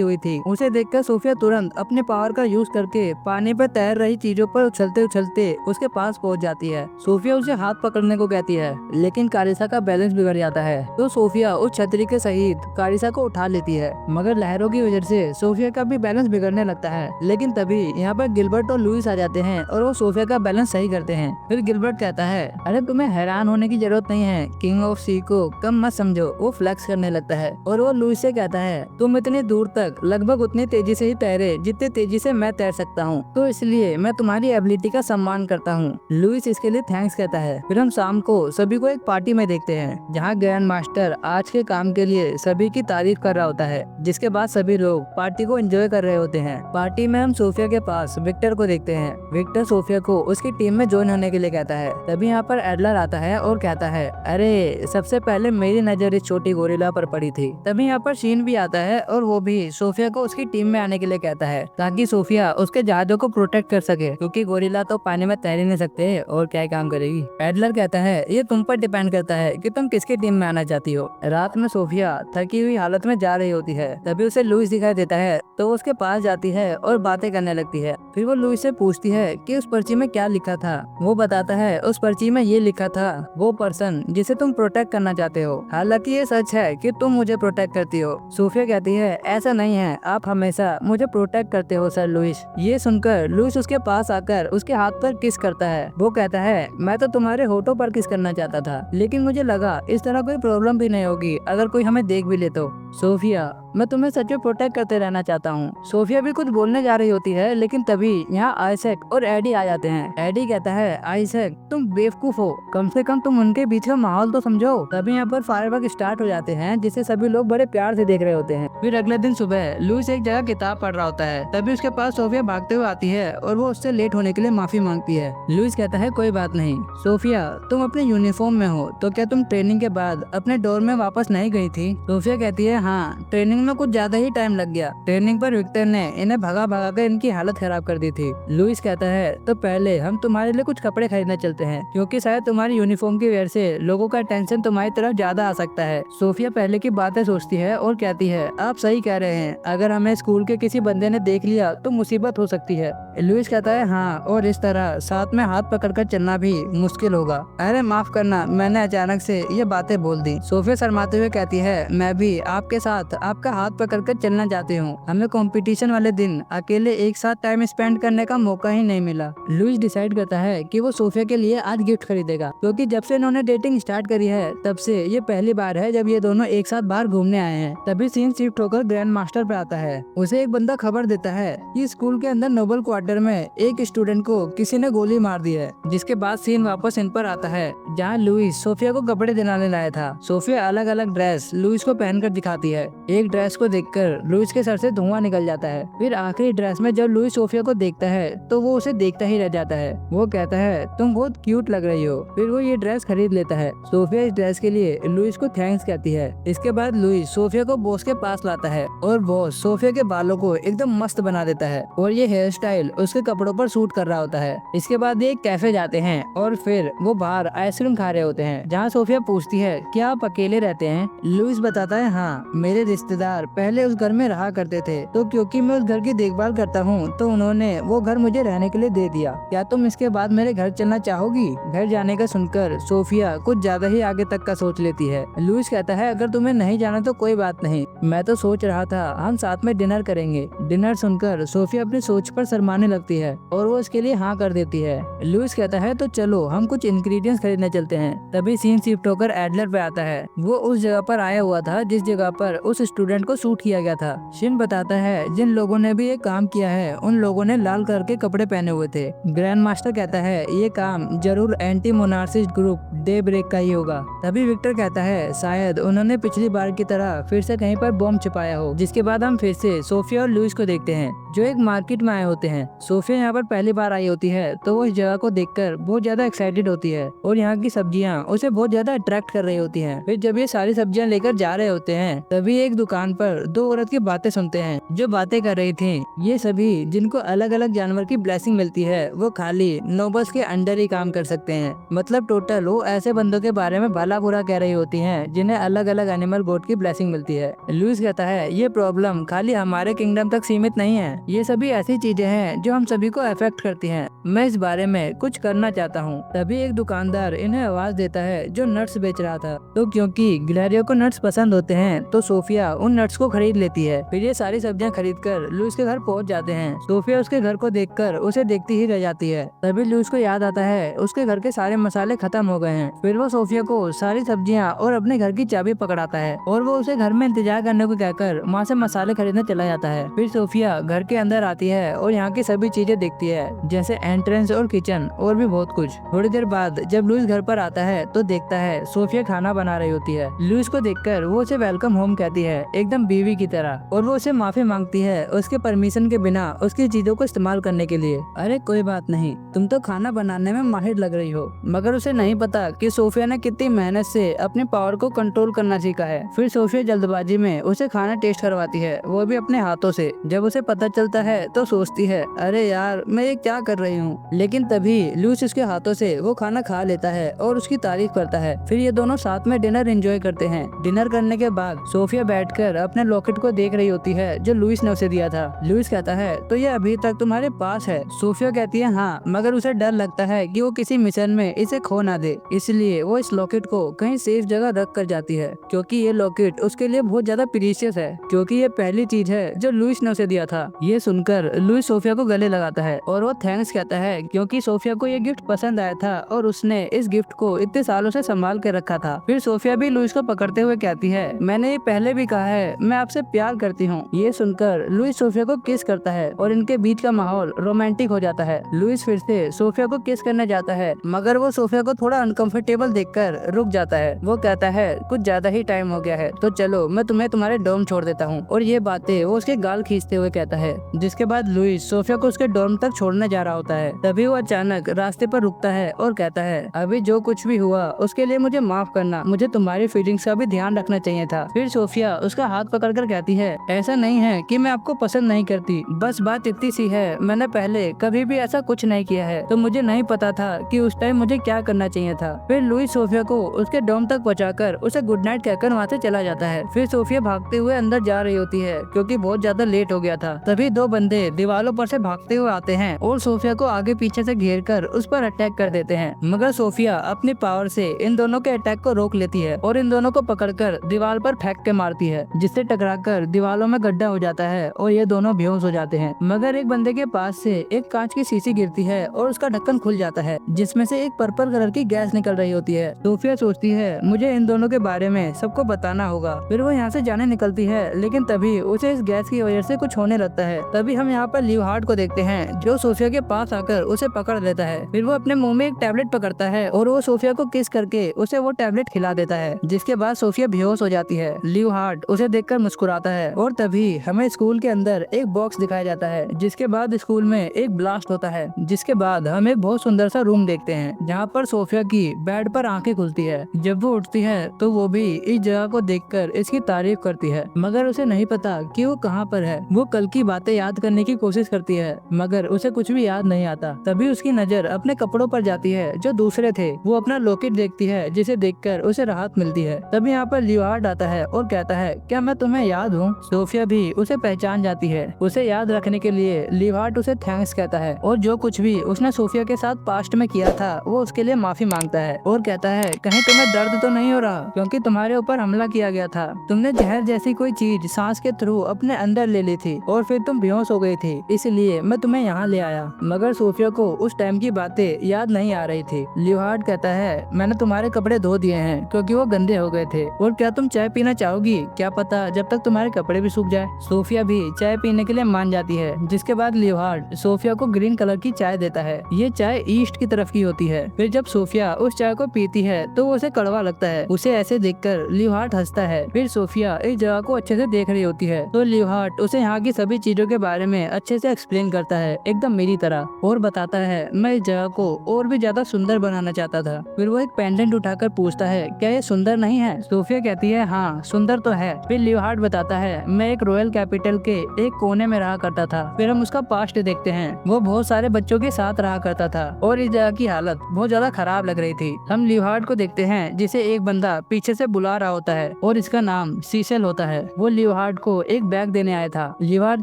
हुई थी। उसे देखकर सोफिया तुरंत अपने पावर का यूज करके पानी पर तैर रही चीजों पर उछलते उछलते उसके पास पहुंच जाती है। सोफिया उसे हाथ पकड़ने को कहती है, लेकिन कारिसा का बैलेंस बिगड़ जाता है, तो सोफिया उस छतरी के सहित कारिसा को उठा लेती है, मगर लहरों की वजह से सोफिया का भी बैलेंस बिगड़ने लगता है। लेकिन तभी यहाँ पर गिलबर्ट और लुइस आ जाते हैं और वो सोफिया का बैलेंस सही करते हैं। फिर गिलबर्ट कहता है अरे तुम्हें हैरान होने की जरूरत नहीं है, किंग ऑफ सी को कम मत समझो। वो फ्लेक्स करने लगता है और वो लुइस से कहता है तुम इतनी दूर तक लगभग उतनी तेजी से ही तैरे जितनी तेजी से मैं तैर सकता हूँ, तो इसलिए मैं तुम्हारी एबिलिटी का सम्मान करता हूँ। लुइस इसके लिए थैंक्स कहता है। फिर हम शाम को सभी को एक पार्टी में देखते हैं जहाँ ग्रैंड मास्टर आज के काम के लिए सभी की तारीफ कर रहा होता है, जिसके बाद सभी लोग पार्टी को एंजॉय कर रहे होते हैं। पार्टी में हम सोफिया के पास विक्टर को देखते हैं। विक्टर सोफिया को उसकी टीम में ज्वाइन होने के लिए कहता है। तभी यहाँ पर एडलर आता है और कहता है अरे सबसे पहले मेरी नजर इस छोटी गोरिल्ला पर पड़ी थी। तभी यहाँ पर शीन भी आता है और वो भी सोफिया को उसकी टीम में आने के लिए कहता है ताकि सोफिया उसके जहाजों को प्रोटेक्ट कर सके, क्योंकि गोरिल्ला तो पानी में तैर ही नहीं सकते और क्या काम करेगी। एडलर कहता है ये तुम पर डिपेंड करता है कि तुम किसकी टीम में आना चाहती हो। रात में सोफिया थकी हुई हालत में जा रही होती है। तभी उसे लुइस दिखाई देता है तो उसके पास जाती है और बातें करने लगती है। फिर वो लुइस से पूछती है कि उस पर्ची में क्या लिखा था। वो बताता है उस पर्ची में ये लिखा था वो पर्सन जिसे तुम प्रोटेक्ट करना चाहते हो। हालांकि ये सच है कि तुम मुझे प्रोटेक्ट करती हो। सोफिया कहती है ऐसा नहीं है, आप हमेशा मुझे प्रोटेक्ट करते हो सर लुइस। ये सुनकर लुइस उसके पास आकर उसके हाथ पर किस करता है। वो कहता है मैं तो तुम्हारे होठों पर किस करना चाहता था, लेकिन मुझे लगा इस तरह कोई प्रॉब्लम भी नहीं होगी अगर कोई हमें देख भी ले तो। सोफिया मैं तुम्हें सच में प्रोटेक्ट करते रहना चाहता हूँ। सोफिया भी कुछ बोलने जा रही होती है, लेकिन तभी यहाँ आइजैक और एडी आ जाते हैं। एडी कहता है आइजैक तुम बेवकूफ हो, कम से कम तुम उनके बीच का माहौल तो समझो। तभी यहाँ पर फायरवर्क स्टार्ट हो जाते हैं जिसे सभी लोग बड़े प्यार से देख रहे होते हैं। फिर अगले दिन सुबह लुइस एक जगह किताब पढ़ रहा होता है। तभी उसके पास सोफिया भागते हुए आती है और वो उससे लेट होने के लिए माफी मांगती है। लुइस कहता है कोई बात नहीं सोफिया, तुम अपने यूनिफॉर्म में हो तो क्या तुम ट्रेनिंग के बाद अपने डोर में वापस नहीं गई थी? सोफिया कहती है हाँ, ट्रेनिंग में कुछ ज्यादा ही टाइम लग गया। ट्रेनिंग पर विक्टर ने इन्हें भगा भगा कर इनकी हालत खराब कर दी थी। लुइस कहता है तो पहले हम तुम्हारे लिए कुछ कपड़े खरीदने चलते हैं, क्योंकि शायद तुम्हारी यूनिफॉर्म की वजह से लोगों का टेंशन तुम्हारी तरफ ज्यादा आ सकता है। सोफिया पहले की बातें सोचती है और कहती है आप सही कह रहे हैं, अगर हमें स्कूल के किसी बंदे ने देख लिया तो मुसीबत हो सकती है। लुइस कहता है हाँ, और इस तरह साथ में हाथ पकड़कर चलना भी मुश्किल होगा। अरे माफ करना, मैंने अचानक से ये बातें बोल दी। सोफिया शर्माते हुए कहती है मैं भी आपके साथ आपका हाथ पकड़कर चलना चाहती हूँ। हमें कंपटीशन वाले दिन अकेले एक साथ टाइम स्पेंड करने का मौका ही नहीं मिला। लुइस डिसाइड करता है कि वो सोफिया के लिए आज गिफ्ट खरीदेगा, क्योंकि जब से इन्होंने डेटिंग स्टार्ट करी है तब से ये पहली बार है जब ये दोनों एक साथ बाहर घूमने आए हैं। तभी सीन शिफ्ट होकर ग्रैंड मास्टर पे आता है। उसे एक बंदा खबर देता है कि स्कूल के अंदर नोबल क्वार्टर में एक स्टूडेंट को किसी ने गोली मार दी है। जिसके बाद सीन वापस इन पर आता है जहाँ लुइस सोफिया को कपड़े दिलाने लाया था। सोफिया अलग अलग ड्रेस लुइस को पहनकर दिखाती है। एक ड्रेस को देखकर लुइस के सर से धुआं निकल जाता है। फिर आखिरी ड्रेस में जब लुइस सोफिया को देखता है तो वो उसे देखता ही रह जाता है। वो कहता है तुम बहुत क्यूट लग रही हो। फिर वो ये ड्रेस खरीद लेता है। सोफिया इस ड्रेस के लिए लुइस को थैंक्स कहती है। इसके बाद लुइस सोफिया को बॉस के पास लाता है और बॉस सोफिया के बालों को एकदम मस्त बना देता है और ये हेयर स्टाइल उसके कपड़ों पर सूट कर रहा होता है। इसके बाद ये एक कैफे जाते हैं और फिर वो बाहर आइसक्रीम खा रहे होते हैं, जहाँ सोफिया पूछती है क्या आप अकेले रहते हैं। लुइस बताता है हाँ, मेरे रिश्तेदार पहले उस घर में रहा करते थे, तो क्योंकि मैं उस घर की देखभाल करता हूँ तो उन्होंने वो घर मुझे रहने के लिए दे दिया। क्या तुम इसके बाद मेरे घर चलना चाहोगी? घर जाने का सुनकर सोफिया कुछ ज्यादा ही आगे तक का सोच लेती है। लुइस कहता है अगर तुम्हें नहीं जाना तो कोई बात नहीं, मैं तो सोच रहा था हम साथ में डिनर करेंगे। डिनर सुनकर सोफिया अपनी सोच पर शर्माने लगती है और वो इसके लिए हाँ कर देती है। लुइस कहता है तो चलो हम कुछ इंग्रेडिएंट्स खरीदने चलते हैं। तभी सीन शिफ्ट होकर एडलर पे आता है। वो उस जगह पर आया हुआ था जिस जगह पर उस स्टूडेंट को शूट किया गया था। शिन बताता है जिन लोगों ने भी ये काम किया है उन लोगों ने लाल कलर के कपड़े पहने हुए थे। ग्रैंड मास्टर कहता है ये काम जरूर एंटी मोनार्चिस्ट ग्रुप डे ब्रेक का ही होगा। तभी विक्टर कहता है शायद उन्होंने पिछली बार की तरह फिर से कहीं पर बॉम्ब छिपाया हो। जिसके बाद हम फिर से सोफिया और लुइस को देखते हैं जो एक मार्केट में आए होते हैं। सोफिया यहाँ पर पहली बार आई होती है तो वो इस जगह को देखकर बहुत ज्यादा एक्साइटेड होती है और यहाँ की सब्जियाँ उसे बहुत ज्यादा अट्रैक्ट कर रही होती हैं। फिर जब ये सारी सब्जियाँ लेकर जा रहे होते हैं तभी एक दुकान पर दो औरत की बातें सुनते हैं जो बातें कर रही थी। ये सभी जिनको अलग अलग जानवर की ब्लेसिंग मिलती है वो खाली नोबल्स के अंडर ही काम कर सकते हैं। मतलब टोटल वो ऐसे बंदों के बारे में भला बुरा कह रही होती हैं जिन्हें अलग अलग एनिमल गॉड की ब्लेसिंग मिलती है। लुइस कहता है ये प्रॉब्लम खाली हमारे किंगडम तक सीमित नहीं है, ये सभी ऐसी चीजें हैं जो हम सभी को अफेक्ट करती हैं। मैं इस बारे में कुछ करना चाहता हूँ। तभी एक दुकानदार इन्हें आवाज देता है जो नट्स बेच रहा था। तो क्योंकि ग्लैरियो को नट्स पसंद होते हैं तो सोफिया उन नट्स को खरीद लेती है। फिर ये सारी सब्जियां खरीद कर लुइस के घर पहुंच जाते हैं। सोफिया उसके घर को देखकर उसे देखती ही रह जाती है। तभी लुइस को याद आता है उसके घर के सारे मसाले खत्म हो गए हैं। फिर वो सोफिया को सारी सब्जियां और अपने घर की चाबी पकड़ाता है और वो उसे घर में इंतजार करने को कहकर वहाँ से मसाले खरीदने चला जाता है। फिर सोफिया घर के अंदर आती है और यहाँ की सभी चीजें देखती है जैसे एंट्रेंस और किचन और भी बहुत कुछ। थोड़ी देर बाद जब लुइस घर पर आता है तो देखता है सोफिया खाना बना रही होती है। लुइस को देखकर वो उसे वेलकम होम कहती है एकदम बीवी की तरह और वो उसे माफी मांगती है उसके परमिशन के बिना उसकी चीजों को इस्तेमाल करने के लिए। अरे कोई बात नहीं, तुम तो खाना बनाने में माहिर लग रही हो। मगर उसे नहीं पता कि सोफिया ने कितनी मेहनत से अपने पावर को कंट्रोल करना सीखा है। फिर सोफिया जल्दबाजी में उसे खाना टेस्ट करवाती है, वो भी अपने हाथों से। जब उसे पता चलता है तो सोचती है अरे यार मैं ये क्या कर रही हूँ। लेकिन तभी लुइस उसके हाथों से वो खाना खा लेता है और उसकी तारीफ करता है। फिर ये दोनों साथ में डिनर एंजॉय करते हैं। डिनर करने के बाद सोफिया बैठकर अपने लॉकेट को देख रही होती है जो लुइस ने उसे दिया था। लुइस कहता है तो ये अभी तक तुम्हारे पास है? सोफिया कहती है हाँ, मगर उसे डर लगता है कि वो किसी मिशन में इसे खो ना दे, इसलिए वो इस लॉकेट को कहीं सेफ जगह रख कर जाती है क्योंकि ये लॉकेट उसके लिए बहुत ज्यादा प्रीशियस है क्योंकि ये पहली चीज है जो लुइस ने उसे दिया था। ये सुनकर लुइस सोफिया को गले लगाता है और वो थैंक्स कहता है क्योंकि सोफिया को ये गिफ्ट पसंद आया था और उसने इस गिफ्ट को इतने सालों से संभाल के रखा था। फिर सोफिया भी लुइस को पकड़ते हुए कहती है मैंने ये पहले भी कहा है मैं आपसे प्यार करती हूँ। ये सुनकर लुइस सोफिया को किस करता है और इनके बीच का माहौल रोमांटिक हो जाता है। लुइस फिर से सोफिया को किस करने जाता है मगर वो सोफिया को थोड़ा अनकंफर्टेबल देखकर रुक जाता है। वो कहता है कुछ ज्यादा ही टाइम हो गया है तो चलो मैं तुम्हें तुम्हारे डोम छोड़ देता हूँ। और ये बातें वो उसके गाल खींचते हुए कहता है। जिसके बाद लुइस सोफिया को उसके डोम तक छोड़ने जा रहा होता है। तभी वो अचानक रास्ते पर रुकता है और कहता है अभी जो कुछ भी हुआ उसके लिए मुझे माफ करना, मुझे तुम्हारी फीलिंग्स का भी ध्यान रखना चाहिए था। फिर सोफिया उसका हाथ पकड़कर कहती है ऐसा नहीं है कि मैं आपको पसंद नहीं करती, बस बात इतनी सी है मैंने पहले कभी भी ऐसा कुछ नहीं किया है तो मुझे नहीं पता था कि उस टाइम मुझे क्या करना चाहिए था। फिर लुइस सोफिया को उसके डोम तक पहुंचाकर उसे गुड नाइट कहकर वहाँ से चला जाता है। फिर सोफिया भागते हुए अंदर जा रही होती है क्योंकि बहुत ज्यादा लेट हो गया था। तभी दो बंदे दीवारों पर से भागते हुए आते हैं और सोफिया को आगे पीछे से घेर कर उस पर अटैक कर देते हैं। मगर सोफिया अपनी पावर से इन दोनों के अटैक को रोक लेती है और इन दोनों को पकड़कर दीवार पर फेंक के मारती है जिससे टकराकर दीवारों में गड्ढा हो जाता है और ये दोनों बेहोश हो जाते हैं। मगर एक बंदे के पास से एक कांच की शीशी गिरती है और उसका ढक्कन खुल जाता है जिसमें से एक पर्पल कलर की गैस निकल रही होती है। सोफिया सोचती है मुझे इन दोनों के बारे में सबको बताना होगा। फिर वो यहाँ से जाने निकलती है लेकिन तभी उसे इस गैस की वजह से कुछ होने लगता है। तभी हम यहाँ पर लिवहार्ड को देखते हैं जो सोफिया के पास आकर उसे पकड़ लेता है। फिर वो अपने मुंह में एक टैबलेट पकड़ता है और वो सोफिया को किस करके उसे वो टैबलेट खिला देता है जिसके बाद सोफिया बेहोश हो जाती है। लिवहार्ड उसे देखकर मुस्कुराता है और तभी हमें स्कूल के अंदर एक बॉक्स दिखाया जाता है जिसके बाद स्कूल में एक ब्लास्ट होता है जिसके बाद हम एक बहुत सुंदर सा रूम देखते हैं जहाँ पर पर सोफिया की बेड पर आंखें खुलती है। जब वो उठती है तो वो भी इस जगह को देखकर इसकी तारीफ करती है, मगर उसे नहीं पता कि वो कहाँ पर है। वो कल की बातें याद करने की कोशिश करती है, मगर उसे कुछ भी याद नहीं आता। तभी उसकी नजर अपने कपड़ों पर जाती है जो दूसरे थे। वो अपना लॉकेट देखती है, जिसे देखकर उसे राहत मिलती है। तभी यहाँ पर लियोहार्ड आता है और कहता है, क्या मैं तुम्हें याद हूँ? सोफिया भी उसे पहचान जाती है। उसे याद रखने के लिए लियोहार्ड उसे थैंक्स कहता है और जो कुछ भी उसने सोफिया के साथ पास्ट में किया था वो उसके लिए माफी मांगता है और कहता है, कहीं तुम्हें दर्द तो नहीं हो रहा, क्योंकि तुम्हारे ऊपर हमला किया गया था। तुमने जहर जैसी कोई चीज सांस के थ्रू अपने अंदर ले ली थी और फिर तुम बेहोश हो गई थी, इसलिए मैं तुम्हें यहाँ ले आया। मगर सोफिया को उस टाइम की बातें याद नहीं आ रही थी। लियोहार्ड कहता है, मैंने तुम्हारे कपड़े धो दिए हैं क्योंकि वो गंदे हो गए थे, और क्या तुम चाय पीना चाहोगी? क्या पता जब तक तुम्हारे कपड़े भी सूख जाए। सोफिया भी चाय पीने के लिए मान जाती है, जिसके बाद लियोहार्ड सोफिया को ग्रीन कलर की चाय देता है। ये चाय ईस्ट की तरफ की होती है। फिर जब सोफिया उस चाय को पीती है तो उसे कड़वा लगता है। उसे ऐसे देखकर लियोहार्ड हंसता है। फिर सोफिया इस जगह को अच्छे से देख रही होती है तो लियोहार्ड उसे यहाँ की सभी चीजों के बारे में अच्छे से एक्सप्लेन करता है, एकदम मेरी तरह, और बताता है मैं इस जगह को और भी ज्यादा सुंदर बनाना चाहता था। फिर वो एक पेंडेंट उठाकर पूछता है, क्या ये सुंदर नहीं है? सोफिया कहती है, हाँ सुंदर तो है। फिर लियोहार्ड बताता है, मैं एक रॉयल कैपिटल के एक कोने में रहा करता था। फिर हम उसका पास्ट देखते हैं। वो बहुत सारे बच्चों के साथ रहा करता था और इस जगह की हालत बहुत ज्यादा खराब लग रही थी। हम लियोहार्ड को देखते हैं जिसे एक बंदा पीछे से बुला रहा होता है और इसका नाम सीसेल होता है। वो लियोहार्ड को एक बैग देने आया था। लियोहार्ड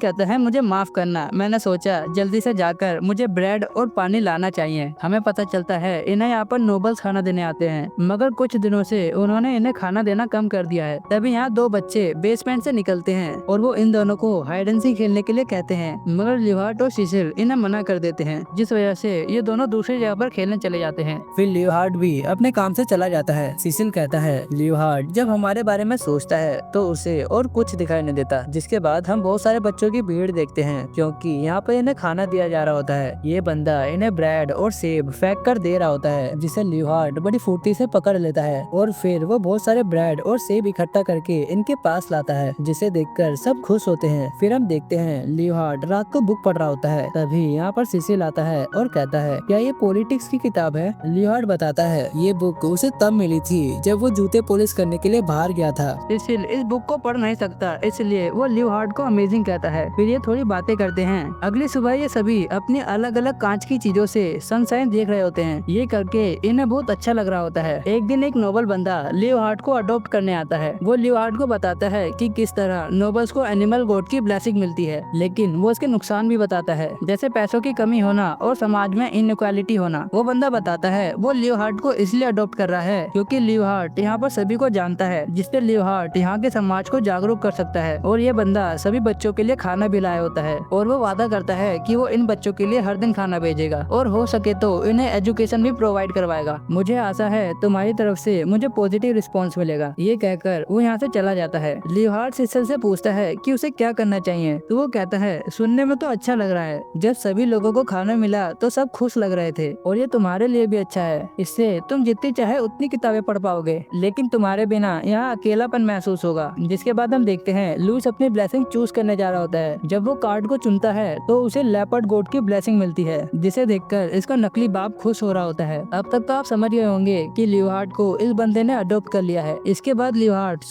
कहता है, मुझे माफ करना, मैंने सोचा जल्दी से जाकर मुझे ब्रेड और पानी लाना चाहिए। हमें पता चलता है इन्हें यहाँ पर नोबल्स खाना देने आते हैं, मगर कुछ दिनों से उन्होंने इन्हें खाना देना कम कर दिया है। तभी यहाँ दो बच्चे बेसमेंट से निकलते हैं और वो इन दोनों को हाइड एंड सीक खेलने के लिए कहते हैं, मगर लियोहार्ड और सीसेल इन्हें मना कर देते हैं, जिस वजह से ये दोनों दूसरी जगह पर खेलने चले जाते हैं। फिर लियोहार्ड भी अपने काम से चला जाता है। सीसेल कहता है, लियोहार्ड जब हमारे बारे में सोचता है तो उसे और कुछ दिखाई नहीं देता। जिसके बाद हम बहुत सारे बच्चों की भीड़ देखते हैं, क्योंकि यहाँ पर इन्हें खाना दिया जा रहा होता है। ये बंदा इन्हें ब्रेड और सेब फेंक कर दे रहा होता है, जिसे लियोहार्ड बड़ी फुर्ती से पकड़ लेता है और फिर वो बहुत सारे ब्रेड और सेब इकट्ठा करके इनके पास लाता है, जिसे देखकर सब खुश होते हैं। फिर हम देखते हैं लियोहार्ड रात को बुक पढ़ रहा होता है। तभी यहाँ पर सीसेल आता है और कहता है, क्या ये पॉलिटिक्स की किताब है? लियोहार्ड बताता है, ये बुक उसे तब मिली थी जब वो जूते पॉलिश करने के लिए बाहर गया था। सीसेल इस बुक को पढ़ नहीं सकता, इसलिए वो लियोहार्ड को अमेजिंग कहता है। फिर ये थोड़ी बातें करते हैं। अगली सुबह ये सभी अपनी अलग अलग कांच की चीजों से सनशाइन देख रहे होते हैं। ये करके इन्हें बहुत अच्छा लग रहा होता है। एक दिन एक नोबल बंदा लियोहार्ड को अडॉप्ट करने आता है। वो लियोहार्ड को बताता है कि किस तरह नोबल्स को एनिमल गॉड की ब्लेसिंग मिलती है, लेकिन वो उसके नुकसान भी बताता है, जैसे पैसों की कमी होना और समाज में इनइक्वालिटी होना। वो बंदा बताता है वो लियोहार्ड को इसलिए अडॉप्ट कर रहा है क्योंकि लियोहार्ड यहाँ पर सभी को जानता है, जिससे लियोहार्ड यहाँ के समाज को जागरूक कर सकता है। और ये बंदा सभी बच्चों के लिए खाना भी लाया होता है और वो वादा करता है कि वो इन बच्चों के लिए हर दिन खाना भेजेगा और हो सके तो इन्हें एजुकेशन भी प्रोवाइड करवाएगा। मुझे आशा है तुम्हारी तरफ से मुझे पॉजिटिव रिस्पॉन्स मिलेगा। ये कहकर वो यहाँ से चला जाता है। लियोहार्ड सीसेल से पूछता है कि उसे क्या करना चाहिए, तो वो कहता है, सुनने में तो अच्छा लग रहा है, जब सभी लोगों को खाना मिला तो सब खुश लग रहे थे, और ये तुम्हारे लिए भी अच्छा है। इससे तुम जितनी चाहे उतनी किताबें पढ़ पाओगे, लेकिन तुम्हारे बिना यहाँ अकेलापन महसूस होगा। जिसके बाद हम देखते हैं लुइस अपनी ब्लेसिंग चूज करने जा रहा होता है। जब वो कार्ड को चुनता है तो उसे लेपर्ड गोट की ब्लेसिंग मिलती है, जिसे देखकर इसका नकली बाप खुश हो रहा होता है। अब तक तो आप समझ गए होंगे कि लियोहार्ड को इस बंदे ने अडॉप्ट कर लिया है। इसके बाद लियोहार्ड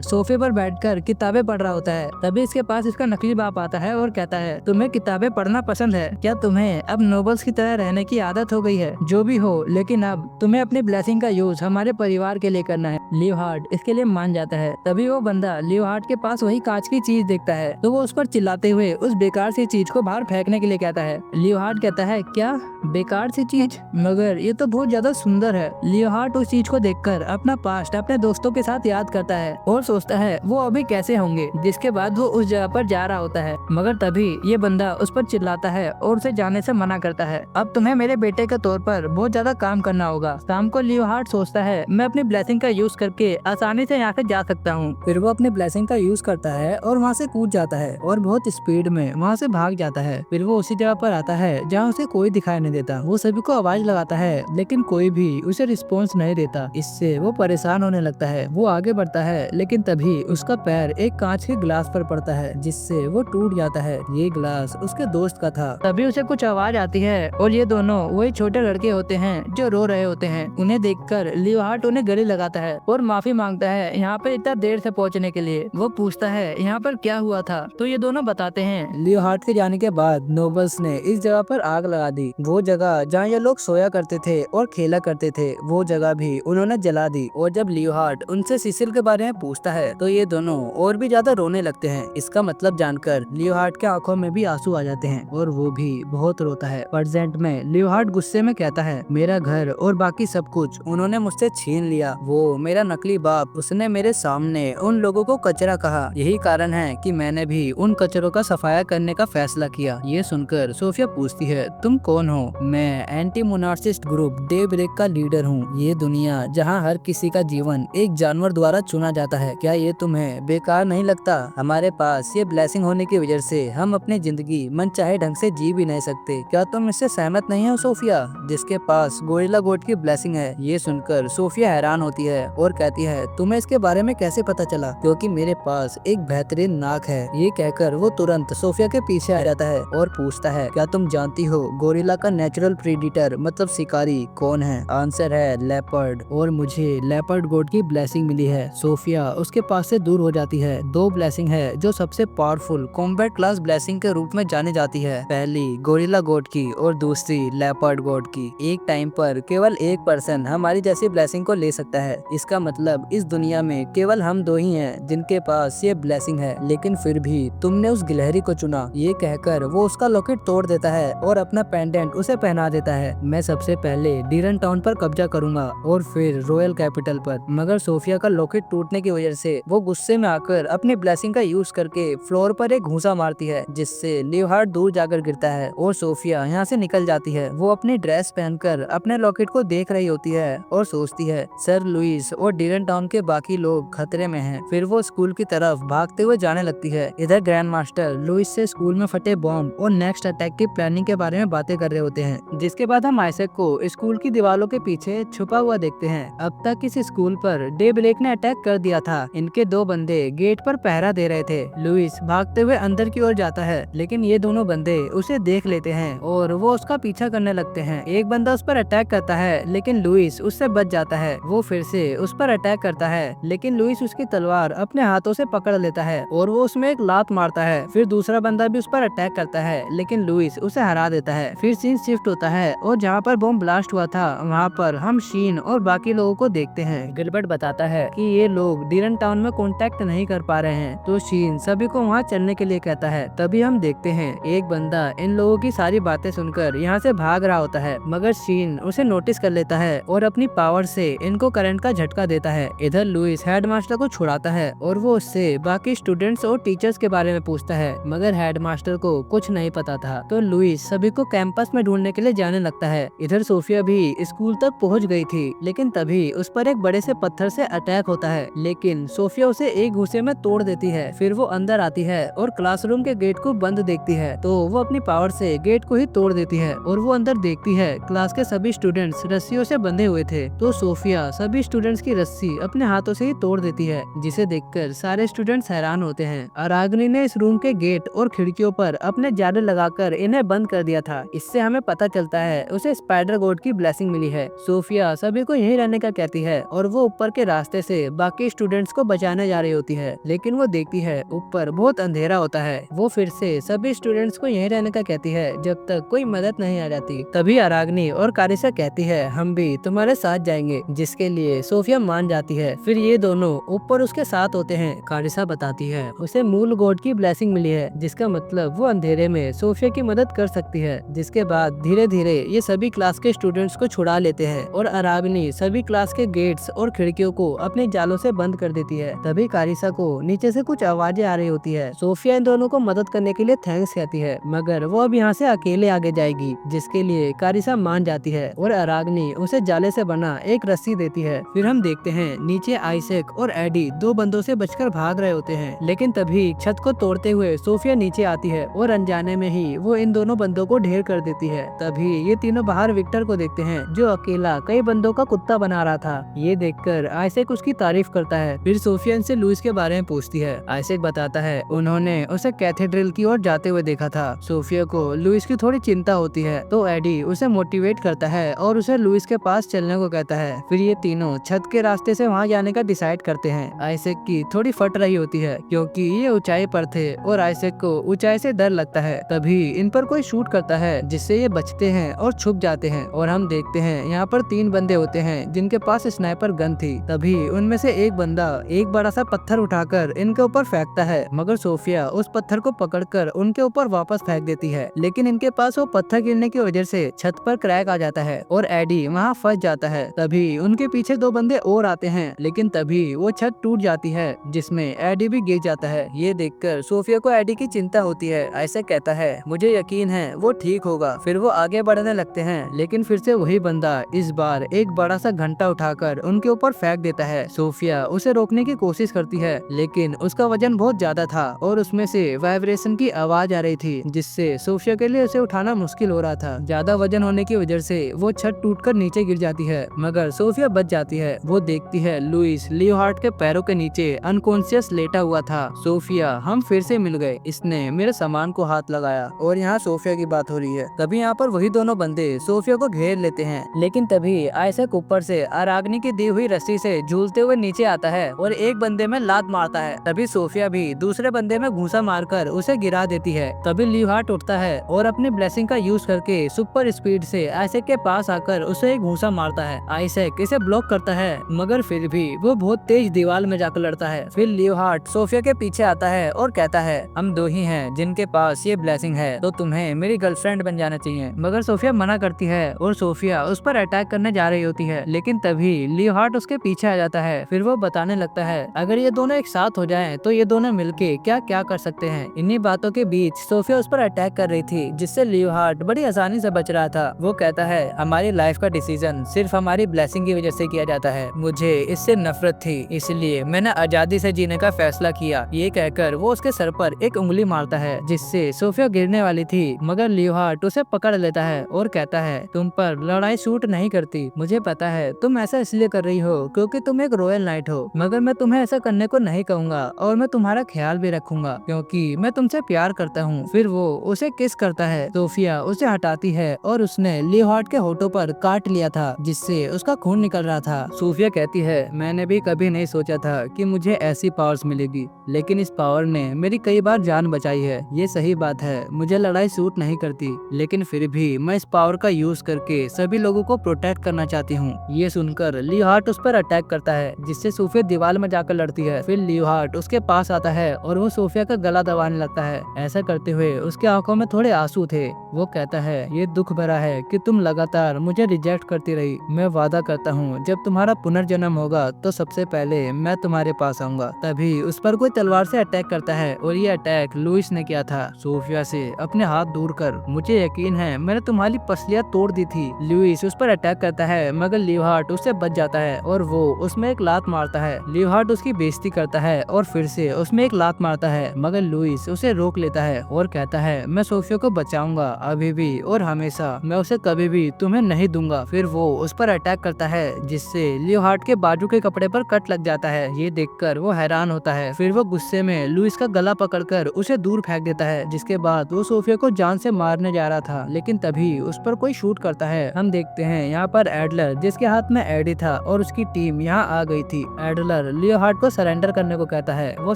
सोफे पर बैठकर किताबें पढ़ रहा होता है। तभी इसके पास इसका नकली बाप आता है और कहता है, तुम्हें किताबें पढ़ना पसंद है? क्या तुम्हें अब नोबल्स की तरह रहने की आदत हो गई है? जो भी हो, लेकिन अब तुम्हें अपनी ब्लेसिंग का यूज हमारे परिवार के लिए करना है। लियोहार्ड इसके लिए मान जाता है। तभी वो बंदा लियोहार्ड के पास वही कांच की चीज देखता है, तो वो उस पर चिल्लाते हुए उस बेकार सी चीज को बाहर फेंकने के लिए कहता है। लियोहार्ड कहता है, क्या बेकार सी चीज? मगर ये तो बहुत ज्यादा सुंदर है। लियोहार्ड उस चीज को देखकर अपना पास्ट अपने दोस्तों के साथ याद करता है और सोचता है वो अभी कैसे होंगे। जिसके बाद वो उस जगह पर जा रहा होता है, मगर तभी ये बंदा उस पर चिल्लाता है और उसे जाने से मना करता है। अब तुम्हें मेरे बेटे के तौर पर बहुत ज्यादा काम करना होगा। शाम को लियोहार्ड सोचता है मैं अपनी ब्लेसिंग का यूज करके आसानी से यहाँ से जा सकता हूँ। फिर वो अपनी ब्लेसिंग का यूज करता है और वहाँ से कूद जाता है और बहुत स्पीड में वहाँ से भाग जाता है। फिर वो उसी जगह पर आता है जहाँ उसे कोई दिखाई नहीं देता। वो सभी को आवाज लगाता है, लेकिन कोई भी उसे रिस्पॉन्स नहीं देता। इससे वो परेशान होने लगता है। वो आगे आगे बढ़ता है, लेकिन तभी उसका पैर एक कांच के ग्लास पर पड़ता है, जिससे वो टूट जाता है। ये ग्लास उसके दोस्त का था। तभी उसे कुछ आवाज आती है और ये दोनों वही छोटे लड़के होते हैं जो रो रहे होते हैं। उन्हें देखकर लियोहार्ड उन्हें गले लगाता है और माफी मांगता है यहाँ पर इतना देर से पहुँचने के लिए। वो पूछता है यहाँ पर क्या हुआ था, तो ये दोनों बताते हैं। लियोहार्ड के जाने के बाद नोबल्स ने इस जगह पर आग लगा दी। वो जगह जहाँ ये लोग सोया करते थे और खेला करते थे, वो जगह भी उन्होंने जला दी। और जब लियोहार्ड उनसे सिसिल के बारे में पूछता है तो ये दोनों और भी ज्यादा रोने लगते हैं। इसका मतलब जानकर लियोहार्ड के आंखों में भी आंसू आ जाते हैं और वो भी बहुत रोता है। प्रेजेंट में लियोहार्ड गुस्से में कहता है, मेरा घर और बाकी सब कुछ उन्होंने मुझसे छीन लिया। वो मेरा नकली बाप, उसने मेरे सामने उन लोगों को कचरा कहा। यही कारण है कि मैंने भी उन कचरों का सफाया करने का फैसला किया। ये सुनकर सोफिया पूछती है, तुम कौन हो? मैं एंटी मोनार्सिस्ट ग्रुप डेब्रेक का लीडर हूँ। ये दुनिया जहाँ हर किसी का जीवन एक जानवर द्वारा चुना जाता है, क्या ये तुम्हें बेकार नहीं लगता? हमारे पास ये ब्लेसिंग होने की वजह से हम अपनी जिंदगी मनचाहे ढंग से जी भी नहीं सकते। क्या तुम इससे सहमत नहीं हो सोफिया, जिसके पास गोरिल्ला गॉड की ब्लेसिंग है? ये सुनकर सोफिया हैरान होती है और कहती है, तुम्हें इसके बारे में कैसे पता चला? क्योंकि मेरे पास एक बेहतरीन नाक है। ये कहकर वो तुरंत सोफिया के पीछे आ जाता है और पूछता है, क्या तुम जानती हो गोरिल्ला का नेचुरल प्रीडेटर मतलब शिकारी कौन है? आंसर है लेपर्ड, और मुझे लेपर्ड गॉड की ब्लेसिंग मिली है। सोफिया उसके पास से दूर हो जाती है। दो ब्लेसिंग है जो सबसे पावरफुल कॉम्बैट क्लास ब्लेसिंग के रूप में जानी जाती है, पहली गोरिल्ला गॉड की और दूसरी लेपर्ड गॉड की। एक टाइम पर केवल एक पर्सन हमारी जैसी ब्लेसिंग को ले सकता है। इसका मतलब इस दुनिया में केवल हम दो ही हैं जिनके पास ये ब्लेसिंग है, लेकिन फिर भी तुमने उस गिलहरी को चुना। ये कहकर वो उसका लॉकेट तोड़ देता है और अपना पेंडेंट उसे पहना देता है। मैं सबसे पहले डीरन टाउन पर कब्जा करूंगा और फिर रॉयल कैपिटल पर। मगर सोफिया का लॉकेट टूटने की वजह से वो गुस्से में आकर अपनी ब्लेसिंग का यूज करके फ्लोर पर एक घूंसा मारती है, जिससे लियोहार्ड दूर जाकर गिरता है और सोफिया यहाँ से निकल जाती है। वो अपनी ड्रेस पहनकर अपने लॉकेट को देख रही होती है और सोचती है, सर लुइस और डीरन टाउन के बाकी लोग खतरे में हैं। फिर वो स्कूल की तरफ भागते हुए जाने लगती है। इधर ग्रैंड मास्टर लुइस से स्कूल में फटे बॉम्ब और नेक्स्ट अटैक की प्लानिंग के बारे में बातें कर रहे होते हैं, जिसके बाद हम आइजैक को स्कूल की दीवारों के पीछे छुपा हुआ देखते हैं। अब तक इस स्कूल पर डेब्रेक ने अटैक कर दिया था। इनके दो बंदे गेट पर पहरा दे रहे थे। लुइस भागते हुए अंदर की ओर जाता है, लेकिन ये दोनों बंदे उसे देख लेते हैं और वो उसका पीछा करने लगते हैं। एक बंदा उस पर अटैक करता है, लेकिन लुइस उससे बच जाता है। वो फिर से उस पर अटैक करता है, लेकिन लुइस उसकी तलवार अपने हाथों से पकड़ लेता है और वो उसमें एक लात मारता है। फिर दूसरा बंदा भी उस पर अटैक करता है, लेकिन लुइस उसे हरा देता है। फिर सीन शिफ्ट होता है और जहाँ पर बॉम्ब ब्लास्ट हुआ था वहाँ पर हम शीन और बाकी लोगों को देखते हैं। गिलबर्ट बताता है कि ये लोग डीरन टाउन में कांटेक्ट नहीं कर पा रहे हैं, तो शीन सभी को वहाँ चलने के लिए कहता है। तभी हम देखते हैं एक बंदा इन लोगों की सारी बातें सुनकर यहाँ से भाग रहा होता है, मगर शीन उसे नोटिस कर लेता है और अपनी पावर से इनको करंट का झटका देता है। इधर लुइस हेडमास्टर को छुड़ाता है और वो उससे बाकी स्टूडेंट्स और टीचर्स के बारे में पूछता है, मगर हेडमास्टर को कुछ नहीं पता था। तो लुइस सभी को कैंपस में ढूंढने के लिए जाने लगता है। इधर सोफिया भी स्कूल तक पहुंच गई थी, लेकिन तभी उस पर एक बड़े से पत्थर से अटैक होता है, लेकिन सोफिया उसे एक घूंसे में तोड़ देती है। फिर वो अंदर आती है और क्लासरूम के गेट को बंद देखती है, तो वो अपनी पावर से गेट को ही तोड़ देती है और वो अंदर देखती है क्लास के सभी स्टूडेंट्स रस्सियों से बंधे हुए थे। तो सोफिया सभी स्टूडेंट्स की रस्सी अपने हाथों से ही तोड़ देती है, जिसे देखकर सारे स्टूडेंट्स हैरान होते हैं। अराग्नी ने इस रूम के गेट और खिड़कियों पर अपने जादू लगाकर इन्हें बंद कर दिया था। इससे हमें पता चलता है उसे स्पाइडर गॉड की ब्लेसिंग मिली है। सोफिया सभी को यहीं रहने का कहती है और वो ऊपर के रास्ते से बाकी स्टूडेंट्स को बचाने जा रही होती है, लेकिन वो देखती है ऊपर बहुत अंधेरा होता है। वो फिर से सभी स्टूडेंट्स को यहीं रहने का कहती है जब तक कोई मदद नहीं आ जाती। तभी अराग्नी और कारिसा कहती है, हम भी तुम्हारे साथ जाएंगे, जिसके लिए सोफिया मान जाती है। फिर ये दोनों ऊपर उसके साथ होते हैं। कारिसा बताती है उसे मूल गॉड की ब्लेसिंग मिली है, जिसका मतलब वो अंधेरे में सोफिया की मदद कर सकती है। जिसके बाद धीरे धीरे ये सभी क्लास के स्टूडेंट्स को छुड़ा लेते हैं और अराग्नी सभी क्लास के गेट्स और खिड़कियों को अपने जालों से बंद कर देती है। तभी कारिसा को नीचे से कुछ आवाजें आ रही होती है। सोफिया इन दोनों को मदद करने के लिए थैंक्स कहती है, मगर वो अब यहाँ से अकेले आगे जाएगी, जिसके लिए कारिसा मान जाती है और अराग्नी उसे जाले से बना एक रस्सी देती है। फिर हम देखते हैं नीचे आइजैक और एडी दो बंदों से बचकर भाग रहे होते हैं, लेकिन तभी छत को तोड़ते हुए सोफिया नीचे आती है और अनजाने में ही वो इन दोनों बंदों को ढेर कर देती है। तभी ये तीनों बाहर विक्टर को देखते हैं, जो अकेला कई बंदों का कुत्ता बना रहा था। ये देखकर आइजैक उसकी तारीफ करता है। फिर सोफिया इनसे लुइस के बारे में पूछती है। आइजैक बताता है उन्होंने उसे कैथेड्रल की ओर जाते हुए देखा था। सोफिया को लुइस की थोड़ी चिंता होती है तो एडी उसे मोटिवेट करता है और उसे लुइस के पास चलने को कहता है। फिर ये तीनों छत के रास्ते से वहाँ जाने का डिसाइड करते हैं। आइजैक की थोड़ी फट रही होती है क्योंकि ये ऊंचाई पर थे और आइजैक को ऊंचाई से डर लगता है। तभी इन पर कोई शूट करता है जिससे ये बचते हैं और छुप जाते हैं और हम देखते हैं यहाँ पर 3 बंदे होते हैं जिनके पास स्नाइपर गन थी। तभी उनमें से एक बंदा एक बड़ा सा पत्थर उठाकर इनके ऊपर फेंकता है, मगर सोफिया उस पत्थर को पकड़कर उनके ऊपर वापस फेंक देती है। लेकिन इनके पास वो पत्थर गिरने की वजह से छत पर क्रैक आ जाता है और एडी वहाँ फंस जाता है। तभी उनके पीछे 2 बंदे और आते हैं, लेकिन तभी वो छत टूट जाती है जिसमें एडी भी गिर जाता है। ये देखकर सोफिया को एडी की चिंता होती है। आइजैक कहता है मुझे यकीन है वो ठीक होगा। फिर वो आगे बढ़ने लगते हैं, लेकिन फिर से वही बंदा इस बार एक बड़ा सा घंटा उठाकर उनके ऊपर फेंक देता है। सोफिया उसे रोकने की कोशिश करती है, लेकिन उसका वजन बहुत ज्यादा था और उसमें से वाइब्रेशन की आवाज आ रही थी जिससे सोफिया के लिए उसे उठाना मुश्किल हो रहा था। ज्यादा वजन होने की वजह से वो छत टूटकर नीचे गिर जाती है, मगर सोफिया बच जाती है। वो देखती है लुइस लियोहार्ड के पैरों के नीचे अनकॉन्शियस लेटा हुआ था। सोफिया हम फिर से मिल गए, इसने मेरे सामान को हाथ लगाया। और यहाँ सोफिया की बात हो रही है। तभी यहाँ पर वही दोनों बंदे सोफिया को घेर लेते हैं, लेकिन तभी आइजैक ऊपर से अराग्नि की दी हुई रस्सी से झूलते हुए नीचे आता है और एक बंदे में लात मारता है। तभी सोफिया भी दूसरे बंदे में घूंसा मारकर उसे गिरा देती है। तभी लियोहार्ड उठता है और अपनी ब्लेसिंग का यूज करके सुपर स्पीड से आइजैक के पास आकर उसे एक घूंसा मारता है। आइजैक इसे ब्लॉक करता है, मगर फिर भी वो बहुत तेज दीवार में जाकर लड़ता है। फिर लियोहार्ड सोफिया के पीछे आता है और कहता है हम 2 ही हैं जिनके पास ये ब्लेसिंग है, तो तुम्हें मेरी गर्लफ्रेंड बन जाना चाहिए। मगर सोफिया मना करती है और सोफिया उस पर अटैक करने जा रही होती है, लेकिन तभी लियोहार्ड उसके पीछे आ जाता है। फिर वो बताने लगता है अगर ये दोनों एक साथ हो जाएं तो ये दोनों मिलके क्या क्या कर सकते हैं। इन्हीं बातों के बीच सोफिया उस पर अटैक कर रही थी, जिससे लियोहार्ड बड़ी आसानी से बच रहा था। वो कहता है हमारी लाइफ का डिसीजन सिर्फ हमारी ब्लेसिंग की वजह से किया जाता है। मुझे इससे नफरत थी, इसलिए मैंने आजादी से जीने का फैसला किया। ये कहकर वो उसके सर पर एक उंगली मारता है, जिससे सोफिया गिरने वाली थी, मगर लियोहार्ड उसे पकड़ लेता है और कहता है तुम पर लड़ाई शूट नहीं करती। मुझे पता है तुम ऐसा इसलिए कर रही हो क्योंकि तुम एक रॉयल नाइट हो, मगर मैं तुम्हें ऐसा करने को नहीं कहूंगा और मैं तुम्हारा ख्याल भी रखूंगा क्योंकि मैं तुमसे प्यार करता हूँ। फिर वो उसे किस करता है। सोफिया उसे हटाती है और उसने लियोहार्ड के होठों पर काट लिया था, जिससे उसका खून निकल रहा था। सोफिया कहती है मैंने भी कभी नहीं सोचा था कि मुझे ऐसी पावर्स मिलेगी, लेकिन इस पावर ने मेरी कई बार जान बचाई है। ये सही बात है, मुझे लड़ाई सूट नहीं करती, लेकिन फिर भी मैं इस पावर का यूज करके सभी लोगों को प्रोटेक्ट करना चाहती हूँ। ये सुनकर लियोहार्ड उस पर अटैक करता है, जिससे सोफिया दीवार में जाकर लड़ती है। फिर लियोहार्ड उसके पास आता है और वो सोफिया का गला दबाने लगता है। ऐसा करते हुए उसके आंखों में थोड़े आंसू थे। वो कहता है ये दुख भरा है कि तुम लगातार मुझे रिजेक्ट करती रही। मैं वादा करता हूँ जब तुम्हारा पुनर्जन्म होगा तो सबसे पहले मैं तुम्हारे पास आऊंगा। तभी उस पर कोई तलवार से अटैक करता है और ये अटैक लुइस ने किया था। सोफिया से अपने हाथ दूर कर, मुझे यकीन है मैंने तुम्हारी पसलियां तोड़ दी थी। लुइस उस पर अटैक करता है, मगर लियोहार्ड उससे बच जाता है और वो उसमें एक लात मारता है। लियोहार्ड उसकी बेइज्जती करता है और फिर से उसमें एक लात मारता है, मगर लुइस उसे रोक लेता है और कहता है मैं सोफिया को बचाऊंगा अभी भी और हमेशा, मैं उसे कभी भी तुम्हें नहीं दूंगा। फिर वो उस पर अटैक करता है, जिससे लियोहार्ड के बाजू के कपड़े पर कट लग जाता है। ये देखकर वो हैरान होता है। फिर वो गुस्से में लुइस का गला पकड़कर उसे दूर फेंक देता है, जिसके बाद वो सोफिया को जान से मारने जा रहा था, लेकिन तभी उस पर कोई शूट करता है। हम देखते हैं यहाँ पर एडलर, जिसके हाथ में एडी था, और उसकी टीम यहाँ आ गई थी। एडलर लियोहार्ड को सरेंडर करने को कहता है। वो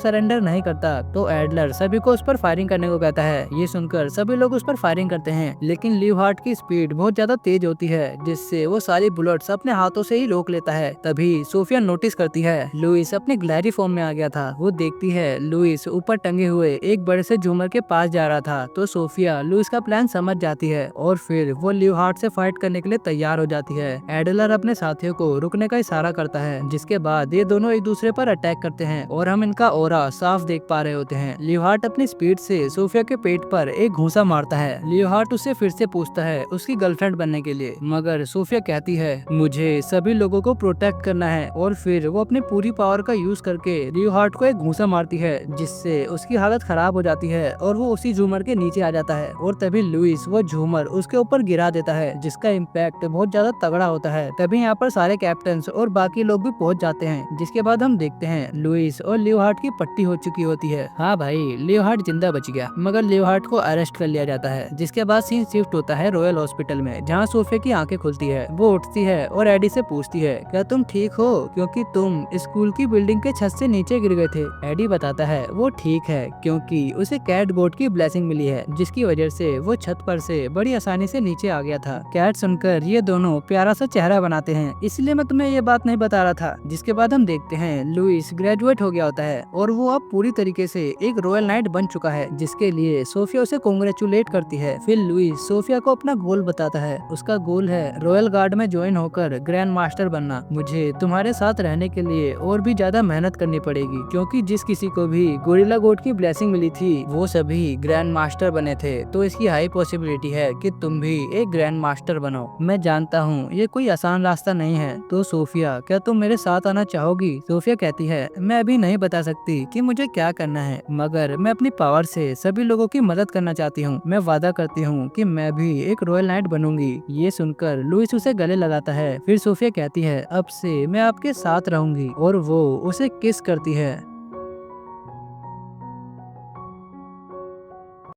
सरेंडर नहीं करता तो एडलर सभी को उस पर फायरिंग करने को कहता है। ये सुनकर सभी लोग उस पर फायरिंग करते हैं, लेकिन लियोहार्ड की स्पीड बहुत ज्यादा तेज होती है, जिससे वो सारी बुलेट्स अपने हाथों से ही रोक लेता है। तभी सोफिया नोटिस करती है लुइस अपने ग्लैरी फॉर्म में आ गया था। वो देखती है लुइस ऊपर टंगे हुए एक बड़े से झूमर के पास जा रहा था, तो सोफिया लुइस का प्लान समझ जाती है और फिर वो लियोहार्ड से फाइट करने के लिए तैयार हो जाती है। एडलर अपने साथियों को रुकने का इशारा करता है, जिसके बाद ये दोनों एक दूसरे पर अटैक करते हैं और हम इनका ऑरा साफ देख पा रहे होते हैं। लियोहार्ड अपनी स्पीड से सोफिया के पेट पर एक घूंसा मारता है। लियोहार्ड उससे फिर से पूछता है उसकी गर्लफ्रेंड बनने के लिए, मगर सोफिया कहती है मुझे सभी लोगों को प्रोटेक्ट करना है, और फिर वो अपनी पूरी पावर का यूज करके लियोहार्ड को एक घूंसा मारती है, जिससे उसकी हालत खराब हो जाती है और वो उसी झूमर के नीचे आ जाता है। और तभी लुइस वो झूमर उसके ऊपर गिरा देता है, जिसका इम्पैक्ट बहुत ज्यादा तगड़ा होता है। तभी यहाँ पर सारे कैप्टन और बाकी लोग भी पहुंच पहुंच जाते हैं, जिसके बाद हम देखते हैं लुइस और लियोहार्ट की पट्टी हो चुकी होती है। हाँ भाई, लियोहार्ट जिंदा बच गया, मगर लियोहार्ट को अरेस्ट कर लिया जाता है। जिसके बाद सीन शिफ्ट होता है रॉयल हॉस्पिटल में, जहाँ सोफिया की आंखें खुलती है। वो उठती है और एडी से पूछती है, क्या तुम ठीक हो, क्योंकि तुम स्कूल की बिल्डिंग के छत से नीचे गिर गए थे। एडी बताता है वो ठीक है, क्योंकि उसे कैट गॉड की ब्लेसिंग मिली है, जिसकी वजह से वो छत पर से बड़ी आसानी से नीचे आ गया था। कैट सुनकर ये दोनों प्यारा सा चेहरा बनाते हैं, इसलिए मैं तुम्हें ये बात नहीं बता रहा था। जिसके बाद हम देखते हैं लुइस ग्रेजुएट हो गया होता है और वो अब पूरी तरीके से एक रॉयल नाइट बन चुका है, जिसके लिए सोफिया उसे कांग्रेचुलेट करती है। फिर लुइस सोफिया को अपना गोल बताता है। उसका गोल है रॉयल गार्ड में ज्वाइन होकर ग्रैंड मास्टर बनना। मुझे तुम्हारे साथ रहने के लिए और भी ज्यादा मेहनत करनी पड़ेगी, क्योंकि जिस किसी को भी गोरिल्ला गॉड की ब्लेसिंग मिली थी वो सभी ग्रैंड मास्टर बने थे, तो इसकी हाई पॉसिबिलिटी है कि तुम भी एक ग्रैंड मास्टर बनो। मैं जानता हूँ ये कोई आसान रास्ता नहीं है, तो सोफिया क्या तुम मेरे साथ आना चाहोगी? सोफिया कहती है मैं अभी नहीं बता सकती कि मुझे क्या करना है, मगर मैं अपनी पावर से सभी लोगों की मदद करना चाहती हूँ। मैं वादा करती हूँ कि मैं भी एक रॉयल नाइट बनूंगी। ये सुनकर लुइस उसे गले लगाता है। फिर सोफिया कहती है अब से मैं आपके साथ रहूंगी, और वो उसे किस करती है।